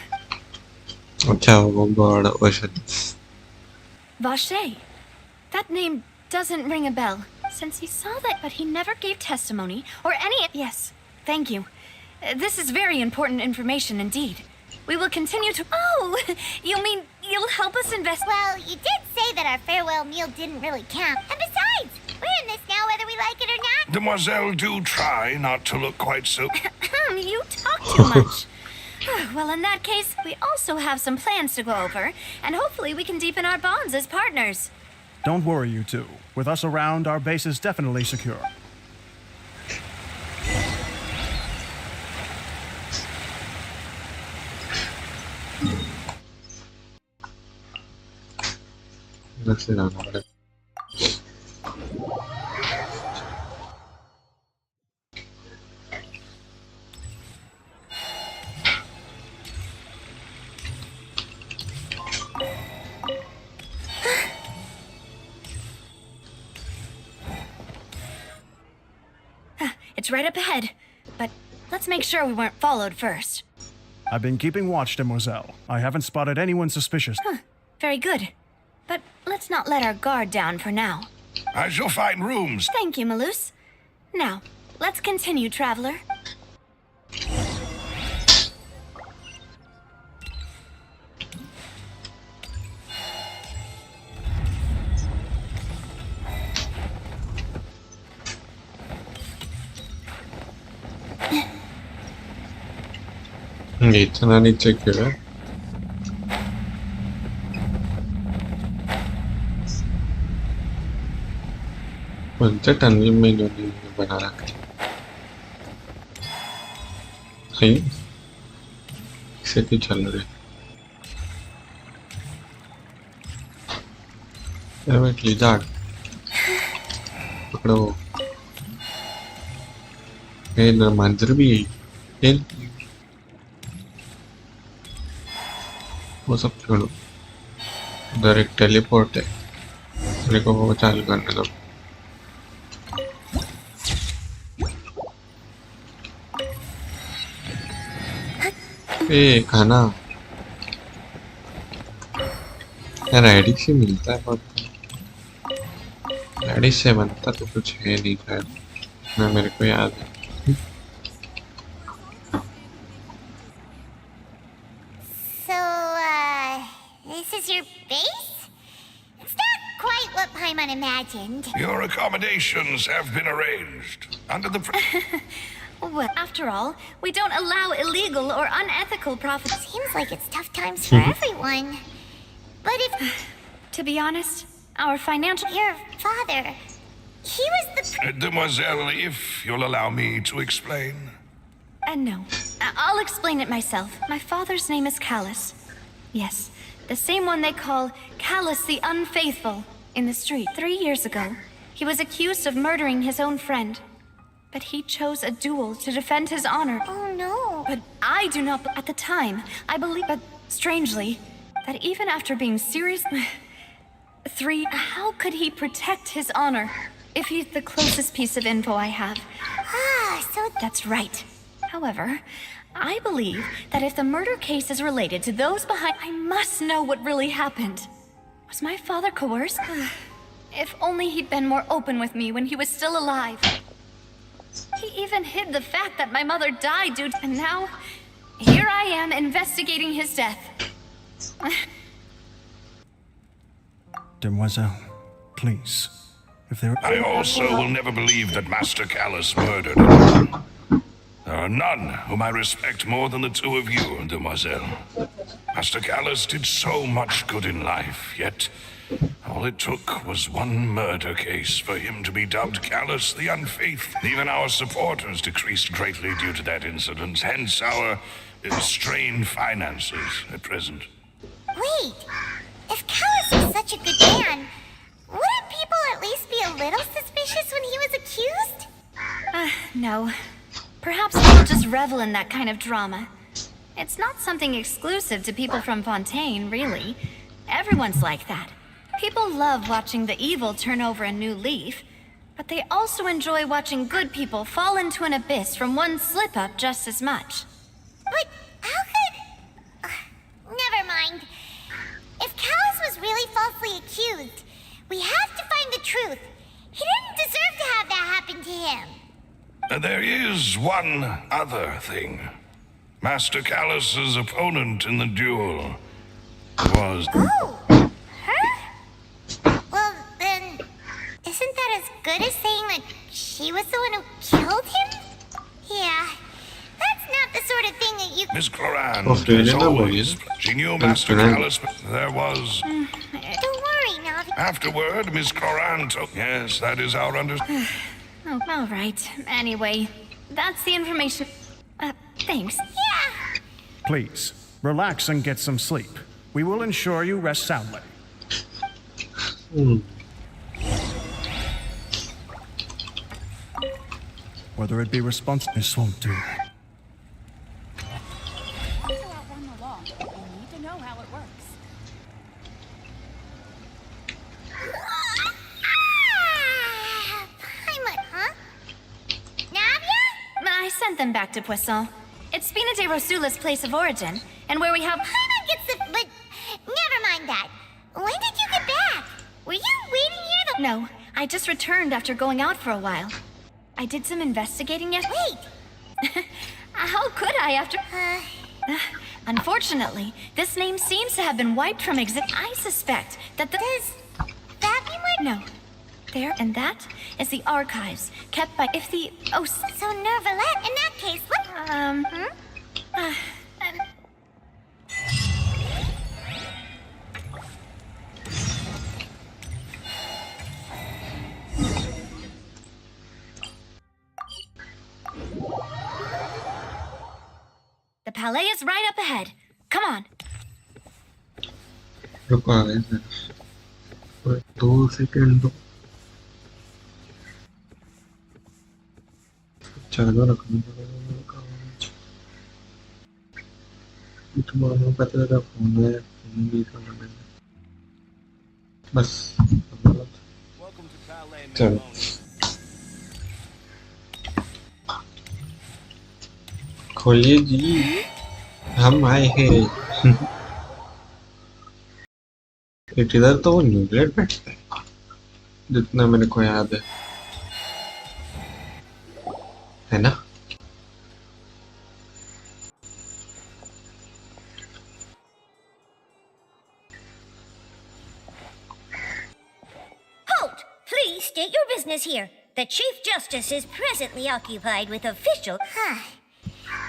अच्छा वो बड़ा ocean. Vache. That name doesn't ring a bell. Since he saw that, but he never gave testimony or any... Yes, thank you. This is very important information indeed. We will continue to... Oh, you mean you'll help us invest... Well, you did say that our farewell meal didn't really count. And besides, we're in this now whether we like it or not. Demoiselle, do try not to look quite so... You talk too much. Well, in that case, we also have some plans to go over, and hopefully we can deepen our bonds as partners. Don't worry, you two. With us around, our base is definitely secure. Let's see now. It's right up ahead, but let's make sure we weren't followed first. I've been keeping watch, Demoiselle. I haven't spotted anyone suspicious. Very good. But let's not let our guard down for now. I shall find rooms. Thank you, Malus. Now, let's continue, traveler. इतना नीचे क्यों है? कौन-सा tunnel में इन्होंने बना रखा है? सही? इसे क्यों चल रहे? वेट लिजार्ड पकड़ो. ये मंजर भी है. वो सब छोड़ो. उधर एक टेलीपोर्ट है. मेरे को वो चालू करने दो. खाना यार एडिक से मिलता है बहुत. एडिक से बनता तो कुछ है नहीं खैर. मैं मेरे को याद है. This is your base? It's not quite what Paimon imagined. Your accommodations have been arranged under the... Well, after all, we don't allow illegal or unethical profits. Seems like it's tough times for everyone. But if... To be honest, our financial... Your father... He was the... Demoiselle, if you'll allow me to explain... No. I'll explain it myself. My father's name is Callus. Yes, the same one they call Callus the Unfaithful in the street. 3 years ago, he was accused of murdering his own friend. But he chose a duel to defend his honor. Oh no. But I do not. At the time, I believe, but strangely, that even after being serious. 3. How could he protect his honor if he's the closest piece of info I have? So that's right. However, I believe that if the murder case is related to those behind, I must know what really happened. Was my father coerced? If only he'd been more open with me when he was still alive. He even hid the fact that my mother died due to, and now, here I am investigating his death. Demoiselle, please. If there I also will never believe that Master Callus murdered anyone. There are none whom I respect more than the two of you, Demoiselle. Master Callus did so much good in life, yet all it took was one murder case for him to be dubbed Callus the Unfaithful. Even our supporters decreased greatly due to that incident, hence our strained finances at present. Wait, if Callus was such a good man, wouldn't people at least be a little suspicious when he was accused? No. Perhaps people just revel in that kind of drama. It's not something exclusive to people from Fountaine, really. Everyone's like that. People love watching the evil turn over a new leaf, but they also enjoy watching good people fall into an abyss from one slip-up just as much. But how could... never mind. If Callus was really falsely accused, we have to find the truth. He didn't deserve to have that happen to him. There is one other thing. Master Callus's opponent in the duel was... Oh! Her? Well, then... isn't that as good as saying that she was the one who killed him? Yeah. That's not the sort of thing that you... Miss Cloran, as always, she knew Master Callus, but there was... Don't worry, Navi. Afterward, Miss Cloran took... Yes, that is our understanding. Oh, all right. Anyway, that's the information. Thanks. Yeah! Please, relax and get some sleep. We will ensure you rest soundly. Whether it be responsible, this won't do. I sent them back to Poisson. It's Spina de Rosula's place of origin, and where we have... Paimon gets the... but... never mind that. When did you get back? Were you waiting here the... No, I just returned after going out for a while. I did some investigating yesterday. Wait! How could I after... Unfortunately, this name seems to have been wiped from I suspect that the... Does that mean we're... No. There, and that is the archives kept by... If the... Oh, so Nervalette, in that case, what... The palais is right up ahead. Come on. रुको आ गए sir 2 second चालू रखने तुम्हारा पता लगा phone है phone भी करना मैंने बस चलो खोलिए जी हम आए हैं इधर तो वो न्यूक्लियर बैठता है जितना मेरे को याद है ना Halt! Please state your business here. The Chief Justice is presently occupied with official...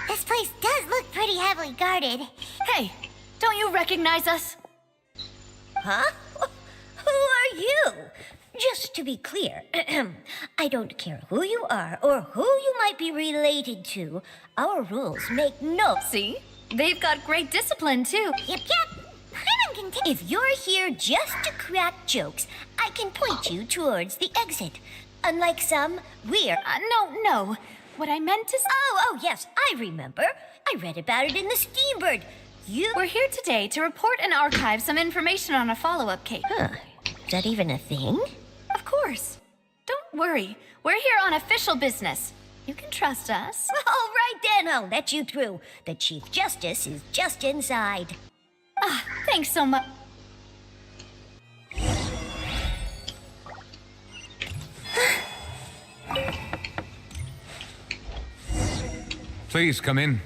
This place does look pretty heavily guarded. Hey, don't you recognize us? Huh? Who are you? Just to be clear, I don't care who you are or who you might be related to. Our rules make no... See? They've got great discipline, too. Yep. If you're here just to crack jokes, I can point you towards the exit. Unlike some, we're... No. What I meant to... Oh, yes, I remember. I read about it in the Steambird. We're here today to report and archive some information on a follow-up case. Huh. Is that even a thing? Of course. Don't worry. We're here on official business. You can trust us. All right then, I'll let you through. The Chief Justice is just inside. Thanks so much. Please come in.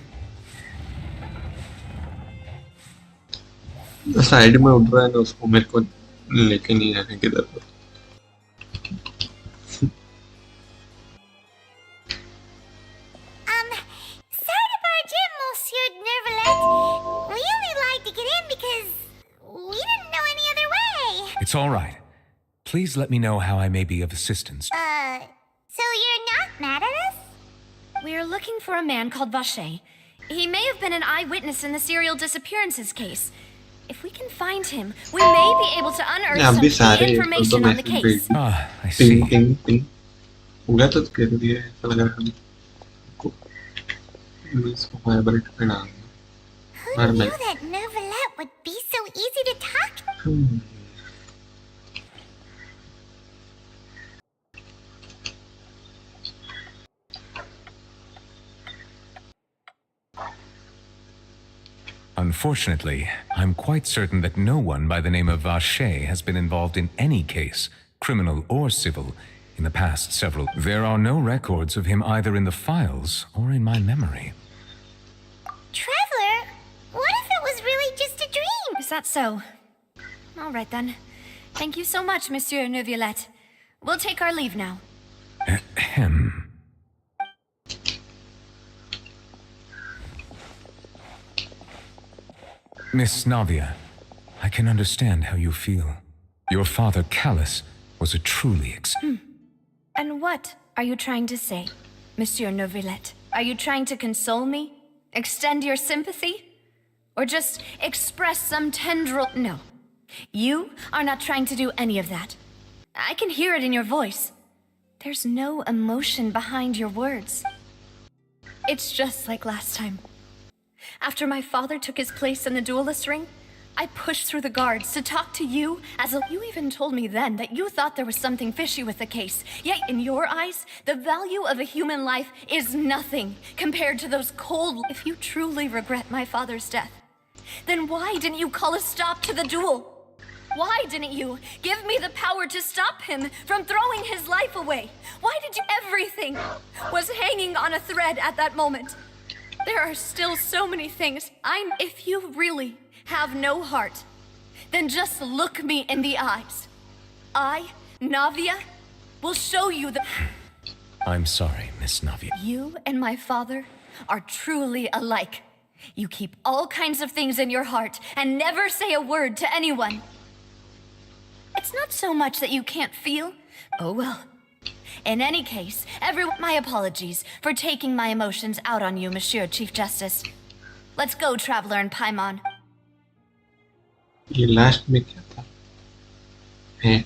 Side में उठ रहा है ना उसको मेरे को लेके नहीं आने की जरूरत. Sorry to barge in, Monsieur Nervalette. We only lied to get in because we didn't know any other way. It's all right. Please let me know how I may be of assistance. So you're not mad at us? We're looking for a man called Vache. He may have been an eyewitness in the serial disappearances case. If we can find him, we may be able to unearth some key information on the case. I see. Ping. होगा तो कर दिया ऐसा लग रहा है हमको. इसको वाइब्रेट पे डालना. Who knew that Nervalette would be so easy to talk to? Unfortunately, I'm quite certain that no one by the name of Vache has been involved in any case, criminal or civil, in the past several. There are no records of him either in the files or in my memory. Traveler, what if it was really just a dream? Is that so? All right then. Thank you so much, Monsieur Nervalette. We'll take our leave now. Ahem. Miss Navia, I can understand how you feel. Your father, Callus, was a truly And what are you trying to say, Monsieur Nervalette? Are you trying to console me? Extend your sympathy? Or just express some tendril? No. You are not trying to do any of that. I can hear it in your voice. There's no emotion behind your words. It's just like last time. After my father took his place in the duelist ring, I pushed through the guards to talk to you as a... You even told me then that you thought there was something fishy with the case. Yet in your eyes, the value of a human life is nothing compared to those cold... If you truly regret my father's death, then why didn't you call a stop to the duel? Why didn't you give me the power to stop him from throwing his life away? Why did you... Everything was hanging on a thread at that moment. There are still so many things. If you really have no heart, then just look me in the eyes. I, Navia, will show you the... I'm sorry, Miss Navia. You and my father are truly alike. You keep all kinds of things in your heart and never say a word to anyone. It's not so much that you can't feel. Oh well. In any case, my apologies for taking my emotions out on you, Monsieur Chief Justice. Let's go, Traveler and Paimon. ये last में क्या था? है?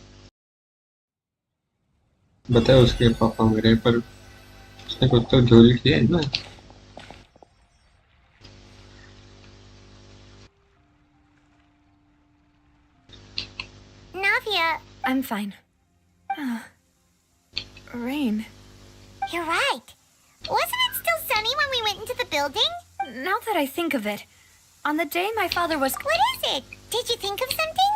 बताओ उसके पापा मरे पर उसने कुछ तो झोल किया है ना? Navia. I'm fine. Rain. You're right. Wasn't it still sunny when we went into the building? Now that I think of it, on the day my father was... What is it? Did you think of something?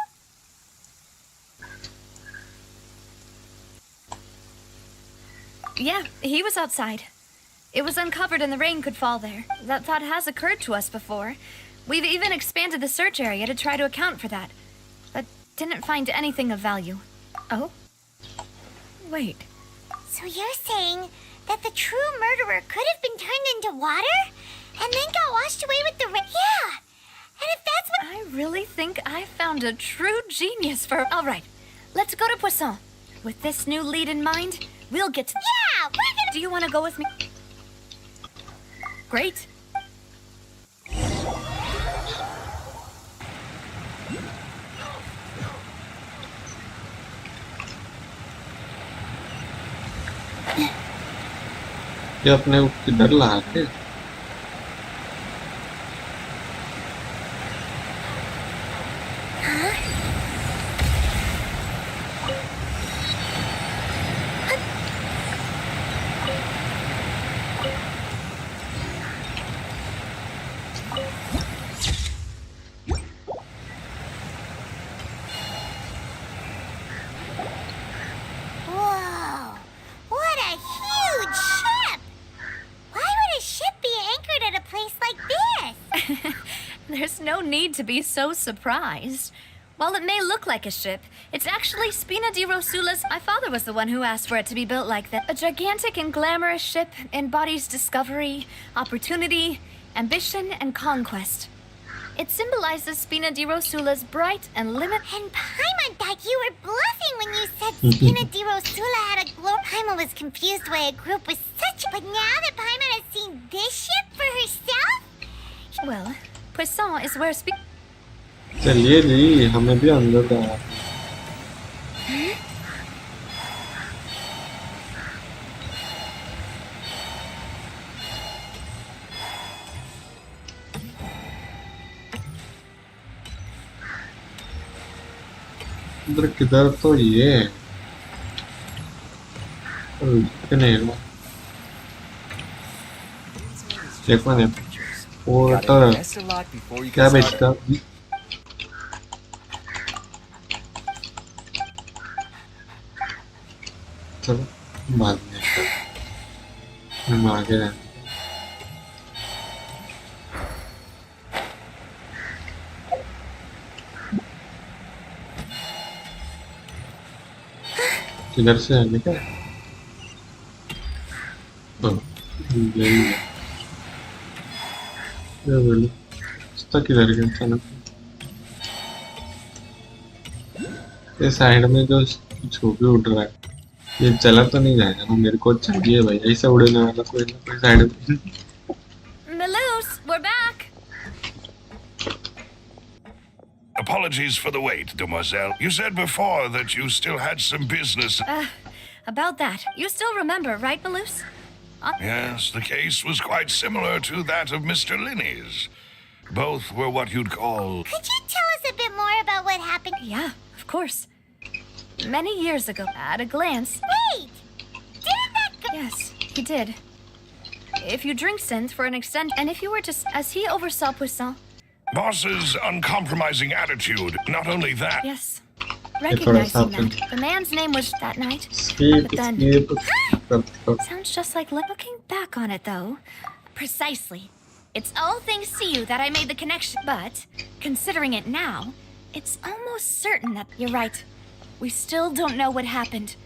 Yeah, he was outside. It was uncovered and the rain could fall there. That thought has occurred to us before. We've even expanded the search area to try to account for that, but didn't find anything of value. Oh? Wait. So you're saying that the true murderer could have been turned into water and then got washed away with the rain? Yeah! And if that's what... I really think I found a true genius for... All right, let's go to Poisson. With this new lead in mind, we'll get to... Yeah! We're gonna... Do you want to go with me? Great. ये अपने को किधर ला के Whoa! What a huge ship! Why would a ship be anchored at a place like this? There's no need to be so surprised. While it may look like a ship, it's actually Spina di Rosula's. My father was the one who asked for it to be built like that. A gigantic and glamorous ship embodies discovery, opportunity, ambition, and conquest. It symbolizes Spina di Rosula's bright and limitless. And Paimon thought you were bluffing when you said Spina di Rosula had a glow. Paimon was confused why a group was such. But now that Paimon has seen this ship for herself, Well, Poisson is where चलिए जी हमें भी अंदर जाना इधर किधर तो ये नहीं देखो ने पोर्टर क्या बेचता चलो बाद में हम आगे हैं किधर से आने का ले बोलो किधर गया अचानक ये साइड में जो छुपी उड़ रहा है ये चला तो नहीं जाएगा ना मेरे को चाहिए भाई ऐसा उड़ने वाला कोई ना कोई साइड में Malus, we're back. Apologies for the wait, demoiselle. You said before that you still had some business. About that, you still remember, right, Malus? Yes, the case was quite similar to that of Mr. Linney's. Both were what you'd call... could you tell us a bit more about what happened? Yeah, of course. Many years ago, at a glance. Wait! Didn't that go... Yes, he did. If you drink synth for an extent, and if you were to... As he oversaw Poisson... Boss's uncompromising attitude. Not only that... Yes. Recognizing that. The man's name was that night. But then... Sounds just like looking back on it, though. Precisely. It's all thanks to you that I made the connection. But, considering it now, it's almost certain that... You're right. We still don't know what happened.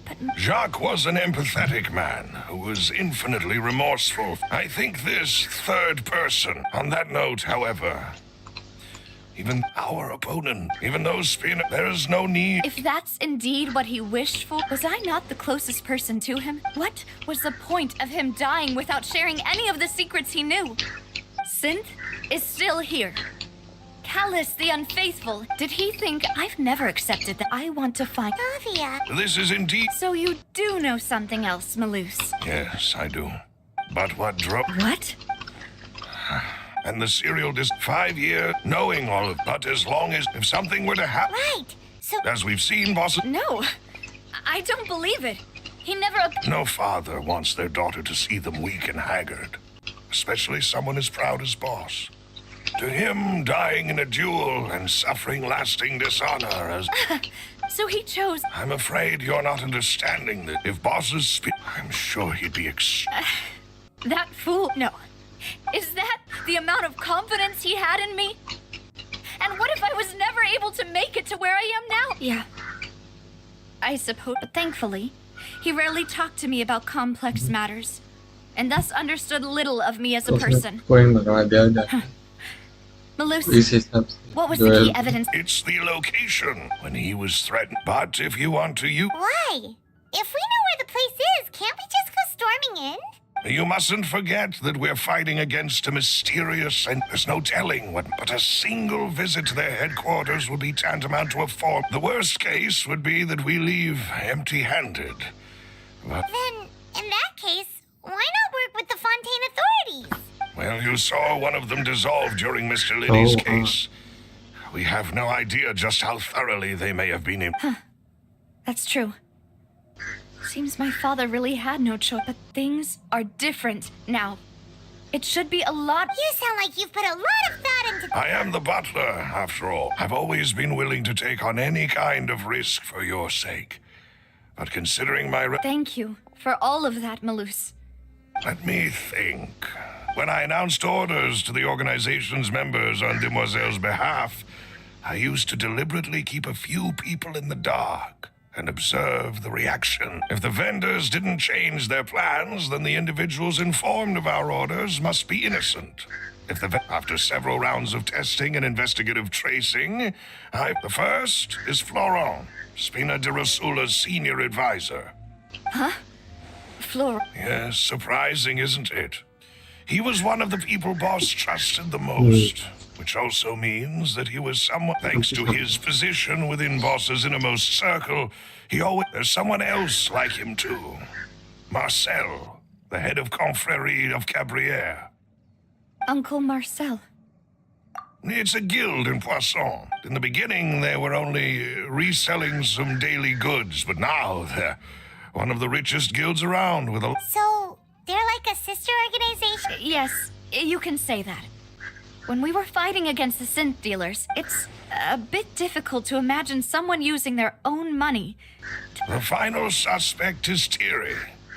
But... Jacques was an empathetic man who was infinitely remorseful. I think this third person. On that note, however, even our opponent, even though Spina, there is no need. If that's indeed what he wished for, was I not the closest person to him? What was the point of him dying without sharing any of the secrets he knew? Synth is still here. Callus the Unfaithful. Did he think I've never accepted that? I want to find... Navia. This is indeed... So you do know something else, Malus? Yes, I do. But what drove... What? And the serial 5 years, knowing all of... But as long as... If something were to happen... Right. So... As we've seen, boss... No. I don't believe it. He never... No father wants their daughter to see them weak and haggard. Especially someone as proud as boss. To him, dying in a duel and suffering lasting dishonor as... So he chose... I'm afraid you're not understanding that if bosses I'm sure he'd be That fool... No. Is that the amount of confidence he had in me? And what if I was never able to make it to where I am now? Yeah. I suppose... But thankfully, he rarely talked to me about complex matters. And thus understood little of me as a person. Malus, what was the key evidence? It's the location when he was threatened. But if you want to, you... Why? If we know where the place is, can't we just go storming in? You mustn't forget that we're fighting against a mysterious and there's no telling what... But a single visit to their headquarters would be tantamount to a form. The worst case would be that we leave empty-handed. But... Then, in that case, Why not work with the Fountaine authorities? Well, you saw one of them dissolve during Mr. Liddy's case. We have no idea just how thoroughly they may have been. That's true. Seems my father really had no choice, but things are different now. It should be a lot. You sound like you've put a lot of thought into. I am the butler, after all. I've always been willing to take on any kind of risk for your sake. But considering my... Thank you for all of that, Malus. Let me think. When I announced orders to the organization's members on Demoiselle's behalf, I used to deliberately keep a few people in the dark and observe the reaction. If the vendors didn't change their plans, then the individuals informed of our orders must be innocent. After several rounds of testing and investigative tracing, the first is Florent, Spina di Rosula's senior advisor. Huh? Florent? Yes, surprising, isn't it? He was one of the people Boss trusted the most, which also means that he was someone, thanks to his position within Boss's innermost circle, there's someone else like him too. Marcel, the head of Confrérie of Cabrières. Uncle Marcel. It's a guild in Poisson. In the beginning, they were only reselling some daily goods, but now they're one of the richest guilds around with a... So, they're like a sister organization? Yes, you can say that. When we were fighting against the synth dealers, it's a bit difficult to imagine someone using their own money. The final suspect is Thierry,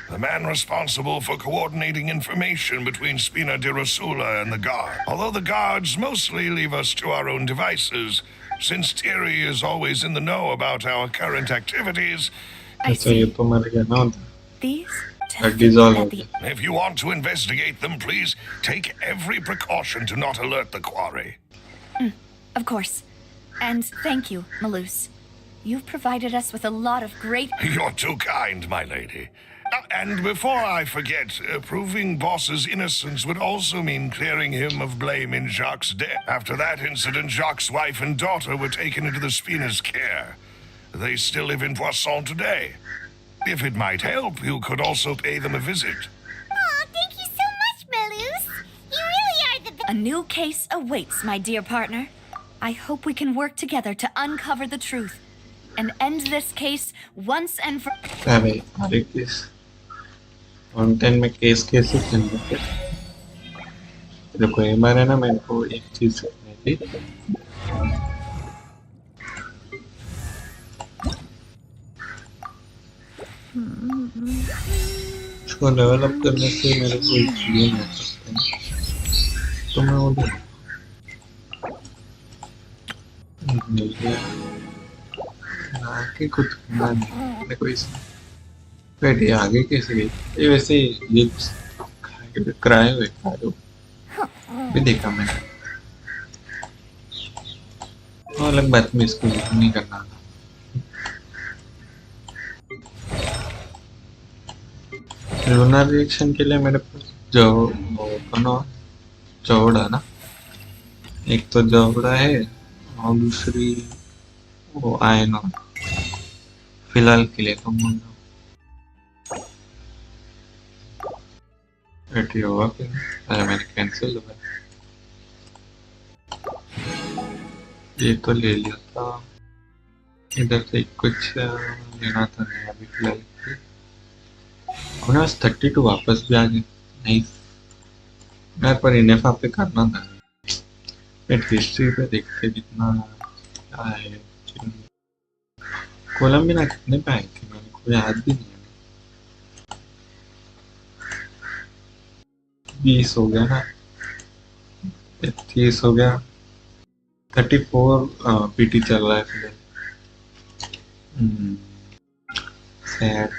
the man responsible for coordinating information between Spina di Rosula and the guard. Although the guards mostly leave us to our own devices, since Thierry is always in the know about our current activities... These? If you want to investigate them, please take every precaution to not alert the quarry. Of course. And thank you, Malus. You've provided us with a lot of great... You're too kind, my lady. And before I forget, proving Boss's innocence would also mean clearing him of blame in Jacques' death. After that incident, Jacques' wife and daughter were taken into the Spina's care. They still live in Poisson today. If it might help, you could also pay them a visit. Aw, thank you so much, Malus. You really are the best. A new case awaits, my dear partner. I hope we can work together to uncover the truth and end this case once and for... अरे अरे case Fountaine में case कैसे चल रहा है? देखो एक बार है ना मेरे को एक चीज करनी थी. इसको लेवल अप करने से मेरे को एक चीज मिल सकते हैं. तो मैं वो मिल गया. आगे कुछ करना नहीं. मेरे को इसमें वेट ये आगे कैसे गई? ये वैसे ये कराए हुए खाओ भी देखा मैंने. और अलग बात में इसको नहीं करना था. लूनर रिएक्शन के लिए मेरे पास जवड़ा ना, एक तो जवड़ा है और दूसरी वो आयन फिलहाल के लिए तो मुंडा बैठी होगा फिर. अरे मैंने कैंसिल हुआ. ये तो ले लिया था. इधर से कुछ लेना था नहीं अभी फिलहाल. और 32 वापस भी आ गए. नहीं मैं पर इनेफा पे करना था. हिस्ट्री पे देखते कितना क्या है. कोलंबिया कितने पे आए थे मैंने कोई याद भी नहीं है. 20 हो गया ना. 30 हो गया. 34 पीटी चल रहा है फिलहाल. सैड.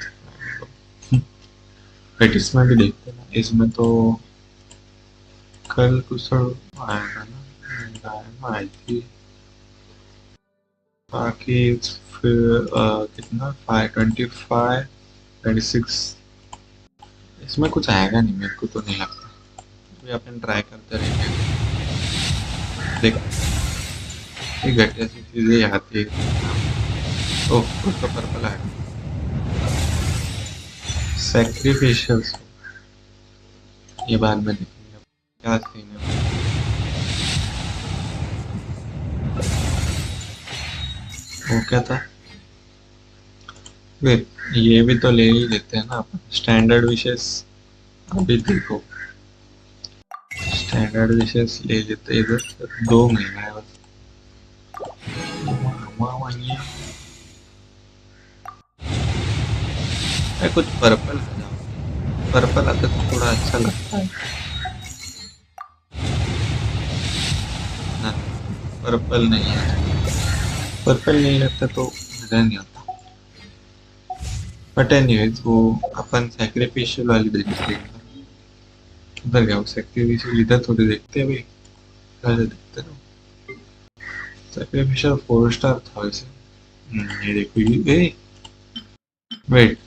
बट इसमें भी देखते ना. इसमें तो कल कुछ आएगा ना. आई थी बाकी फिर कितना 525 26 इसमें कुछ आएगा नहीं मेरे को तो नहीं लगता. अभी अपन ट्राई करते रहेंगे. देख ये घटिया सी चीजें आती है. ओह कुछ तो पर्पल आएगा. Sacrificials ये बाद में देखेंगे क्या सीन है। वो क्या था? वेट, ये भी तो ले ही लेते हैं ना अपन। स्टैंडर्ड विशेष अभी देखो, स्टैंडर्ड विशेष ले लेते। इधर 2 महीना है बस। कुछ पर्पल आ जाओ, पर्पल आता तो थोड़ा अच्छा लगता है ना। पर्पल नहीं है, पर्पल नहीं लगता तो मजा नहीं आता। बट एनीवेज वो अपन सैक्रिफिशियल वाली देखते हैं। उधर गया वो सैक्रिफिशियल, इधर थोड़ी देखते हैं भाई, पहले देखते रहो। सैक्रिफिशियल 4 स्टार था वैसे। ये देखो ये, वेट,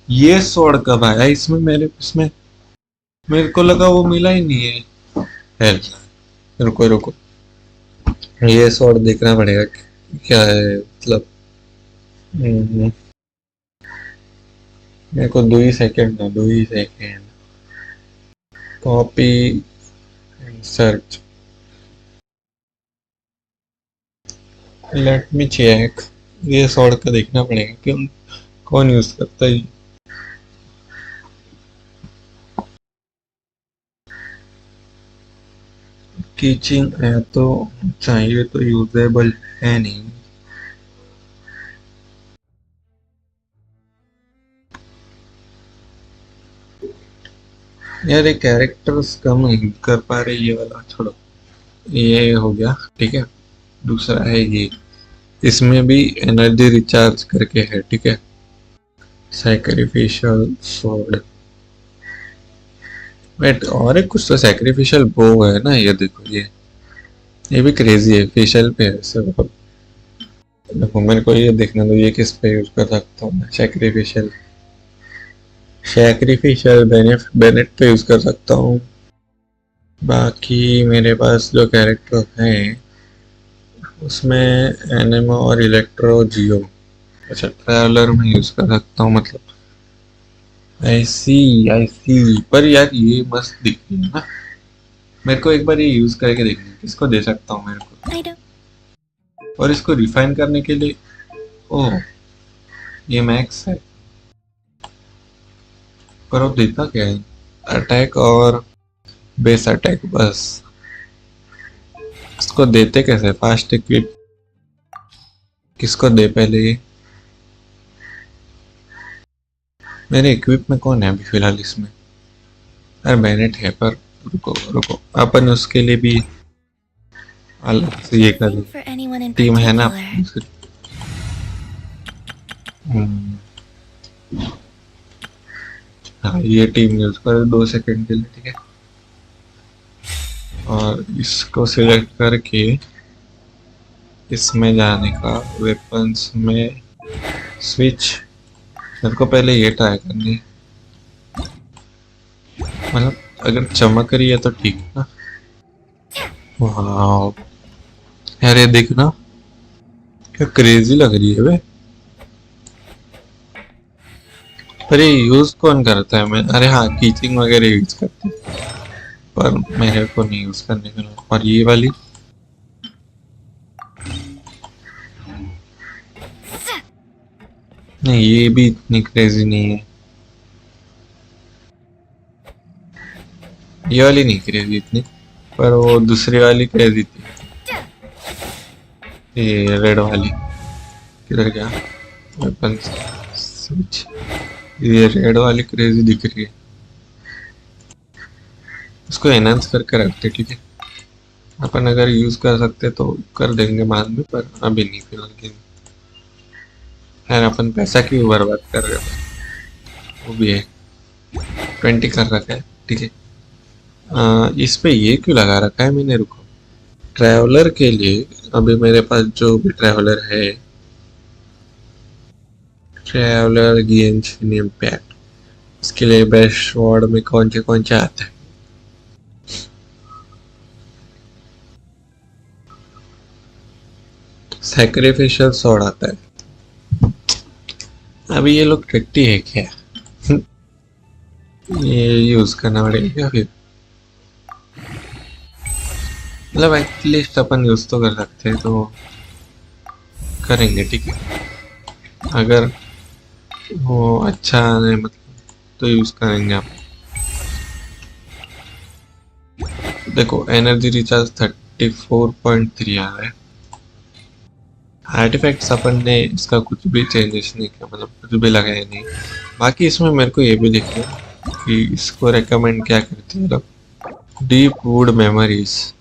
ये स्वॉर्ड कब आया इसमें? मेरे को लगा वो मिला ही नहीं है। रुको रुको, ये स्वॉर्ड देखना पड़ेगा क्या है मतलब। मेरे को 2 सेकंड ना, 2 second. Copy and search, let me check. ये स्वॉर्ड का देखना पड़ेगा कि कौन यूज करता है। टीचिंग है तो चाहिए, तो यूजेबल है नहीं। यार ये कैरेक्टर्स कम कर पा रहे, ये वाला छोड़ो, ये हो गया ठीक है। दूसरा है ये, इसमें भी एनर्जी रिचार्ज करके है ठीक है। सैक्रिफिशियल स्वॉर्ड, वेट और एक कुछ तो सैक्रिफिशियल बो है ना। ये देखो ये भी क्रेजी है, फेशियल पे है सब। देखो मेरे को ये देखना दो, ये किस पे यूज कर सकता हूँ मैं? सैक्रिफिशियल बेनेट पे यूज कर सकता हूँ। बाकी मेरे पास जो कैरेक्टर हैं उसमें एनिमो और इलेक्ट्रो जियो। अच्छा, ट्रैवलर में यूज कर सकता हूँ मतलब। आई सी, पर यार ये मस्त दिख रही है ना। मेरे को एक बार ये यूज करके देखना है, किसको दे सकता हूँ मेरे को। और इसको रिफाइन करने के लिए, ओह ये मैक्स है, पर वो देता क्या है? अटैक और बेस अटैक बस। इसको देते कैसे? फास्ट इक्विप किसको दे पहले? ये मेरे इक्विप में कौन है अभी फिलहाल इसमें? यार बेनेट है, पर रुको रुको, अपन उसके लिए भी अलग से ये कर टीम है ना। हाँ ये टीम यूज कर 2 सेकंड के लिए ठीक है। और इसको सिलेक्ट करके इसमें जाने का, वेपन्स में स्विच। मेरे को पहले ये ट्राई करनी, मतलब अगर चमक रही है तो ठीक है ना। वाह यार ये देखना क्या क्रेजी लग रही है वे। पर ये यूज कौन करता है? मैं, अरे हाँ टीचिंग वगैरह यूज करते हैं, पर मेरे को नहीं यूज करने का। और ये वाली नहीं, ये भी इतनी क्रेजी नहीं है। ये वाली नहीं क्रेजी इतनी, पर वो दूसरी वाली क्रेजी थी। ये रेड वाली किधर गया? वेपन स्विच, ये रेड वाली क्रेजी दिख रही है। उसको एनहांस करके रखते ठीक है। अपन अगर यूज कर सकते तो कर देंगे बाद में, पर अभी नहीं फिलहाल। यार अपन पैसा क्यों बर्बाद कर रहे हैं? वो भी है 20 कर रखा है ठीक है। इस पे ये क्यों लगा रखा है मैंने? रुको, ट्रैवलर के लिए अभी मेरे पास जो भी ट्रैवलर है, ट्रैवलर गेंशिन इम्पैक्ट, इसके लिए बेस्ट वर्ड में कौन से आता है? सैक्रिफिशियल स्वॉर्ड आता है। अभी ये लोग ट्रिक्टी है क्या? ये यूज करना पड़ेगा क्या फिर? मतलब एटलीस्ट अपन यूज तो कर सकते हैं, तो करेंगे ठीक है। अगर वो अच्छा नहीं मतलब तो यूज करेंगे आप। देखो एनर्जी रिचार्ज 34.3 आ रहा है। आर्टिफैक्ट्स अपन ने इसका कुछ भी चेंजेस नहीं किया, मतलब कुछ भी लगाया नहीं। बाकी इसमें मेरे को ये भी दिखा कि इसको रेकमेंड क्या करते हैं लोग, डीप वुड मेमोरीज।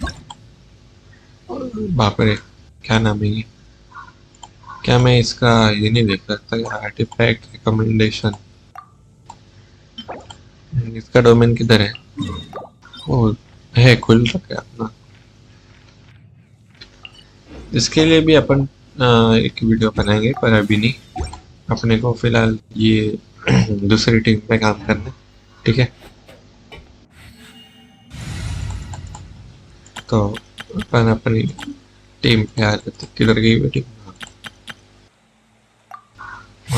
बाप रे क्या नाम है ये? क्या मैं इसका ये नहीं देख सकता? आर्टिफैक्ट रिकमेंडेशन, इसका डोमेन किधर है? ओ है, खुल रखा है अपना। इसके लिए भी अपन एक वीडियो बनाएंगे, पर अभी नहीं। अपने को फिलहाल ये दूसरी टीम पे काम करना है, ठीक है। तो अपन अपनी टीम पे आ जाते। किधर गई वो टीम?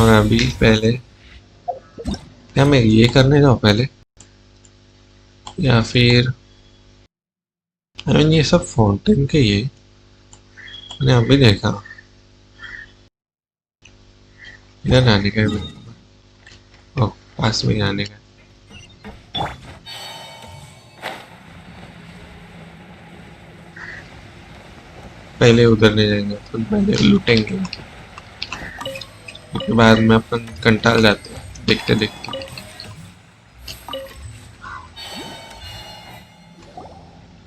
और अभी पहले क्या मैं ये करने जाऊँ पहले, या फिर ये सब फाउंटेन के ये मैंने अभी देखा। इधर आने का है, ओह पास में ही आने का। पहले उधर नहीं जाएंगे, तो पहले लूटेंगे, उसके बाद में अपन कंटाल जाते हैं देखते देखते।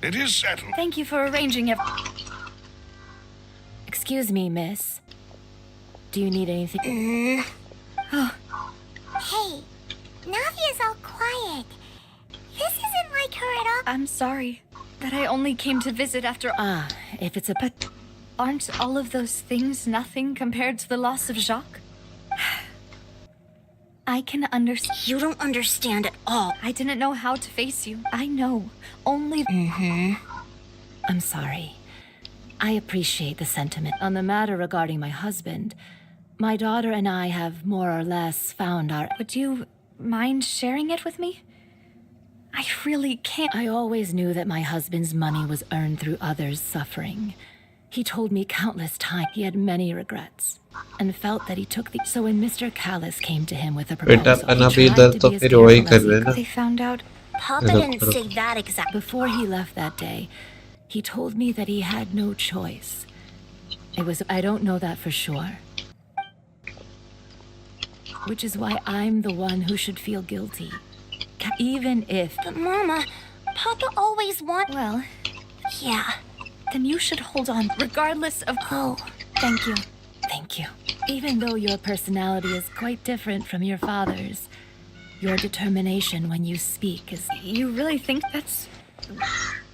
It is settled. Thank you for arranging it. Excuse me, miss. Do you need anything? Oh, Hey, Navia's all quiet. This isn't like her at all. I'm sorry that I only came to visit after. If it's a pet. Aren't all of those things nothing compared to the loss of Jacques? I can understand. You don't understand at all. I didn't know how to face you. I know. Only. I'm sorry. I appreciate the sentiment. On the matter regarding my husband, my daughter and I have more or less found our... Would you mind sharing it with me? I really can't. I always knew that my husband's money was earned through others' suffering. He told me countless times he had many regrets and felt that he took the... So when Mr. Callis came to him with a proposal, he tried to be as careful as he could. They found out. Papa didn't say that exactly. Before he left that day, he told me that he had no choice. It was... I don't know that for sure. Which is why I'm the one who should feel guilty. Even if... But Mama, Papa always want... Well, yeah. Then you should hold on, regardless of... Oh, thank you. Thank you. Even though your personality is quite different from your father's, your determination when you speak is... You really think that's...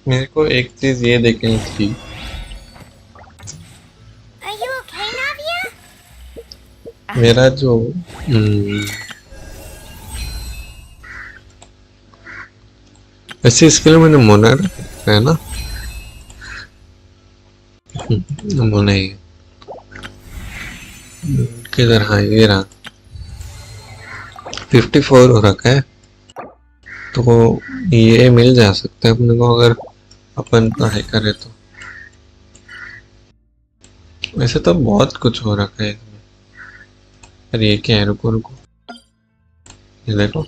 मेरे को एक चीज ये देखनी थी। Are you okay, Navia? मेरा जो वैसे इसके लिए मैंने मोना रखा है ना, मोना ही किधर? हाँ ये रहा, 54 हो रखा है, तो ये मिल जा सकता है अपने को अगर अपन पढ़ाई करें तो। वैसे तो बहुत कुछ हो रखा है इसमें। अरे ये क्या है? रुको रुको, ये देखो,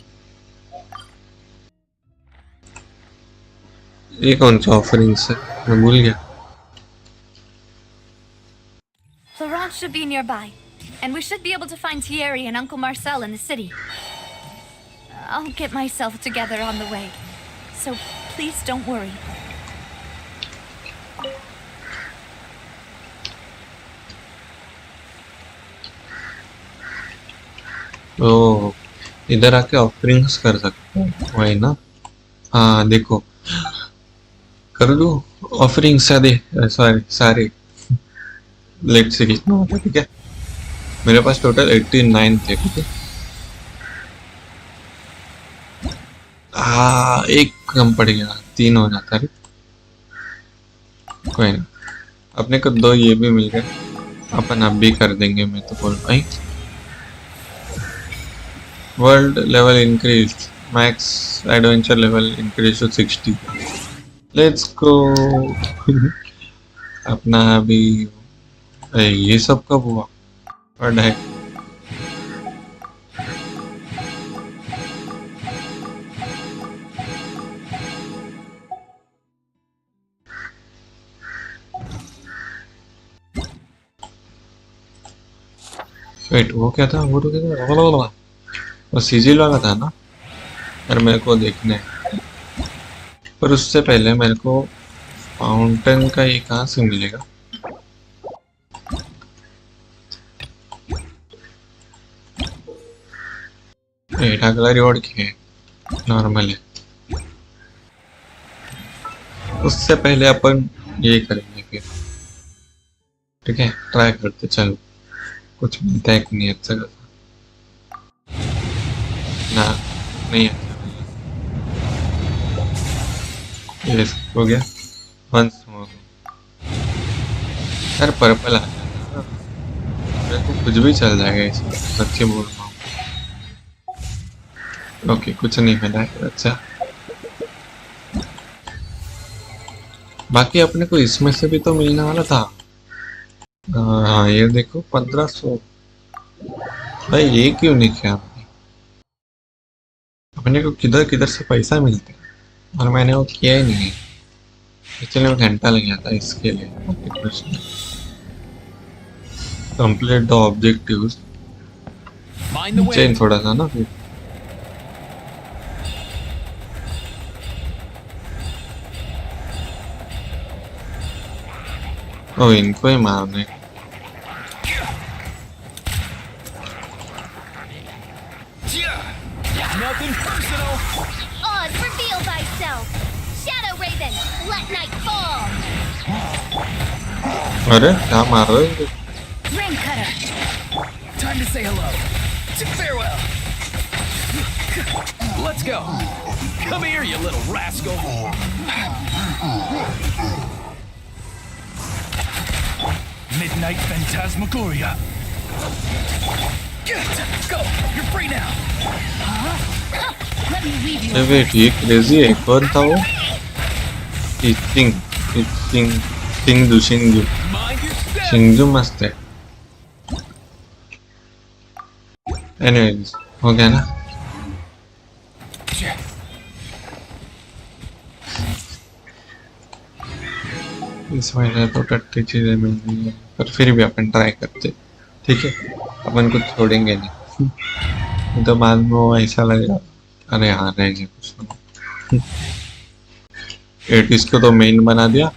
ये कौन सा ऑफरिंग्स है? मैं भूल गया। Florence should be nearby, and we should be able to find Thierry and Uncle Marcel in the city. I'll get myself together on the way, so please don't worry. ओ इधर आके ऑफरिंग्स कर सकते हैं वही ना? हाँ देखो, कर दो ऑफरिंग सारे सारे लेट्स सी कितना होता है। ठीक है, मेरे पास टोटल 89 थे। ठीक है, एक कम पड़ गया, 3 हो जाता है। कोई नहीं, अपने को 2 ये भी मिल गए, अपन अब भी कर देंगे। मैं तो बोल भाई world level increase max adventure level increase to 60। Let's go. अपना अभी ये सब कब हुआ? पढ़ है वेट, वो क्या था? वो तो क्या था? वो सिजिल वाला था ना? और मेरे को देखना है, पर उससे पहले मेरे को फाउंटेन का ये कहाँ से मिलेगा? एटा कलर रिवॉर्ड क्या है? नॉर्मल है। उससे पहले अपन ये करेंगे फिर, ठीक है? ट्राई करते, चलो कुछ मिलता है कि नहीं अच्छा खासा। ना नहीं अच्छा। ये हो गया वंस मोर। यार पर्पल आ जाएगा, मेरे को कुछ भी चल जाएगा इसमें, सच्ची बोल रहा हूँ। ओके, कुछ नहीं मिला है, अच्छा। बाकी अपने को इसमें से भी तो मिलने वाला था। हाँ ये देखो 1500। भाई ये क्यों नहीं किया अपने को? किधर किधर से पैसा मिलता है और मैंने वो किया ही नहीं। इसलिए मैं घंटा लग गया था इसके लिए। कंप्लीट द ऑब्जेक्टिव्स, चेंज थोड़ा सा ना फिर। ओ इनको ही मारने। Nothing personal. Oz, reveal thyself. Shadow Raven, let night fall. अरे क्या मार रहे हो? Ring cutter. Time to say hello. To farewell. Let's go. Come here, you little rascal. Midnight Phantasmagoria. Go. You're free now. Let me leave you. Wait, ये crazy है। कौन था वो? सिंगजू मस्त है। एनीवेज हो गया ना? इस महीने तो टट्टी चीजें मिल रही है, पर फिर भी अपन ट्राई करते, ठीक है? अपन कुछ छोड़ेंगे नहीं, तो बाद में वो ऐसा लगेगा अरे हाँ रहेंगे कुछ तो। इसको तो मेन बना दिया।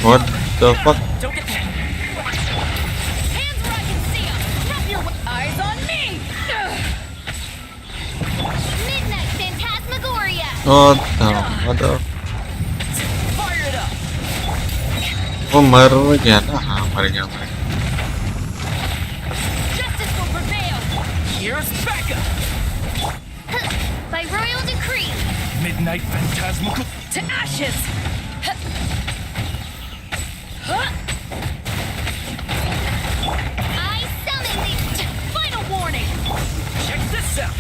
What the fuck? Eyes on me. Midnight Phantasmagoria. What the? वो मर गया ना? हाँ मर गया। Justice will prevail. Here's Becca. By royal decree. Midnight Phantasmagoria. To ashes. I summon the final warning. Check this out.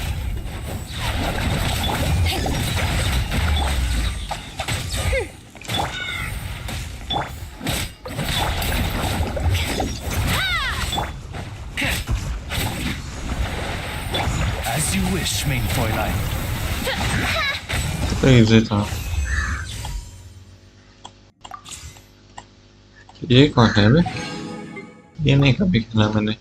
As you wish, main Fräulein. तो easy था। ये कौन है बे? ये नहीं कभी खेला मैंने।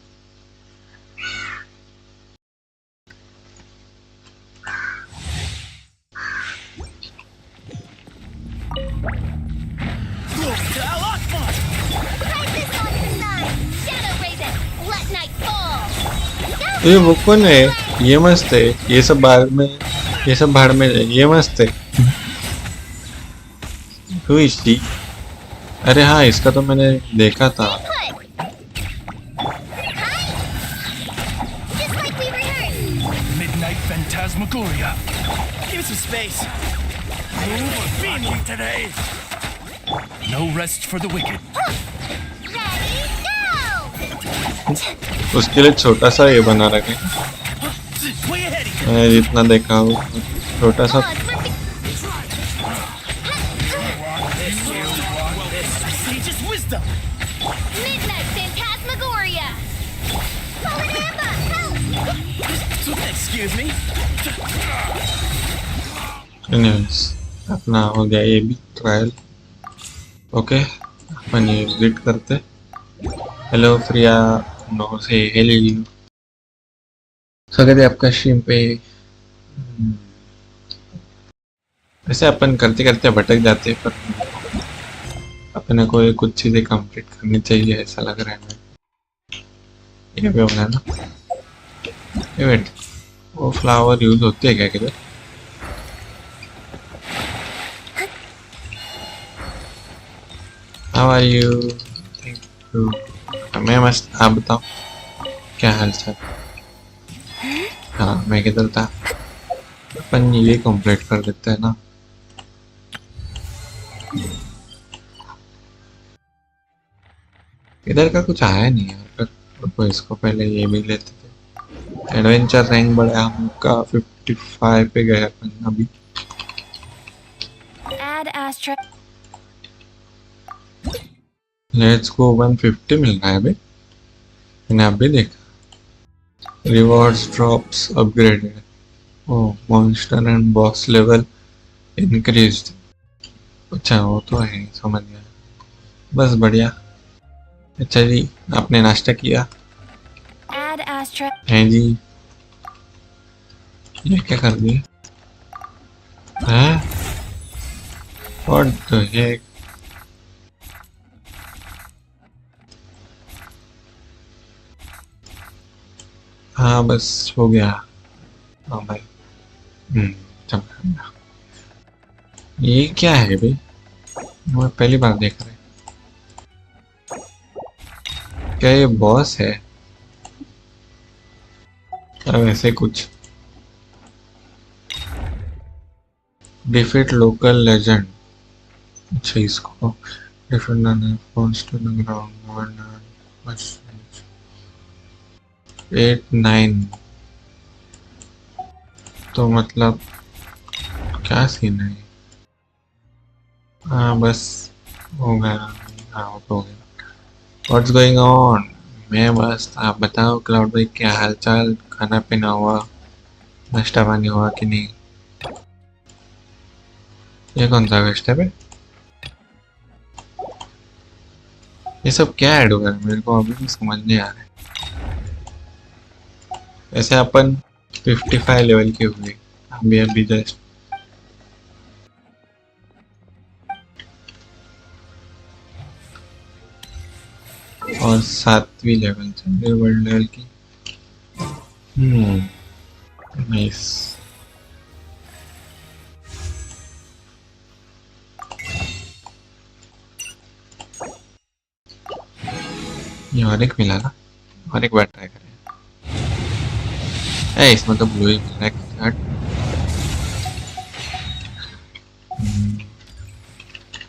ये वो कौन है? ये मस्त है। ये सब भाड़ में, ये सब भाड़ में जाए। ये मस्त है। Who is she? अरे हाँ, इसका तो मैंने देखा था। Midnight Phantasmagoria. Give me some space. Move or be me today. No rest for the wicked. उसके लिए छोटा सा ये बना रखे। मैं जितना देखा हूँ छोटा सा Sage's wisdom. Midnight Phantasmagoria! Fallen Amber, help! Excuse me. Anyways, अपना हो गया ये भी ट्रायल। ओके, अपन ये एग्जिट करते। हेलो प्रिया, नो से हेलो, स्वागत है आपका स्ट्रीम पे। वैसे अपन करते करते भटक जाते हैं, पर अपने को ये कुछ चीजें कंप्लीट करनी चाहिए ऐसा लग रहा है मुझे। ये भी होगा ना? ये वेट, वो फ्लावर यूज होते हैं क्या किधर? How are you? Thank you. मैं मस्त, आप बताओ क्या हाल चाल? हाँ, मैं किधर था? अपन ये कंप्लीट कर देते हैं ना। इधर का कुछ आया नहीं यार, पर रुको इसको पहले ये भी लेते थे। एडवेंचर रैंक बढ़ा हमका 55 पे गया अपन अभी। Add Astra. लेट्स गो, 150 मिल रहा है अभी, मैंने अभी देखा। Rewards drops upgraded, oh monster and boss level increased. अच्छा वो तो है, समझ गया, बस बढ़िया। अच्छा जी, आपने नाश्ता किया? Add Astra. है जी। ये क्या कर दिया? हैं? What the heck? हाँ बस हो गया। हाँ भाई, चमका। ये क्या है भाई? मैं पहली बार देख रहा है। क्या ये बॉस है? क्या वैसे कुछ? Defeat local legend. अच्छा इसको डिफेंड टू द ग्राउंड 8-9, तो मतलब क्या सीन है? हाँ बस हो गया। हाँ हो गया। What's going on? मैं बस, आप बताओ क्लाउड भाई क्या हाल चाल? खाना पीना हुआ, नाश्ता पानी हुआ कि नहीं? ये कौन सा वेस्ट है बे? ये सब क्या ऐड हुआ है, मेरे को अभी भी समझ नहीं आ रहा है। वैसे अपन 55 लेवल के हुए अभी जस्ट। और 7वीं लेवल चल वर्ल्ड लेवल की। नाइस। ये और एक मिला ना, और एक बार ट्राई करें। इसमें तो ब्लू ही मिल रहा है।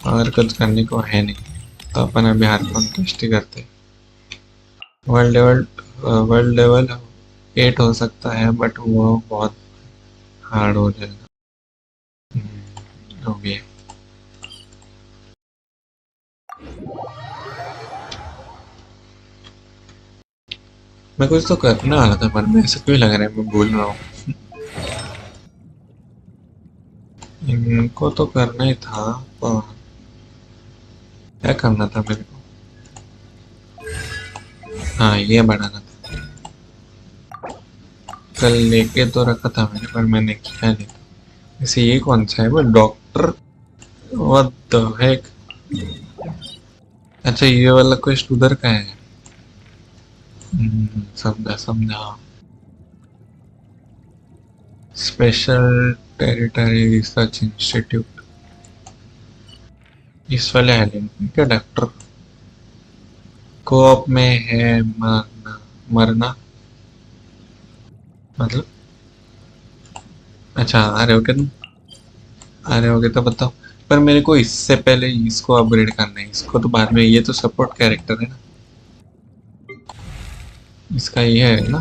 और कुछ करने को है नहीं, तो अपन अभी हाथ कॉन्टेस्ट ही करते। वर्ल्ड लेवल 8 हो सकता है, बट वो बहुत हार्ड हो जाएगा। हो गया। मैं कुछ तो करने वाला था, पर मैं ऐसा क्यों लग रहा है मैं भूल रहा हूँ। इनको तो करना ही था, पर क्या करना था मेरे को? हाँ ये बढ़ाना था, कल लेके तो रखा था मैंने, पर मैंने किया नहीं। वैसे ये कौन सा है वो डॉक्टर? What the heck? अच्छा ये वाला क्वेस्ट उधर का है। समझा। स्पेशल टेरिटरी रिसर्च इंस्टीट्यूट, इस वाले आइलैंड में क्या डॉक्टर? कोऑप में है मरना मतलब? अच्छा आ रहे हो क्या तुम? आ रहे होगे तो बताओ, पर मेरे को इससे पहले इसको अपग्रेड करना है। इसको तो बाद में, ये तो सपोर्ट कैरेक्टर है ना, इसका ये है ना,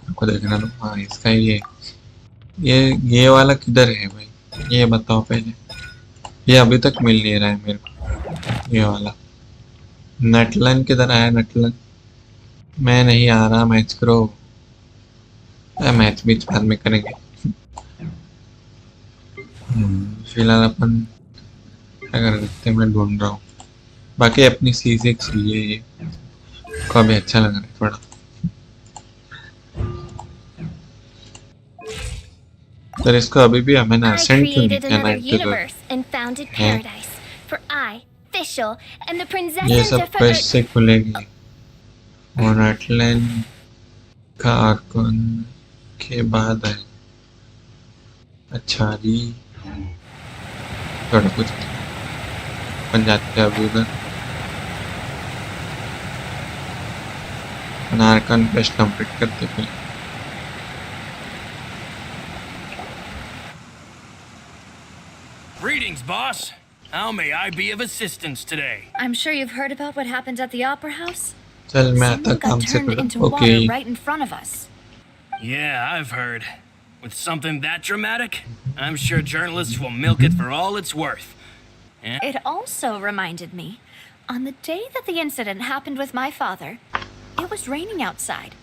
आपको देखना लो। हाँ इसका ये ये वाला किधर है भाई, ये बताओ पहले। ये अभी तक मिल नहीं रहा है मेरे को। ये वाला नटलन किधर आया? नटलन मैं नहीं आ रहा, मैच करो। मैच बीच बाद में करेंगे। फिलहाल अपन क्या कर सकते हैं, मैं ढूंढ रहा हूँ। बाकी अपनी C6 ये को अभी अच्छा लग रहा है थोड़ा। पर इसको अभी भी हमें ना I असेंट क्यों नहीं created किया another 92 universe and founded है? paradise for I, Fischl, and the princess ये and सब क्वेस्ट से खुलेगी। और नटलन का आर्कन के बाद है। अच्छा जी, थोड़ा कुछ बन जाते हैं अभी उधर। आर्कन क्वेस्ट कंप्लीट करते पहले। Greetings, boss. How may I be of assistance today? I'm sure you've heard about what happened at the Opera House. चल मैं आता Someone काम got से turned करो। into okay water right in front of us. Yeah, I've heard. With something that dramatic, I'm sure journalists will milk it for all it's worth. It also reminded me, on the day that the incident happened with my father, it was raining outside,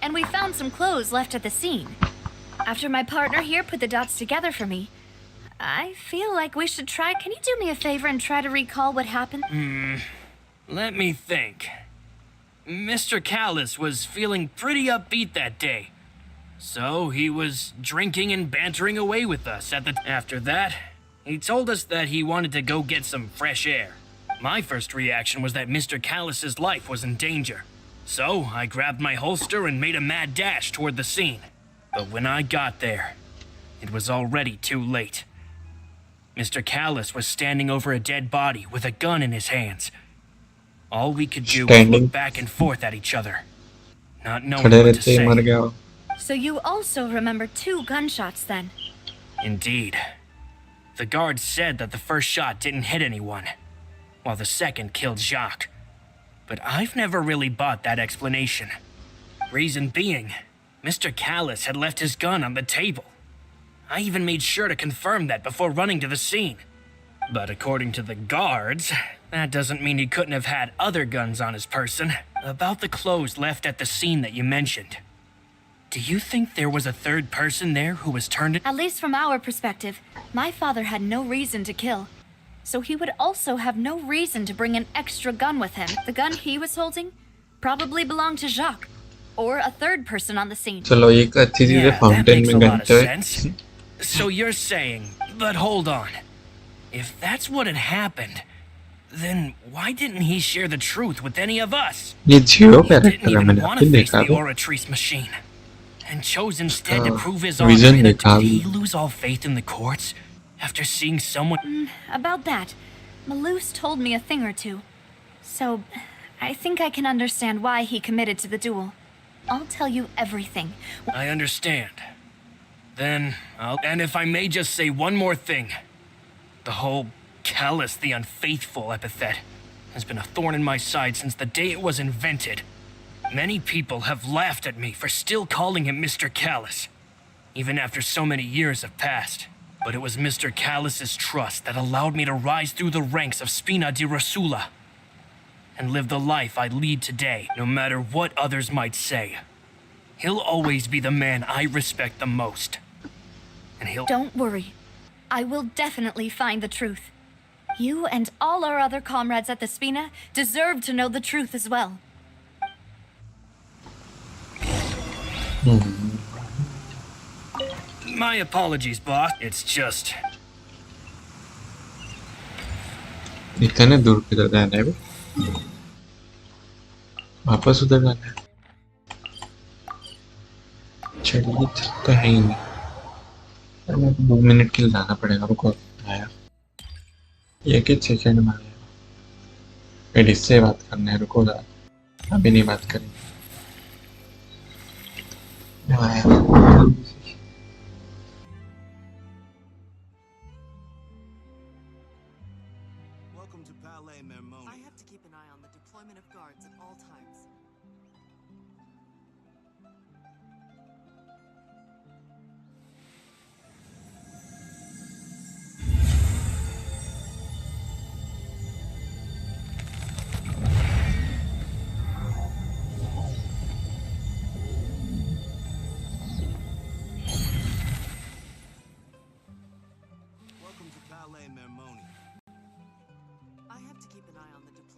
and we found some clothes left at the scene. After my partner here put the dots together for me, I feel like we should try. Can you do me a favor and try to recall what happened? Let me think. Mr. Callis was feeling pretty upbeat that day. So he was drinking and bantering away with us After that, he told us that he wanted to go get some fresh air. My first reaction was that Mr. Callis's life was in danger. So I grabbed my holster and made a mad dash toward the scene. But when I got there, it was already too late. Mr. Callis was standing over a dead body with a gun in his hands. All we could do was look back and forth at each other, not knowing खड़े what to रहते ही मर say. गया वो। So you also remember 2 gunshots then? Indeed. The guard said that the first shot didn't hit anyone, while the second killed Jacques. But I've never really bought that explanation. Reason being, Mr. Callis had left his gun on the table. I even made sure to confirm that before running to the scene. But according to the guards, that doesn't mean he couldn't have had other guns on his person. About the clothes left at the scene that you mentioned, do you think there was a third person there who was turned in? At least from our perspective, my father had no reason to kill. So he would also have no reason to bring an extra gun with him. The gun he was holding probably belonged to Jacques, or a third person on the scene. चलो एक अच्छी चीज है, that fountain makes में a lot of घंटे। sense. So you're saying, but hold on. If that's what had happened, then why didn't he share the truth with any of us? ये जियो He character didn't है, even मैंने want अभी to face देखा the था। Oratrice machine, and chose instead to prove his Vision honor. देखा Did अभी। he lose all faith in the courts after seeing someone? About that, Malus told me a thing or two. So, I think I can understand why he committed to the duel. I'll tell you everything. I understand. Then And if I may just say one more thing, the whole callous the unfaithful epithet has been a thorn in my side since the day it was invented. Many people have laughed at me for still calling him Mr. Callous, even after so many years have passed. But it was Mr. Callus's trust that allowed me to rise through the ranks of Spina di Rosula and live the life I lead today, no matter what others might say. He'll always be the man I respect the most. And he'll— Don't worry. I will definitely find the truth. You and all our other comrades at the Spina deserve to know the truth as well. My apologies, boss. It's just— इतने दूर किधर जाना है? वापस उधर जाना है। चलिए तो है ही नहीं। 2 मिनट के लिए जाना पड़ेगा। रुको आया, एक ही सेकंड में आया। फिर इससे बात करना है। रुको जा, अभी नहीं बात करेंगे। I have to keep an eye on the deployment of guards at all times.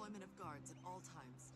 deployment of guards at all times.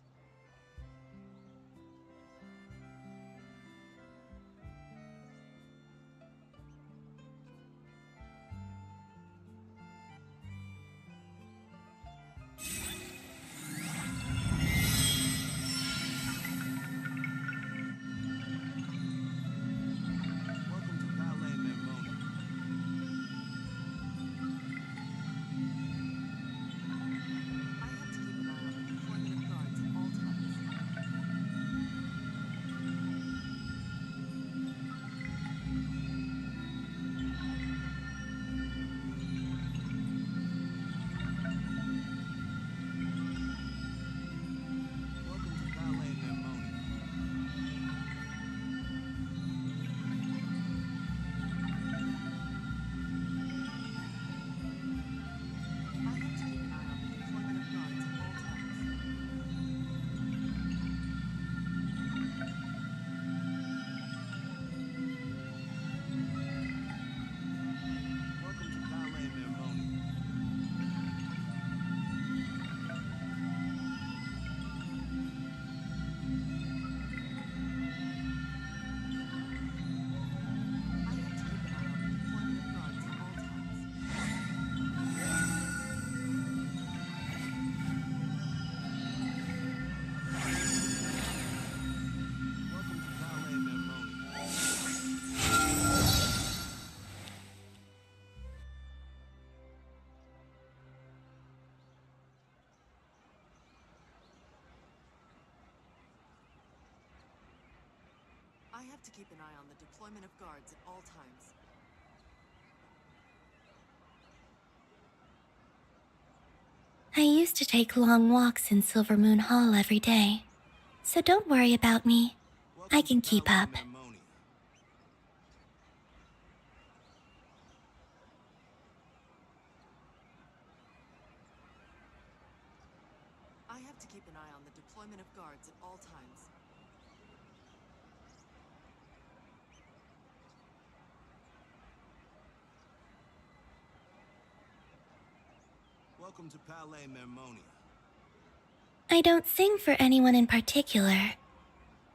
I have to keep an eye on the deployment of guards at all times. I used to take long walks in Silver Moon Hall every day, so don't worry about me. I can keep up. I have to keep an eye on the deployment of guards at all times. Welcome to Palais Mermonia. I don't sing for anyone in particular.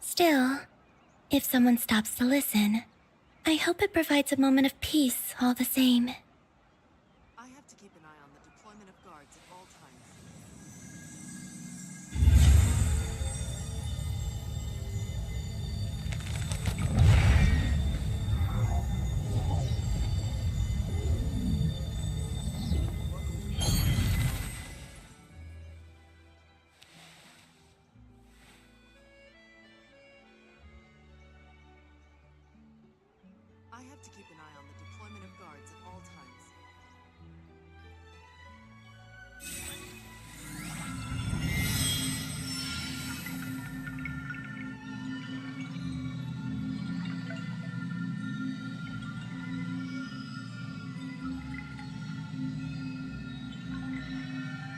Still, if someone stops to listen, I hope it provides a moment of peace all the same. I have to keep an eye on the deployment of guards at all times. I have to keep an eye on the deployment of guards at all times.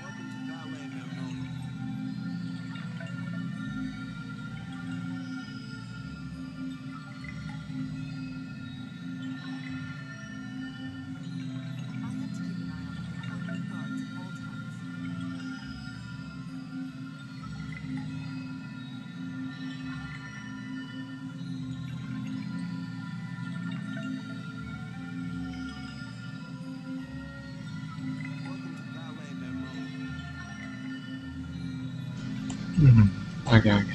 Welcome to Palais Mermonia. आगे आगे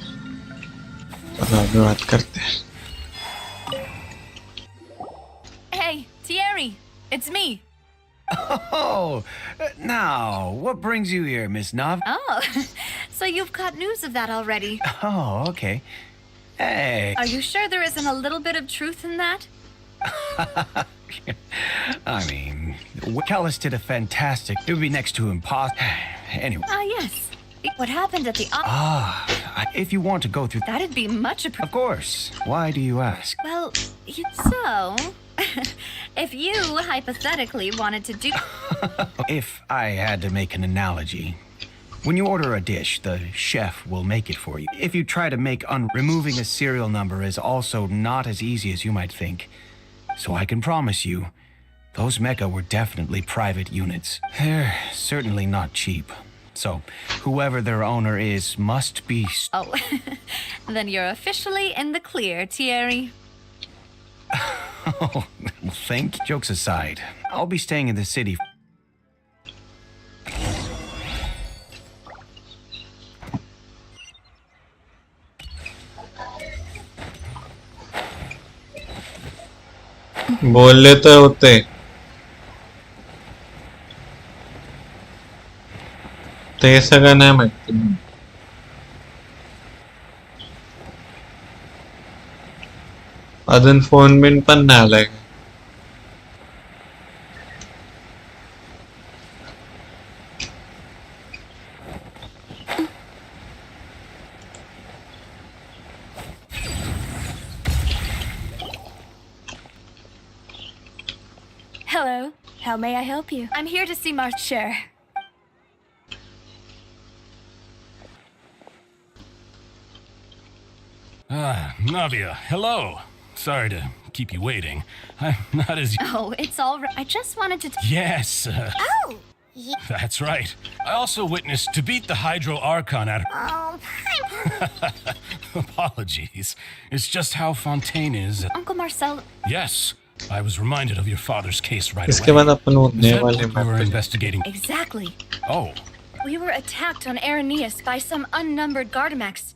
चलो आगे बात करते हैं. Hey, Thierry, it's me. Oh, now, what brings you here, Miss Nav? Oh, so you've caught news of that already. Oh, okay. Hey. Are you sure there isn't a little bit of truth in that? I mean, Callus did a fantastic. It would be next to impossible. Anyway. Yes. What happened at the if you want to go through. That'd be much appreciated. Of course. Why do you ask? Well, so if you hypothetically wanted to do. If I had to make an analogy. When you order a dish, the chef will make it for you. If you try to make removing a serial number is also not as easy as you might think. So I can promise you, those mecha were definitely private units. They're certainly not cheap. So, whoever their owner is must be. Oh, then you're officially in the clear, Thierry. Oh, thank you. Jokes aside, I'll be staying in the city. बोल लेते होते ते सगळं नाही माहिती अजून phone बिन पण नाही आलाय Hello. How may I help you? I'm here to see Mar. Sure. Navia, hello. Sorry to keep you waiting. I'm not as... Oh, it's all right. I just wanted to... Yes, Oh! that's right. I also witnessed to beat the Hydro Archon at... Oh, Apologies. It's just how Fountaine is. Uncle Marcel... Yes, I was reminded of your father's case right इसके away. बाद अपन वो Is नए that वाले what you were map investigating? Exactly. Oh, We were attacked on Aranius by some unnumbered Gardamex.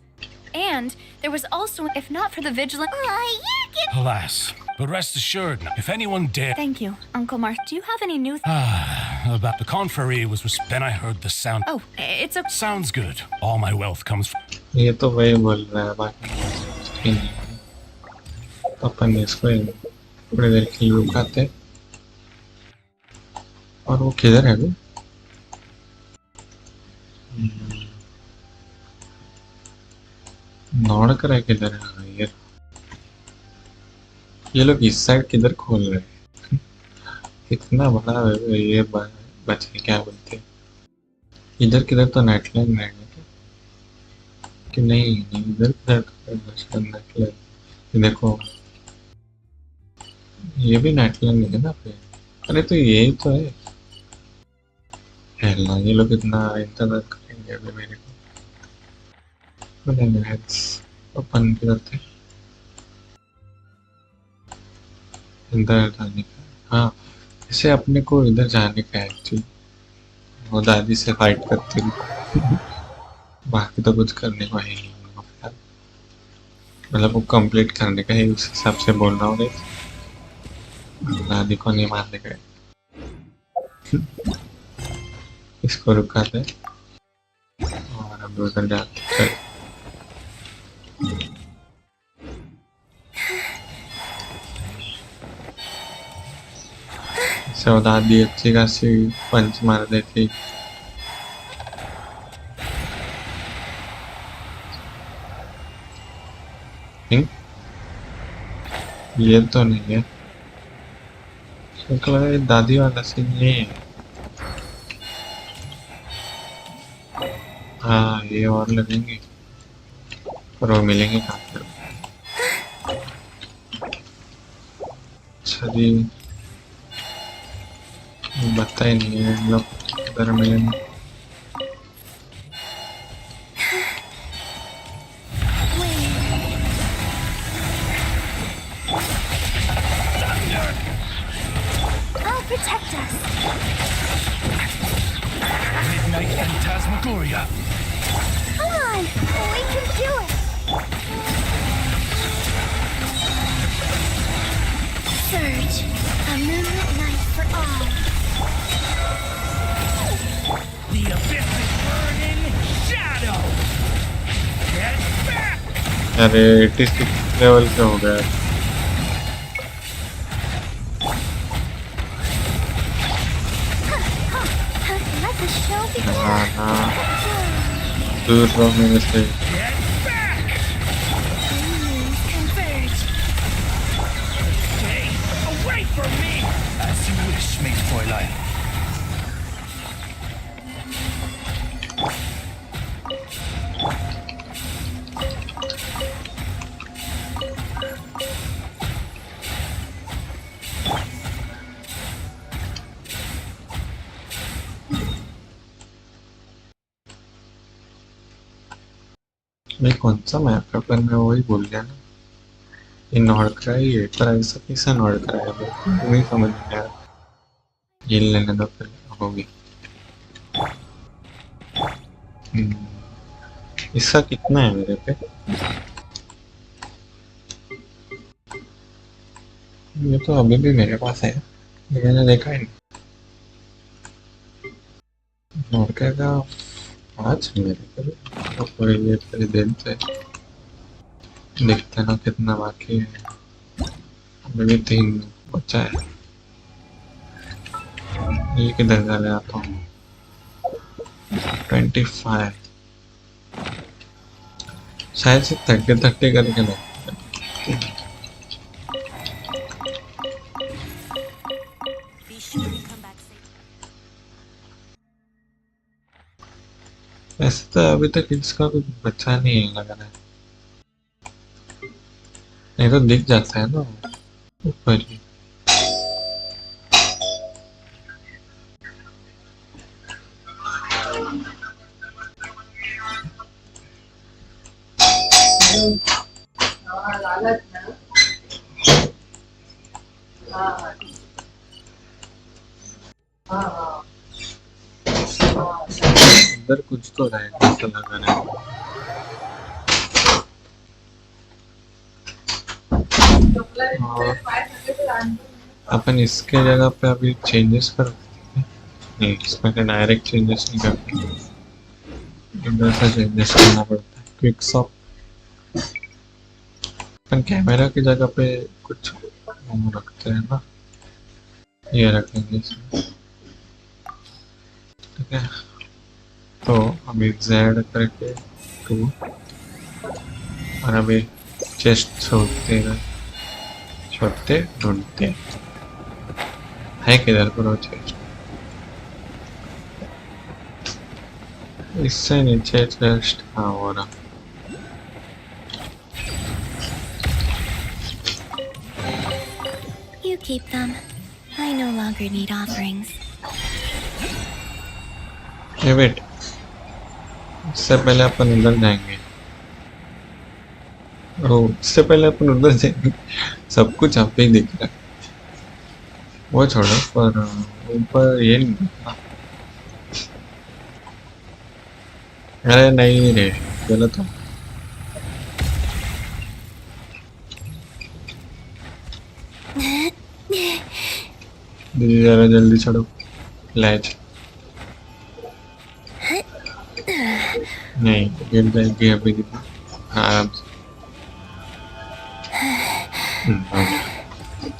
And there was also, if not for the vigilant... alas. But rest assured, if anyone dare... Thank you, Uncle Mar. Do you have any new... About the confrérie was... Then I heard the sound... Oh, it's a... Sounds good. All my wealth comes from... ये तो वही बोल रहा है बाकी अपन इसको थोड़ी देर के लिए रुकाते और वो किधर है वो नॉर्ड है किधर है ये लोग इस साइड किधर खोल रहे हैं इतना बड़ा है ये बचे क्या बोलते हैं इधर किधर तो नेटलाइन रहेगा कि नहीं इधर किधर नेटलाइन देखो ये भी नेटलाइन है ना पे अरे तो यही तो है हेला ये लोग इतना इंतजार करेंगे अभी मेरे को अपन किधर थे इधर जाने का हाँ इसे अपने को इधर जाने का है एक्चुअली वो दादी से फाइट करते हुए बाकी तो कुछ करने को है नहीं मतलब वो कंप्लीट करने का है उस हिसाब से बोल रहा हूँ दादी को नहीं मारने का इसको रुका दे और अब उधर जाते चल दादी अच्छी खासी पंच मार देती ये तो नहीं है दादी वाला सीन ये है हाँ ये और लगेंगे पर वो मिलेंगे कहाँ पे अच्छा जी बता ही नहीं है लोग इधर मिलेंगे protect us. Midnight Phantasmagoria. Come on, we can do it. Surge, a moonlit night for all. The abyss is burning shadow. Get back. अरे 86 लेवल पे हो गया दूर रहो मेरे से Away from me. As you wish, mate Fräulein. मैं कौन सा मैप है पर मैं वही भूल गया ना। ये नॉर्थ का ही है पर ऐसा कैसा नॉर्थ का है वही समझ नहीं आ रहा। ये लेने दो पहले होगी। इसका कितना है मेरे पे? ये तो अभी भी मेरे पास है, ये मैंने देखा ही नहीं। नॉर्थ का आज मेरे पे तो कोई ये पहले दिन से देखते ना कितना बाकी है। अभी भी 3 बचा है। ये किधर जा रहा आता हूँ? 25 शायद से 30 करके ना। वैसे तो अभी तक इसका कुछ बच्चा नहीं है लग रहा है, नहीं तो दिख जाता है ना ऊपर ही। अंदर कुछ तो रहेगा ऐसा लग रहा है। अपन इसके जगह पे अभी चेंजेस कर सकते हैं। नहीं, इसमें तो डायरेक्ट चेंजेस नहीं करते, इधर से चेंजेस करना पड़ता है। क्विक शॉप अपन कैमरा की जगह पे कुछ रखते हैं ना, ये रखेंगे इसमें, ठीक है। तो अभी Z करके 2 और अभी चेस्ट छोड़ते ढूंढते है किधर पर वो चेस्ट। इससे नीचे चेस्ट हाँ हो रहा। You keep them. I no longer need offerings. ये वेट, इससे पहले अपन उधर जाएंगे। ओ, इससे पहले अपन उधर जाएंगे। सब कुछ आप ही दिख रहा है, वो छोड़ो। पर ऊपर ये नहीं दिखता। अरे नहीं रे, गलत हो। दीदी जरा जल्दी चढ़ो लैच। नहीं गिर जाएगी अभी कितना आराम से।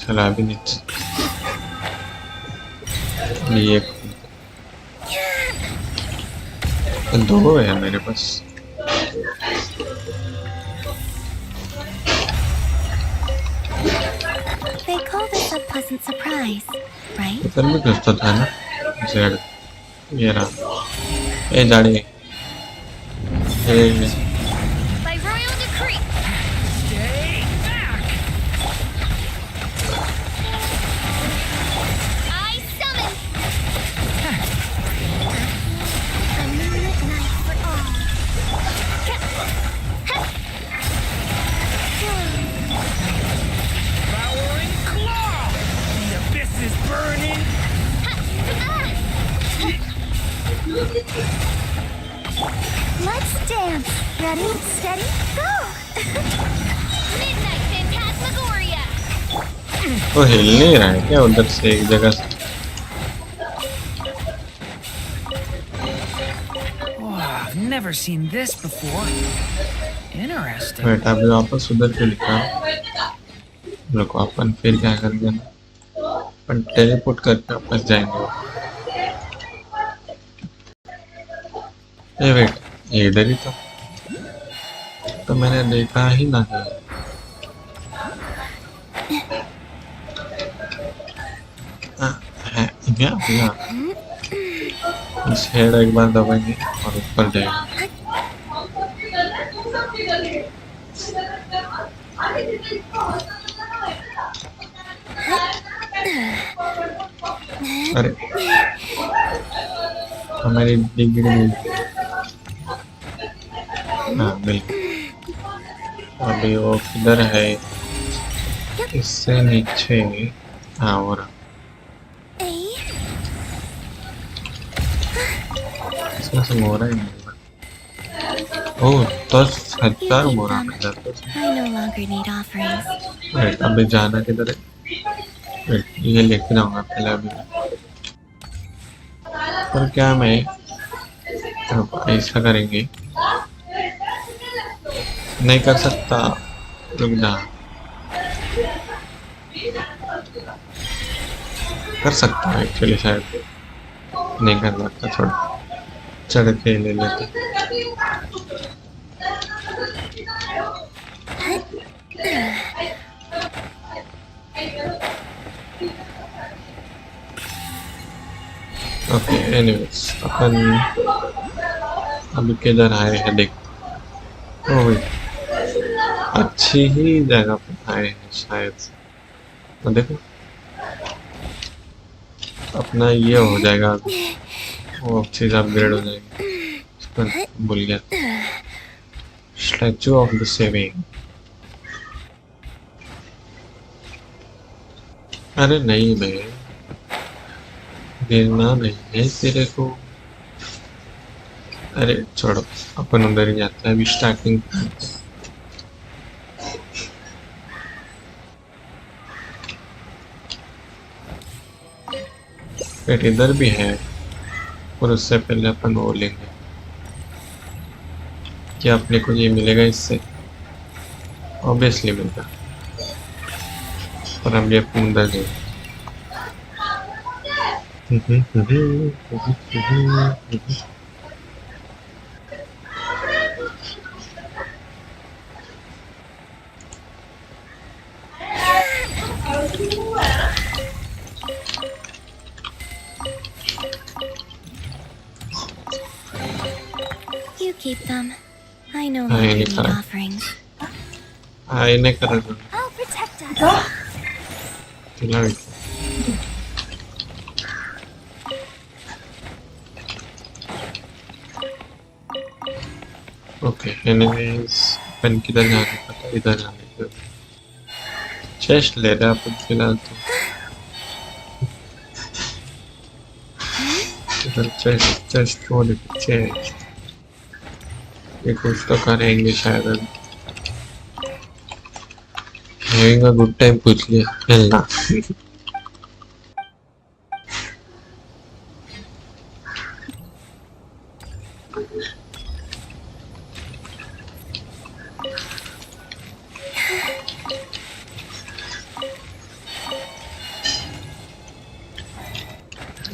चला अभी नीचे ये 2 है मेरे पास। They call this a pleasant surprise, right? इधर भी कुछ तो था ना। Z ये रहा। ए जाड़े By royal decree. Stay back! I summon a moonlit night for all. Devouring claw! The abyss is burning! Let's dance. Ready, steady, go! Midnight Phantasmagoria. वो हिल नहीं रहा है क्या उधर से एक जगह से? Oh, I've never seen this before. Interesting. बेटा अभी वापस उधर के लिखा। रुको अपन फिर क्या करेंगे ना, अपन टेलीपोर्ट करके वापस जाएंगे। ये वेट, ये इधर ही तो मैंने देखा ही ना है। इस हेड एक बार दबाएंगे और ऊपर जाएंगे। अरे हमारी डिग्री हाँ बिल्कुल। अभी वो किधर है? इससे नीचे। हाँ हो रहा। इसमें से मोरा ही नहीं। ओह 10,000 मोरा मिल जाता है। I no longer need offerings. Right, अभी जाना किधर है? राइट, ये लेके जाऊंगा पहले अभी। पर क्या मैं ऐसा करेंगे? नहीं कर सकता, रुक जा। कर सकता हूँ एक्चुअली, शायद नहीं कर सकता। थोड़ा चढ़ के ले लेते। ओके, एनीवेज अपन अभी किधर आए हैं देख। ओह अच्छी ही जगह पे आए हैं शायद। तो देखो अपना ये हो जाएगा, वो चीज अपग्रेड हो जाएगी। पर भूल गया, स्टैचू ऑफ द सेविंग। अरे नहीं बे, गिरना नहीं है तेरे को। अरे छोड़ो, अपन उधर ही जाते हैं अभी स्टार्टिंग। फिर इधर भी है, और उससे पहले अपन वो लेंगे। क्या अपने को ये मिलेगा इससे? ऑब्वियसली मिलता, पर हम ये अपन उधर जाएंगे। You keep them. I no longer need offerings. नहीं कर रहा। I'll protect us. Okay, anyways अपन किधर जाने का था? इधर जाने का। चेस्ट ले रहा अपन फिलहाल तो। इधर चेस्ट वो देखो, चेस्ट। ये कुछ तो करेंगे शायद। हैविंग अ गुड टाइम पूछ लिया खेलना।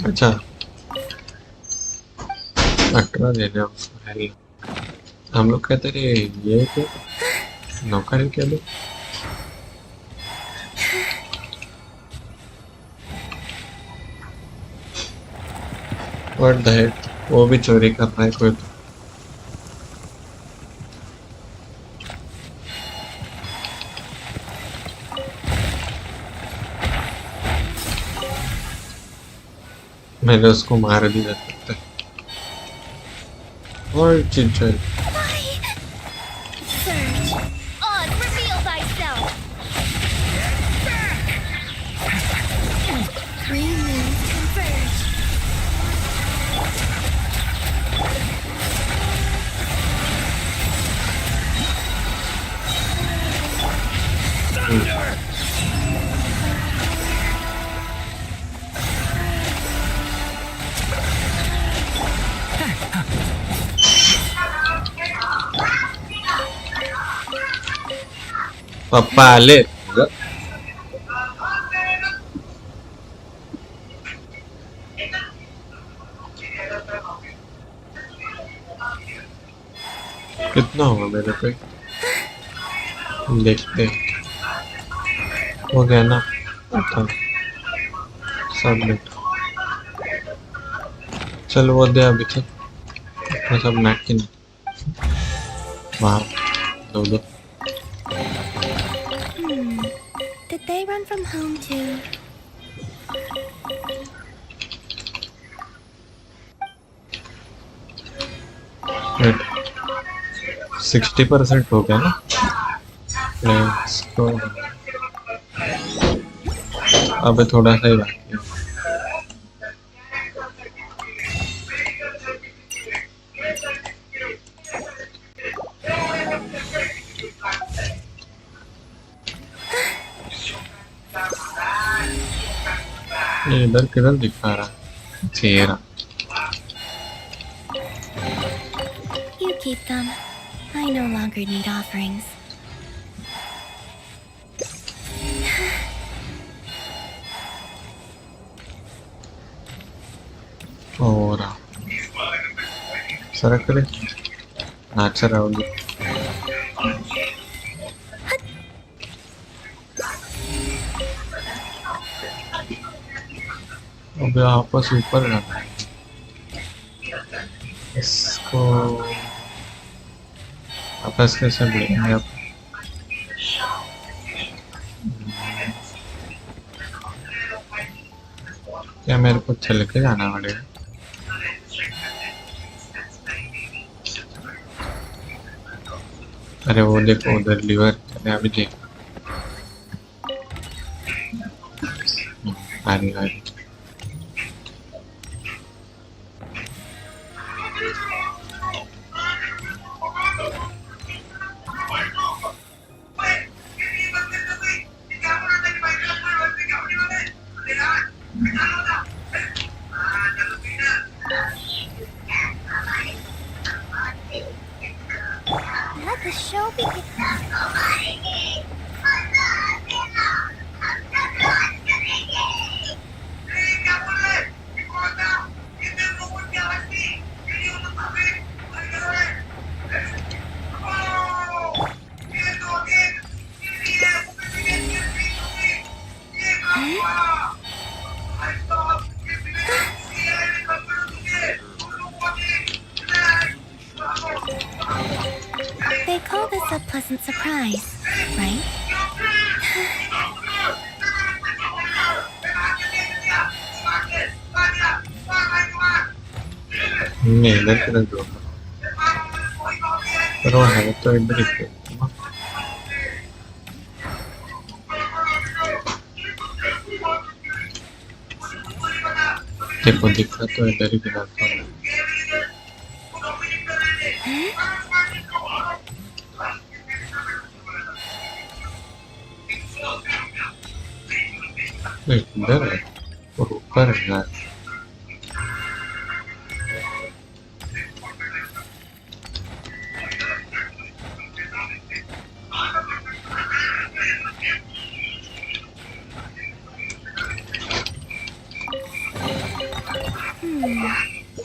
अच्छा 18 देना उसको है। हम लोग कहते रहे ये क्या नौकर है क्या? लोग व्हाट द हेक, वो भी चोरी कर रहा है कोई तो। मैंने उसको मार दिया सकता है। और चिंचल पापा ले कितना होगा मेरे पे? देखते हैं। हो गया ना? अच्छा सबमिट। चल वो दे अभी तक अपना सब नैपकिन। वाह दो दो। Did they run from home too? 60% हो गया ना? Let's go. अबे थोड़ा सा ही बाकी है। ये इधर किधर दिखा रहा है चेहरा? You keep them. I no longer need offerings. और सरक रे नाच रहा होगी। अबे आपस ऊपर जाना है इसको। आपस कैसे बढ़ेंगे आप? क्या मेरे को चल के जाना पड़ेगा? अरे वो देखो उधर लीवर चले अभी देख। आ रही Let the show begin. They call this a pleasant surprise, right? नहीं इधर किधर दो पर वो है तो इधर ही देखो दिखा तो इधर ही दिखाता हूँ। इधर है और ऊपर है यार।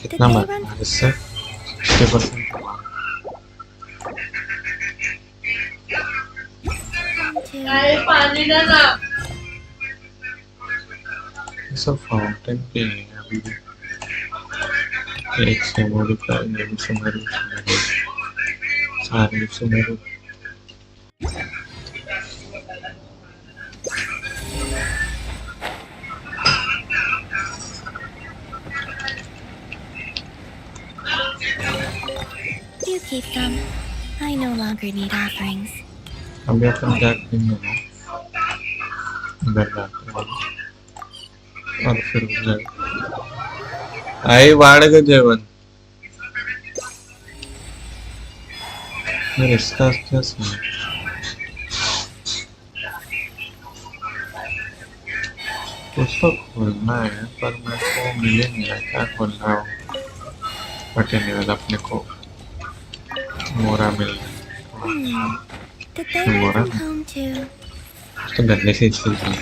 कितना मार इससे 60% कमा। सब फाउंटेन पे है अभी भी। एक से मॉडिफाई नहीं सुमेरू सारे Sumeru. You keep them. I no longer need offerings. अभी अपन जाते हैं ना इधर जाते हैं और फिर उधर आई वाड़ग जेवन। मेरे इसका क्या सीन है? कुछ तो खोलना है पर मेरे को मिले नहीं रहा क्या खोलना हो। बटे लेवल अपने को मोरा मिल Did they ride them home too? तो गंदे से चीज है।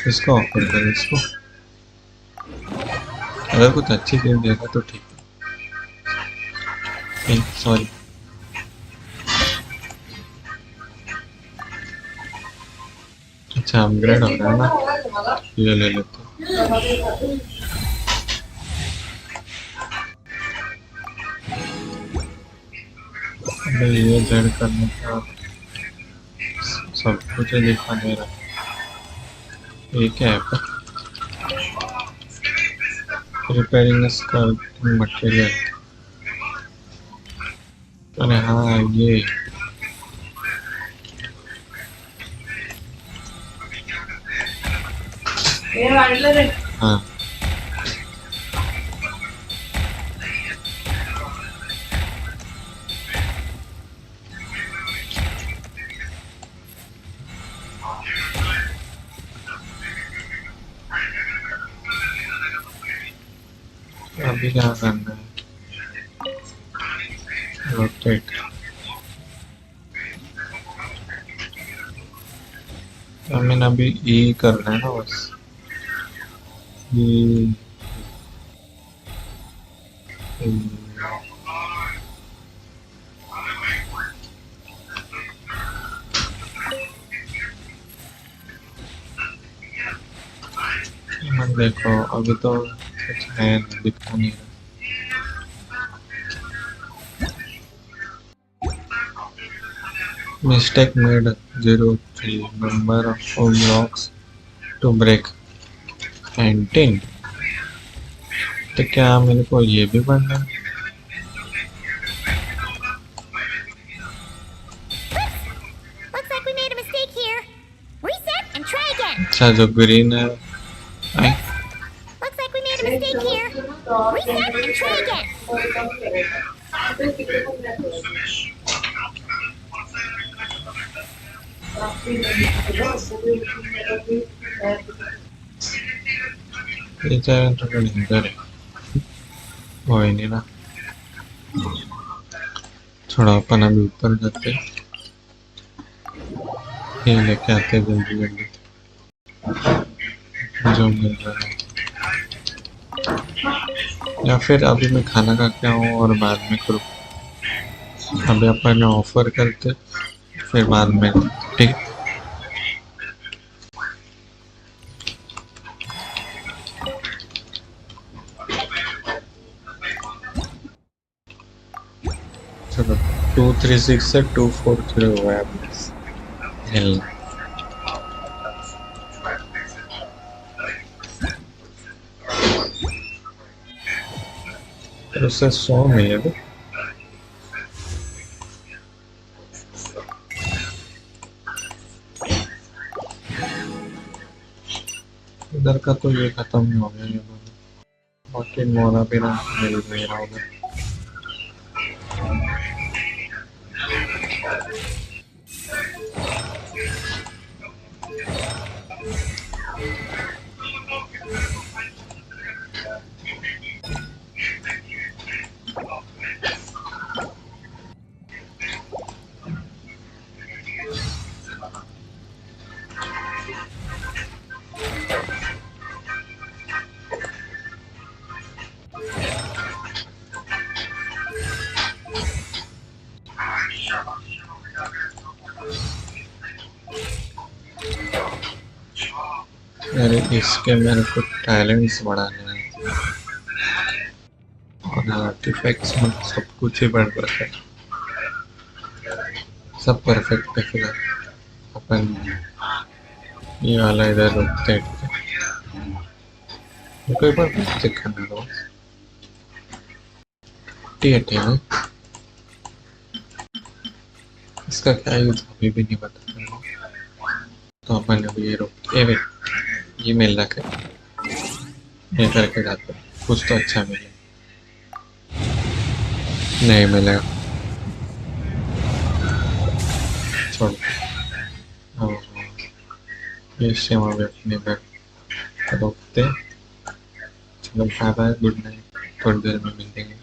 इसको ऑफर कर इसको। अगर कुछ अच्छी चीज देगा तो ठीक है। सॉरी अच्छा अपग्रेड हो रहा है ना ये ले लेते हैं। ये जेड करने का सब कुछ दिखा दे रहा है। ये क्या है पर रिपेयरिंग स्कर्टिंग मटेरियल अरे हाँ ये हाँ अभी क्या करना है रोटेट हमें अभी ई करना है ना बस ई देखो अभी तो कुछ है नहीं दिखा नहीं रहा mistake made 03 number of blocks to break Fountaine तो क्या मेरे को ये भी पढ़ना है Looks like we made a mistake here. Reset and try again. अच्छा जो ग्रीन है आई Looks like we made a mistake here. Reset and try again. ये चाहे तो नहीं करे वो ही नहीं ना थोड़ा अपन अभी ऊपर जाते ये लेके आते जल्दी जल्दी जो मिल रहा है या फिर अभी मैं खाना खा के आऊँ और बाद में करूँ अभी अपन ऑफर करते फिर बाद में ठीक चलो 236 से 240 हुआ है बस हिलना फिर उससे 100 मिलेगा इधर का तो ये खत्म ही हो गया ये बाकी मोरा भी ना मिल रहा उधर अरे इसके मेरे को टैलेंट्स बढ़ाने हैं और आर्टिफैक्ट्स में सब कुछ ही बढ़ रहा है सब परफेक्ट है फिलहाल अपन ये वाला इधर रुकते हैं कोई बार चेक करना दो ठीक है इसका क्या यूज अभी भी नहीं बता रहा तो अपन अभी ये रुक ये मिल रहा है ये करके जाते कुछ तो अच्छा मिले नहीं मिलेगा छोड़ ये सेम अभी अपने घर रुकते चलो बाय बाय गुड नाइट थोड़ी देर में मिलेंगे।